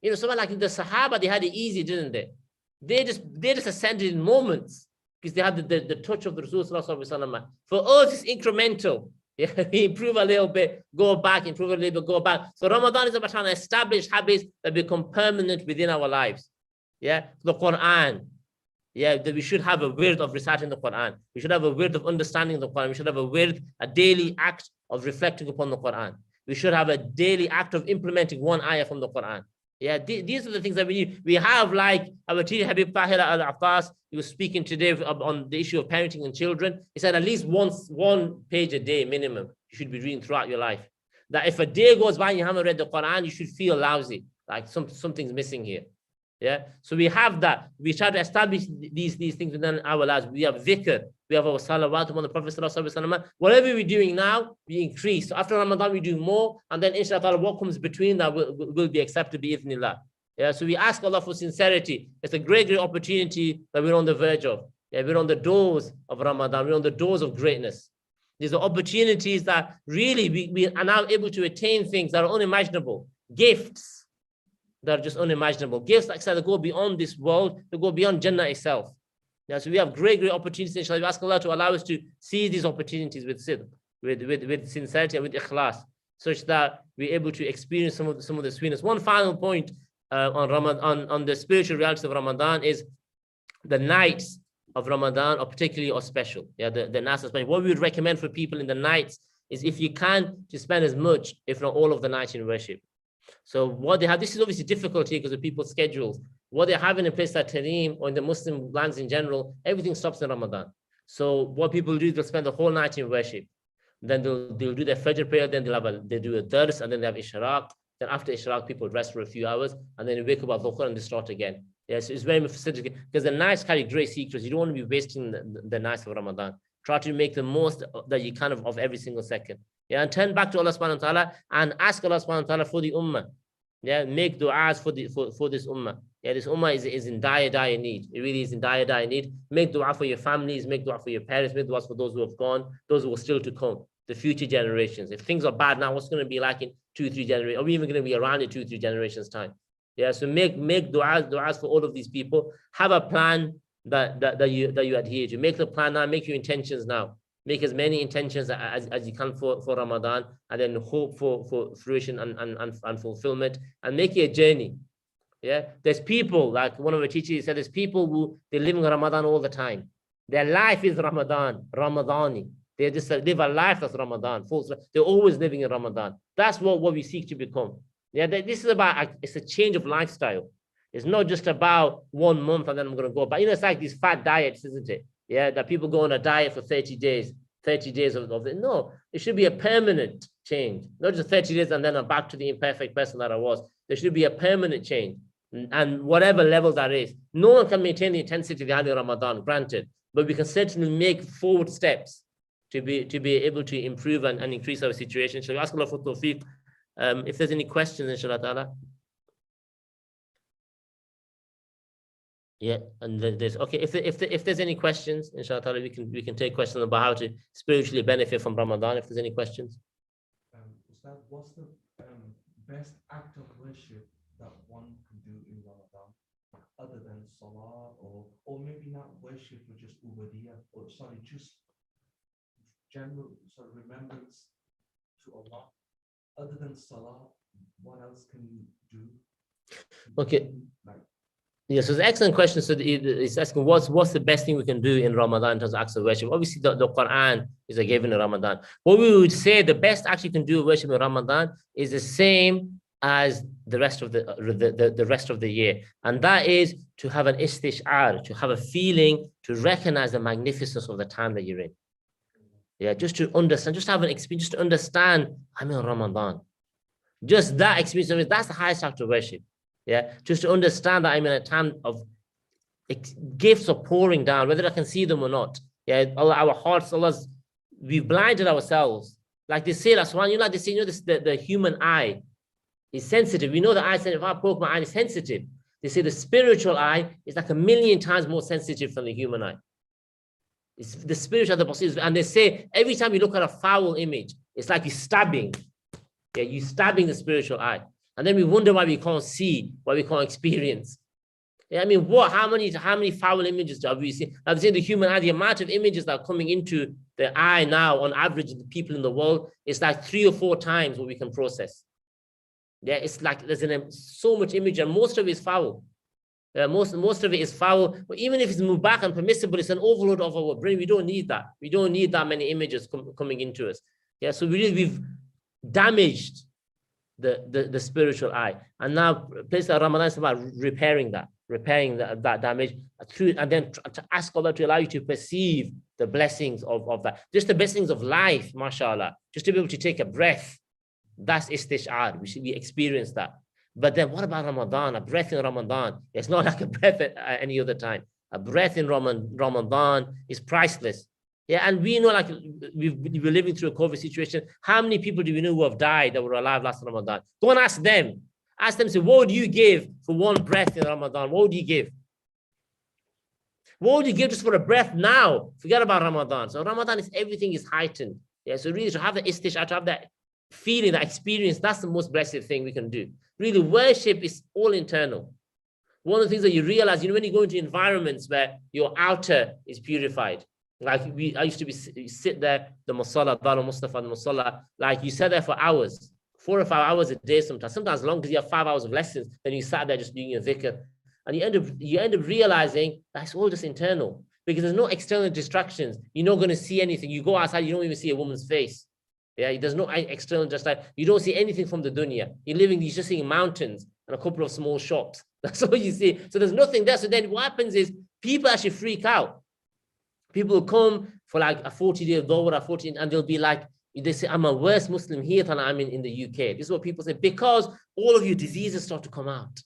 You know, someone like the Sahaba, they had it easy, didn't they? They just ascended in moments because they had the touch of the Rasulullah. For us, it's incremental. Yeah, we improve a little bit, go back, improve a little bit, go back. So Ramadan is about trying to establish habits that become permanent within our lives. Yeah, the Quran. Yeah, that we should have a wird of reciting the Quran. We should have a wird of understanding the Quran. We should have a wird, a daily act of reflecting upon the Quran. We should have a daily act of implementing one ayah from the Quran. Yeah, these are the things that we need. We have, like our teacher Habib Tahir Al-Abbas, he was speaking today on the issue of parenting and children. He said at least one page a day minimum you should be reading throughout your life. That if a day goes by and you haven't read the Quran, you should feel lousy, like something's missing here. Yeah, so we have that. We try to establish these things within our lives. We have dhikr, we have our salawat on the Prophet sallallahu alaihi wasallam. Whatever we're doing now, we increase. So after Ramadan, we do more, and then inshallah, what comes between that will be accepted bi-idhnillah. Yeah, so we ask Allah for sincerity. It's a great opportunity that we're on the verge of. Yeah, we're on the doors of Ramadan. We're on the doors of greatness. These are opportunities that really we are now able to attain things that are unimaginable. Gifts that are just unimaginable. Gifts like I said, that go beyond this world, that go beyond Jannah itself. Yeah, so we have great opportunities. Inshallah, we ask Allah to allow us to see these opportunities with sidq, with sincerity and with ikhlas, such that we're able to experience some of the sweetness. One final point on Ramadan, on the spiritual realities of Ramadan, is the nights of Ramadan are special. Yeah, the nights are special. What we would recommend for people in the nights is, if you can, to spend as much, if not all of the nights in worship. So what they have, this is obviously difficult here because of people's schedules. What they have in a place like Tareem or in the Muslim lands in general, everything stops in Ramadan. So what people do, they'll spend the whole night in worship. Then they'll do their Fajr prayer, then they do a dars, and then they have Ishraq. Then after Ishraq, people rest for a few hours, and then they wake up at Dhuhr and they start again. Yes, it's very much facilitated because the nights carry great secrets. You don't want to be wasting the nights of Ramadan. Try to make the most that you can of every single second. Yeah, and turn back to Allah subhanahu wa ta'ala and ask Allah subhanahu wa ta'ala for the ummah. Yeah, make du'as for this ummah. Yeah, this ummah is in dire need. It really is in dire need. Make dua for your families, make dua for your parents, make dua for those who have gone, those who are still to come, the future generations. If things are bad now, what's going to be like in 2-3 generations? Are we even going to be around in 2-3 generations time? Yeah, so make du'as for all of these people. Have a plan that you adhere to. Make the plan now, make your intentions now. Make as many intentions as you can for Ramadan, and then hope for fruition and fulfillment, and make it a journey. Yeah, there's people, like one of the teachers said, there's people who they're living Ramadan all the time. Their life is Ramadani. They just live a life that's Ramadan. They're always living in Ramadan. That's what we seek to become. Yeah, this is about, it's a change of lifestyle. It's not just about 1 month and then I'm going to go back. It's like these fat diets, isn't it? Yeah, that people go on a diet for 30 days of it. No, it should be a permanent change, not just 30 days and then I'm back to the imperfect person that I was. There should be a permanent change, and whatever level that is. No one can maintain the intensity of the Ramadan, granted, but we can certainly make forward steps to be able to improve and increase our situation. Shall we ask Allah for tawfiq? If there's any questions, inshallah ta'ala. Yeah, and there's okay. If there's any questions, inshallah ta'ala, we can take questions about how to spiritually benefit from Ramadan. If there's any questions. Ustad, what's the best act of worship that one can do in Ramadan, other than salah, or maybe not worship, but just ubudiyah, or sorry, just general sort of remembrance to Allah? Other than salah, what else can you do? Okay. Yeah, so it's an excellent question. So it's asking what's the best thing we can do in Ramadan in terms of acts of worship. Obviously, the Quran is a given in Ramadan. What we would say the best act you can do worship in Ramadan is the same as the rest of the rest of the year, and that is to have an istish'ar, to have a feeling, to recognize the magnificence of the time that you're in. Yeah, just to understand, just to have an experience, just to understand I'm in Ramadan. Just that experience of it, that's the highest act of worship. Yeah, just to understand that I'm in a time of gifts are pouring down, whether I can see them or not. Yeah, our hearts, we've blinded ourselves. Like they say, that's one, they say, the human eye is sensitive. We know the eye is sensitive. If I poke my eye, it's sensitive. They say the spiritual eye is like 1,000,000 times more sensitive than the human eye. It's the spiritual, the possible. And they say every time you look at a foul image, it's like you're stabbing. Yeah, you're stabbing the spiritual eye. And then we wonder why we can't see, why we can't experience. Yeah, I mean, how many foul images have we seen? Now, they say the human eye, the amount of images that are coming into the eye now, on average, the people in the world, it's like 3 or 4 times what we can process. Yeah, it's like there's so much image, and most of it is foul. Most of it is foul. But even if it's mubah and permissible, it's an overload of our brain. We don't need that. We don't need that many images coming into us. Yeah, so we've damaged the spiritual eye, and now place like Ramadan is about repairing that damage through, and then to ask Allah to allow you to perceive the blessings of that, just the blessings of life, mashallah, just to be able to take a breath. That's istish'ar. We experience that. But then what about Ramadan? A breath in Ramadan. It's not like a breath at any other time. A breath in Ramadan is priceless. Yeah, and we know, like, we're living through a COVID situation. How many people do we know who have died that were alive last Ramadan? Go and ask them. Ask them, say, what would you give for one breath in Ramadan? What would you give? What would you give just for a breath now? Forget about Ramadan. So Ramadan is, everything is heightened. Yeah, so really to have the istishar, to have that feeling, that experience, that's the most blessed thing we can do. Really, worship is all internal. One of the things that you realize, when you go into environments where your outer is purified, like I used to sit there, the Musalla, Dar Mustafa, the Musalla, like you sat there for hours, 4 or 5 hours a day sometimes long, because you have 5 hours of lessons, then you sat there just doing your dhikr. And you end up realizing that's all just internal, because there's no external distractions. You're not going to see anything. You go outside, you don't even see a woman's face. Yeah, there's no external, just like you don't see anything from the dunya. You're just seeing mountains and a couple of small shops. That's all you see. So there's nothing there. So then what happens is people actually freak out. People come for like a 40-day dawah, 14, and they'll be like, they say, I'm a worse Muslim here than I'm in the UK. This is what people say, because all of your diseases start to come out.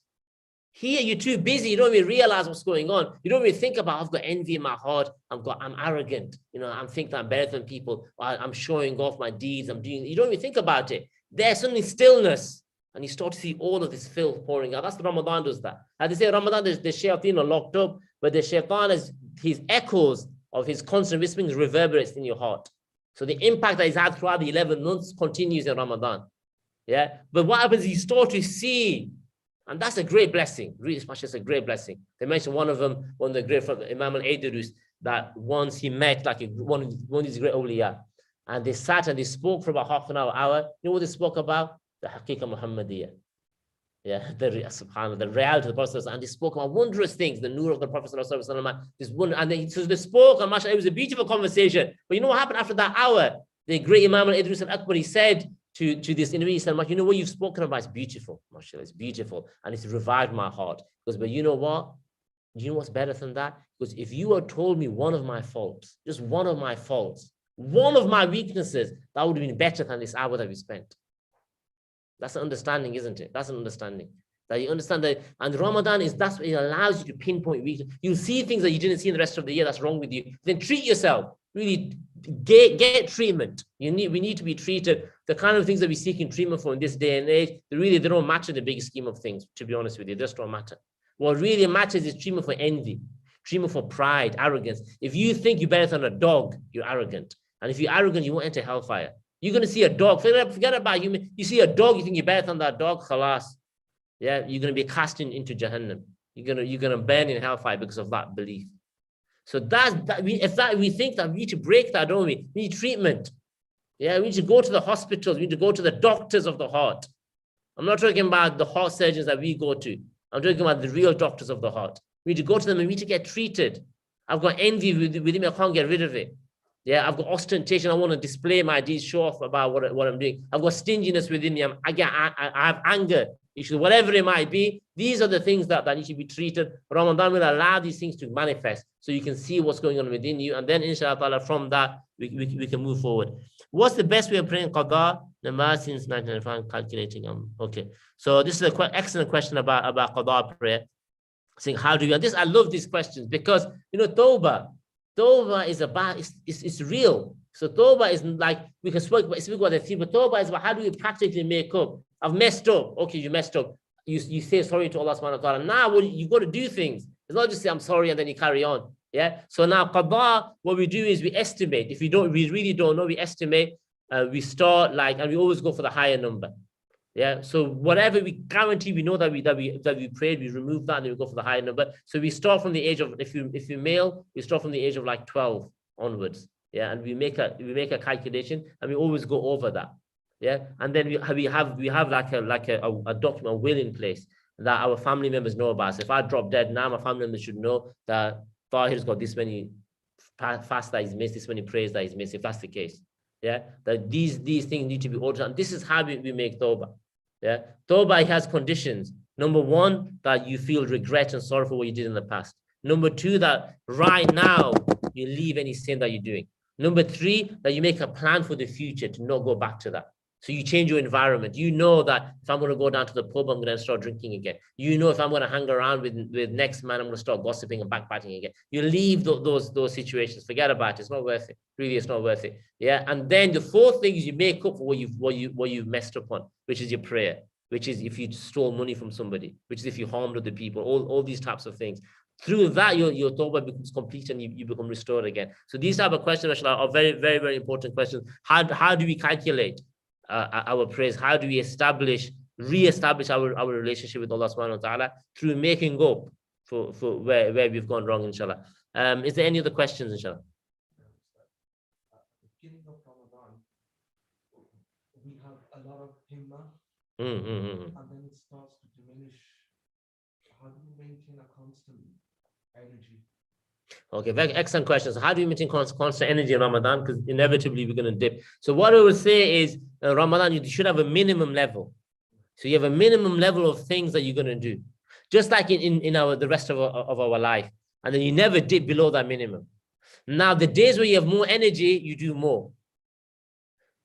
Here, you're too busy. You don't even realize what's going on. You don't even think about, I've got envy in my heart. I'm arrogant. I'm thinking I'm better than people. I'm showing off my deeds. You don't even think about it. There's suddenly stillness. And you start to see all of this filth pouring out. That's what Ramadan does that. As they say, Ramadan, the shayateen are locked up, but the shaitan is, his echoes of his constant whisperings reverberates in your heart. So the impact that he's had throughout the 11 months continues in Ramadan. Yeah. But what happens is you start to see, and that's a great blessing. Really, it's a great blessing. They mentioned one of the great, Imam al-Aydurus, that once he met like one of these great awliya, and they sat and they spoke for about half an hour. You know what they spoke about? The Haqiqa Muhammadiyah. Yeah, the reality of the Prophet, and they spoke about wondrous things, the nur of the Prophet, this one, and they spoke, and mashallah, it was a beautiful conversation. But you know what happened after that hour? The great Imam al-Idris al-Akbar, he said to this individual, he said, you know what you've spoken about is beautiful, mashallah, it's beautiful, and it's revived my heart. Because, but you know what? Do you know what's better than that? Because if you had told me one of my faults, just one of my faults, one of my weaknesses, that would have been better than this hour that we spent. That's an understanding, isn't it? That's an understanding. That you understand that, and Ramadan that's what it allows you to pinpoint weakness. You'll see things that you didn't see in the rest of the year that's wrong with you. Then treat yourself. Really get treatment. We need to be treated. The kind of things that we seek in treatment for in this day and age, they don't matter in the big scheme of things, to be honest with you. They just don't matter. What really matters is treatment for envy, treatment for pride, arrogance. If you think you're better than a dog, you're arrogant. And if you're arrogant, you won't enter hellfire. You're going to see a dog, forget about you. You see a dog, you think you're better than that dog, khalas. Yeah, you're going to be cast into Jahannam. You're going to burn in hellfire because of that belief. So we think that we need to break that, don't we? We need treatment. Yeah, we need to go to the hospitals. We need to go to the doctors of the heart. I'm not talking about the heart surgeons that we go to. I'm talking about the real doctors of the heart. We need to go to them and we need to get treated. I've got envy within me. I can't get rid of it. Yeah, I've got ostentation. I want to display my deeds, show off about what I'm doing. I've got stinginess within me. I have anger issues, whatever it might be. These are the things that need to be treated. Ramadan will allow these things to manifest so you can see what's going on within you. And then, inshallah, from that, we can move forward. What's the best way of praying qada? Namaz since 1995, calculating. Okay. So this is an excellent question about qada prayer. Saying, how do you, and this, I love these questions because, Tawbah is about, it's real. So Tawbah is like, we can speak about the theme, but Tawbah is about how do we practically make up? I've messed up. Okay, you messed up. You say sorry to Allah subhanahu wa ta'ala. Now you've got to do things. It's not just say, I'm sorry, and then you carry on. Yeah. So now qada, what we do is we estimate. If we really don't know, we estimate, we start and we always go for the higher number. Yeah, so whatever we guarantee, we know that we prayed, we remove that, and then we go for the higher number. So we start from the age of, if you're male, we start from the age of like 12 onwards. Yeah, and we make a calculation, and we always go over that. Yeah, and then we have like a document, a will in place that our family members know about. So if I drop dead now, my family members should know that Tahir's got this many fasts that he's missed, this many prayers that he's missed. If that's the case. Yeah, that these things need to be ordered, and this is how we make Tawbah. Yeah, Tawbah has conditions. Number one, that you feel regret and sorrow for what you did in the past. Number two, that right now you leave any sin that you're doing. Number three, that you make a plan for the future to not go back to that. So you change your environment. You know that if I'm going to go down to the pub, I'm going to start drinking again. You know if I'm going to hang around with next man, I'm going to start gossiping and backbiting again. You leave those situations. Forget about it. It's not worth it. Really, it's not worth it. Yeah. And then the fourth thing is you make up for what you messed up on, which is your prayer, which is if you stole money from somebody, which is if you harmed other people, all these types of things. Through that, your tawbah becomes complete and you become restored again. So these type of questions, mashallah, are very, very, very important questions. How do we calculate our prayers? How do we re-establish our relationship with Allah subhanahu wa ta'ala? Through making up for where we've gone wrong, inshallah. Is there any other questions, inshallah? Beginning of Ramadan, we have a lot of himma, and then it starts to diminish. How do we maintain a constant energy? Okay, very excellent questions. How do you maintain constant energy in Ramadan? Because inevitably we're going to dip. So what I would say is Ramadan, you should have a minimum level. So you have a minimum level of things that you're going to do, just like in the rest of our life. And then you never dip below that minimum. Now, the days where you have more energy, you do more.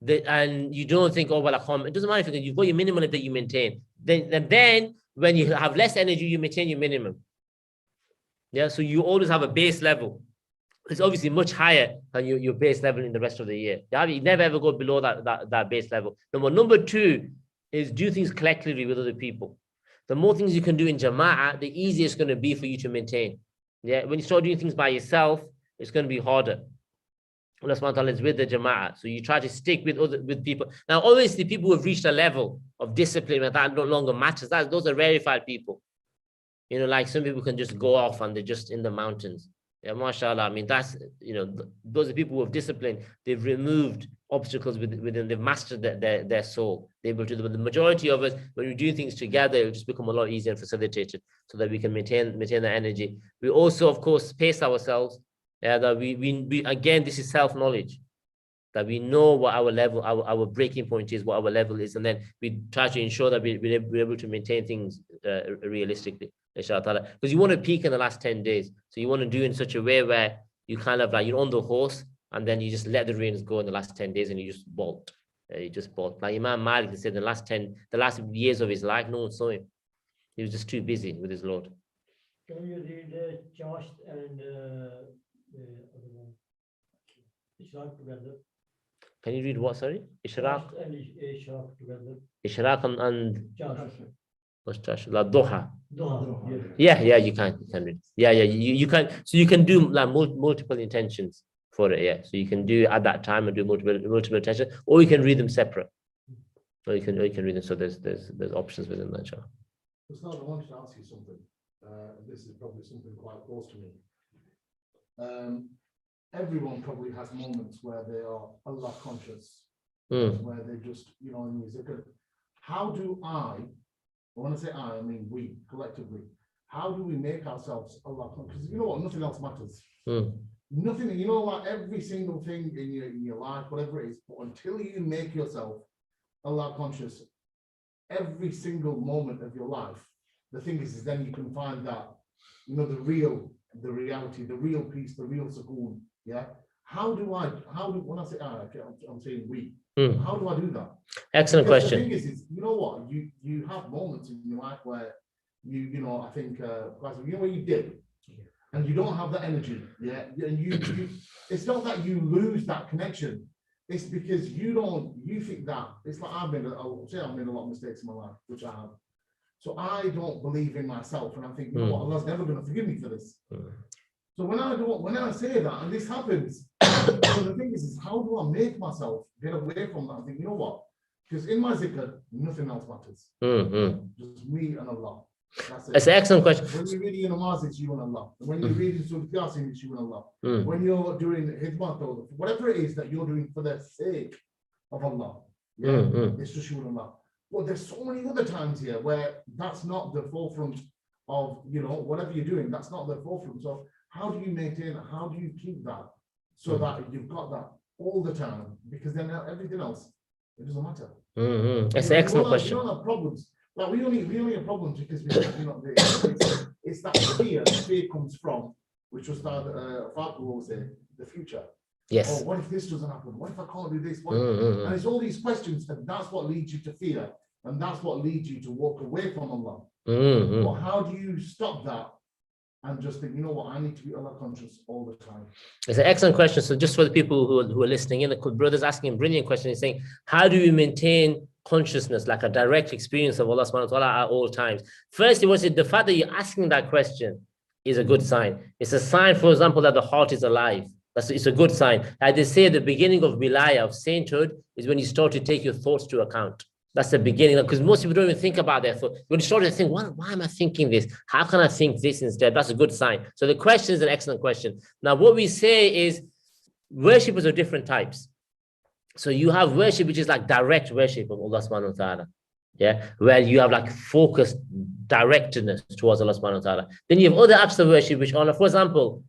And you don't think, oh, well, I can't. It doesn't matter if you've got your minimum that you maintain. Then when you have less energy, you maintain your minimum. Yeah, so you always have a base level. It's obviously much higher than your base level in the rest of the year. You never ever go below that base level. Number two is do things collectively with other people. The more things you can do in jama'ah, the easier it's going to be for you to maintain. Yeah, when you start doing things by yourself, it's going to be harder. Allah subhanahu wa ta'ala is with the jama'ah. So you try to stick with people. Now, obviously, people who have reached a level of discipline and that no longer matters. Those are rarefied people. You know, like some people can just go off and they're just in the mountains. Yeah, mashallah. I mean, that's, you know, those are people who have discipline. They've removed obstacles within, they've mastered their soul. They're able to, but the majority of us, when we do things together, it'll just become a lot easier and facilitated so that we can maintain the energy. We also, of course, pace ourselves. Yeah, that we again, this is self-knowledge. That we know what our level, our breaking point is, what our level is, and then we try to ensure that we're able to maintain things realistically. Because you want to peak in the last 10 days. So you want to do in such a way where you kind of like, you're on the horse and then you just let the reins go in the last 10 days and you just bolt. You just bolt. Like Imam Malik said, the last years of his life, no one saw him. He was just too busy with his Lord. Can you read Chash and the other one? Ishraq together. Can you read what, sorry? Ishraq? Chash and Ishraq together. Ishraq and Chash. what's Chash? La Duha. Doha. Yeah, you can read. Yeah, you can. So you can do like multiple intentions for it. Yeah, so you can do at that time and do multiple intentions, or you can read them separate. Or you can read them. So there's options within that. Inshallah. Ustad, I wanted to ask you something. This is probably something quite close to me. Everyone probably has moments where they are Allah conscious, where they just, you know, in music. How do when I say I mean we, collectively, how do we make ourselves Allah conscious? Because you know what, nothing else matters. Nothing, you know, like every single thing in your life, whatever it is, but until you make yourself Allah conscious, every single moment of your life, the thing is then you can find that, you know, the reality, the real peace, the real sukoon. Yeah. When I say I'm saying we, how do I do that? Excellent Because question. the thing is, you know what, you have moments in your life where you know, I think, you know, where you dip and you don't have that energy. Yeah. And you it's not that you lose that connection. It's because you think that it's like I've made a lot of mistakes in my life, which I have. So I don't believe in myself, and I think, you know what, Allah's never going to forgive me for this. So when I say that, and this happens, so the thing is how do I make myself get away from that? I think, you know what? Because in my zikr, nothing else matters. Just me and Allah. That's it. That's an excellent question. When you're reading your namaz, it's you and Allah. When you're reading Surah Yasin, it's you and Allah. When you're doing hidmat or whatever it is that you're doing for the sake of Allah, it's just you and Allah. Well, there's so many other times here where that's not the forefront of, you know, whatever you're doing, that's not the forefront. So how do you maintain it? How do you keep that so that you've got that all the time? Because then everything else, it doesn't matter. That's an excellent question. We don't have problems. Like we only have problems because it's that fear. The fear comes from, which was Father will say, the future. Yes. Or what if this doesn't happen? What if I can't do this? Mm. And it's all these questions, and that's what leads you to fear, and that's what leads you to walk away from Allah. But how do you stop that and just think, you know what, I need to be Allah conscious all the time? It's an excellent question. So just for the people who are listening in, the brother's asking a brilliant question. He's saying, how do we maintain consciousness, like a direct experience of Allah subhanahu wa ta'ala at all times? Firstly, the fact that you're asking that question is a good sign. It's a sign, for example, that the heart is alive. It's a good sign. Like they say, the beginning of wilaya, of sainthood, is when you start to take your thoughts to account. That's the beginning, because most people don't even think about their thoughts. When you start to think, why am I thinking this? How can I think this instead? That's a good sign. So the question is an excellent question. Now, what we say is worship is of different types. So you have worship, which is like direct worship of Allah subhanahu wa ta'ala. Yeah, where you have like focused directness towards Allah subhanahu wa ta'ala. Then you have other acts of worship, which are, for example,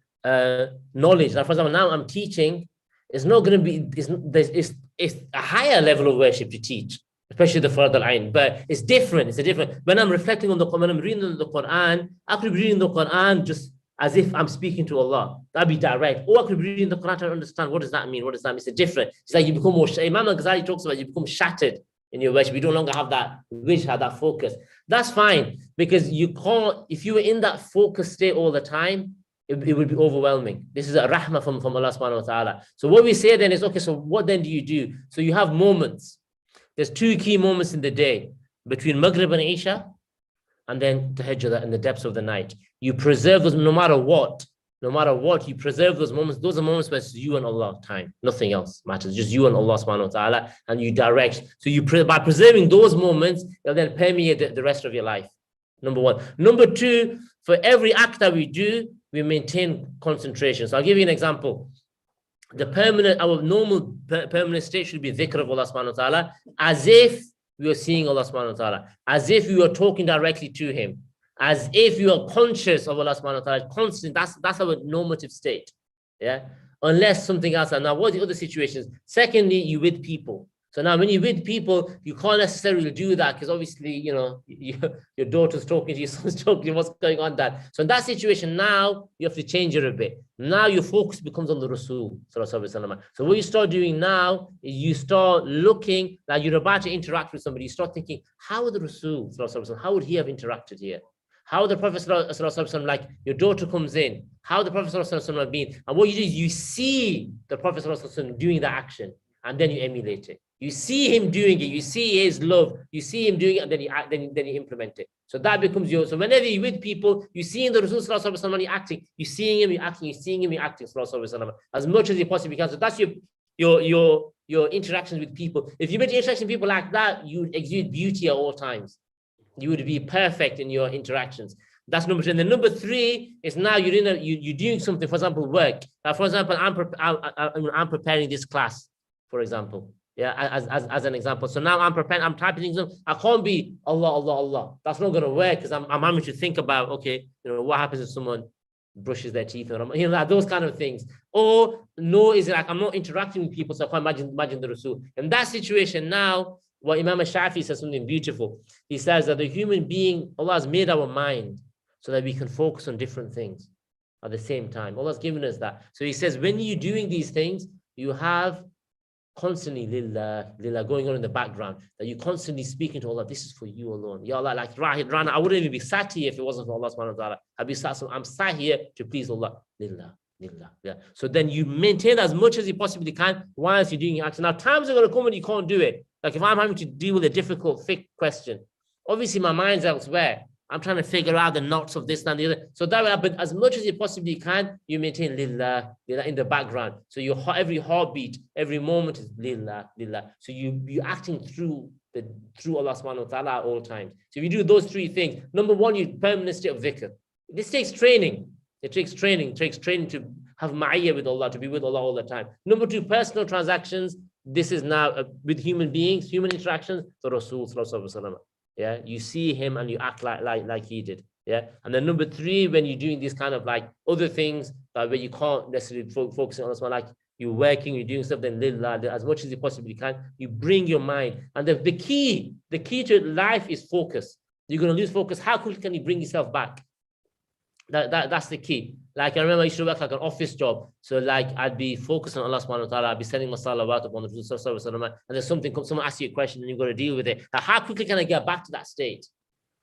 knowledge. Like, for example, now I'm teaching, it's not going to be, it's a higher level of worship to teach, especially the Fard al-Ain, but it's different. It's a different. When I'm reflecting on the Quran, when I'm reading the Quran, I could be reading the Quran just as if I'm speaking to Allah. That'd be direct. Or I could be reading the Quran to understand, what does that mean? What does that mean? It's a different. It's like you become more, Imam al-Ghazali talks about, you become shattered in your worship. You no longer have that wish, have that focus. That's fine, because you can't, if you were in that focused state all the time, it would be overwhelming. This is a rahmah from Allah subhanahu wa ta'ala. So what we say then is, okay, so what then do you do? So you have moments. There's two key moments in the day, between Maghrib and Isha, and then Tahajjud in the depths of the night. You preserve those no matter what, you preserve those moments. Those are moments where it's you and Allah time. Nothing else matters, just you and Allah subhanahu wa ta'ala, and you direct. So by preserving those moments, they'll then permeate the rest of your life. Number one. Number two, for every act that we do, we maintain concentration. So I'll give you an example. Our normal permanent state should be dhikr of Allah subhanahu wa ta'ala, as if we are seeing Allah subhanahu wa ta'ala, as if we are talking directly to Him, as if you are conscious of Allah subhanahu wa ta'ala, constant. That's our normative state. Yeah. Unless something else. And now what are the other situations? Secondly, you with people. So now when you're with people, you can't necessarily do that, because obviously, your daughter's talking to you, son's talking to you, what's going on that. So in that situation, now you have to change it a bit. Now your focus becomes on the Rasul. So what you start doing now is you start looking, like you're about to interact with somebody, you start thinking, how would the Rasul, how would he have interacted here? How the Prophet, like your daughter comes in, how the Prophet have been. And what you do is you see the Prophet doing that action, and then you emulate it. You see him doing it, you see his love, you see him doing it, and then you implement it. So that becomes yours. So whenever you're with people, you see the Rasul when you're acting, you're seeing him, you're acting, you're seeing him, you're acting, as much as you possibly can. So that's your interactions with people. If you make interactions with people like that, you exude beauty at all times. You would be perfect in your interactions. That's number two. And then number three is now you're doing something, for example, work. For example, I'm preparing this class, for example. Yeah, as an example. So now I'm preparing, I'm typing things up. I can't be Allah. That's not going to work, because I'm having to think about, okay, what happens if someone brushes their teeth, or like those kind of things. Or no, is it like I'm not interacting with people, so I can't imagine the Rasul. In that situation now, what Imam Shafi says something beautiful. He says that the human being, Allah has made our mind so that we can focus on different things at the same time. Allah has given us that. So he says, when you're doing these things, you have constantly lillah going on in the background, that you're constantly speaking to Allah. This is for you alone. Ya Allah, like Rana, I wouldn't even be sat here if it wasn't for Allah subhanahu wa ta'ala. I'm sat here to please Allah. Lillah. Yeah. So then you maintain as much as you possibly can whilst you're doing your action. Now times are going to come when you can't do it. Like if I'm having to deal with a difficult fiqh question, obviously my mind's elsewhere. I'm trying to figure out the knots of this and the other. So that will happen. As much as you possibly can, you maintain lillah in the background. So every heartbeat, every moment is lillah. So you're acting through Allah subhanahu wa ta'ala at all times. So if you do those three things, number one, you permanent state of dhikr. This takes training. It takes training to have ma'iyah with Allah, to be with Allah all the time. Number two, personal transactions. This is now with human beings, human interactions, the Rasul sallallahu alaihi wasallam. Yeah, you see him and you act like he did. Yeah, and then number three, when you're doing these kind of like other things where you can't necessarily focus on Allah, like you're working, you're doing stuff, then lillah, as much as you possibly can, you bring your mind. And the key to life is focus. You're going to lose focus. How quickly can you bring yourself back? That's the key. Like I remember I used to work like an office job. So like I'd be focused on Allah subhanahu wa ta'ala, I'd be sending my salawat upon the Prophet, and then something comes, someone asks you a question and you've got to deal with it. Now, how quickly can I get back to that state?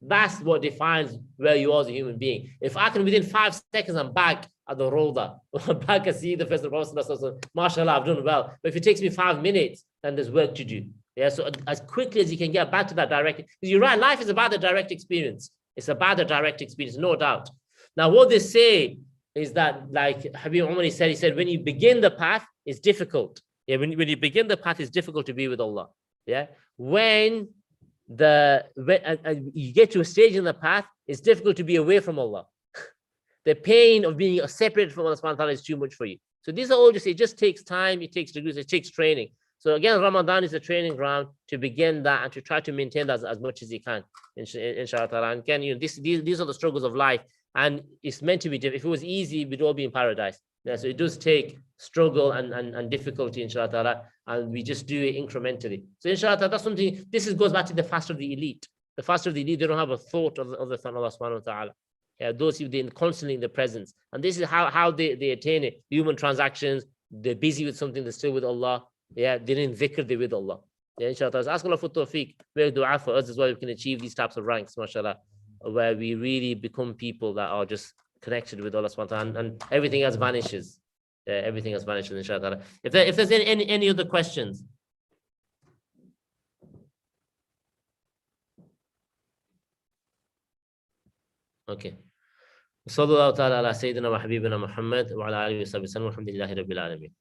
That's what defines where you are as a human being. If I can within 5 seconds, I'm back at the Rawda, back and see the first Prophet, mashallah, I've done well. But if it takes me 5 minutes, then there's work to do. Yeah, so as quickly as you can get back to that direct, because you're right, life is about the direct experience. It's about the direct experience, no doubt. Now, what they say is that, like Habib Umar said, he said, when you begin the path, it's difficult. Yeah, when you begin the path, it's difficult to be with Allah. Yeah, when you get to a stage in the path, it's difficult to be away from Allah. The pain of being separated from Allah subhanahu wa ta'ala is too much for you. So these are all just, it just takes time, it takes degrees, it takes training. So again, Ramadan is a training ground to begin that and to try to maintain that as much as you can, inshallah ta'ala. And again, these are the struggles of life. And it's meant to be different. If it was easy, we'd all be in paradise. Yeah, so it does take struggle and difficulty, inshallah ta'ala, and we just do it incrementally. So inshallah ta'ala, that's something, goes back to the fast of the elite. The fast of the elite, they don't have a thought of the thought of Allah subhanahu wa ta'ala. Yeah, those who they're constantly in the presence. And this is how they attain it. Human transactions, they're busy with something, they're still with Allah. Yeah, they're in dhikr, they're with Allah. Yeah, inshallah ta'ala. Ask Allah for tawfiq. Make dua for us as well. We can achieve these types of ranks, mashallah, where we really become people that are just connected with Allah subhanahu wa ta'ala, and everything else vanishes. Yeah, everything else vanishes, inshallah. If there's any other questions. Okay. صلى الله تعالى على سيدنا وحبيبنا محمد وعلى آله وصحبه وسلم والحمد لله رب العالمين.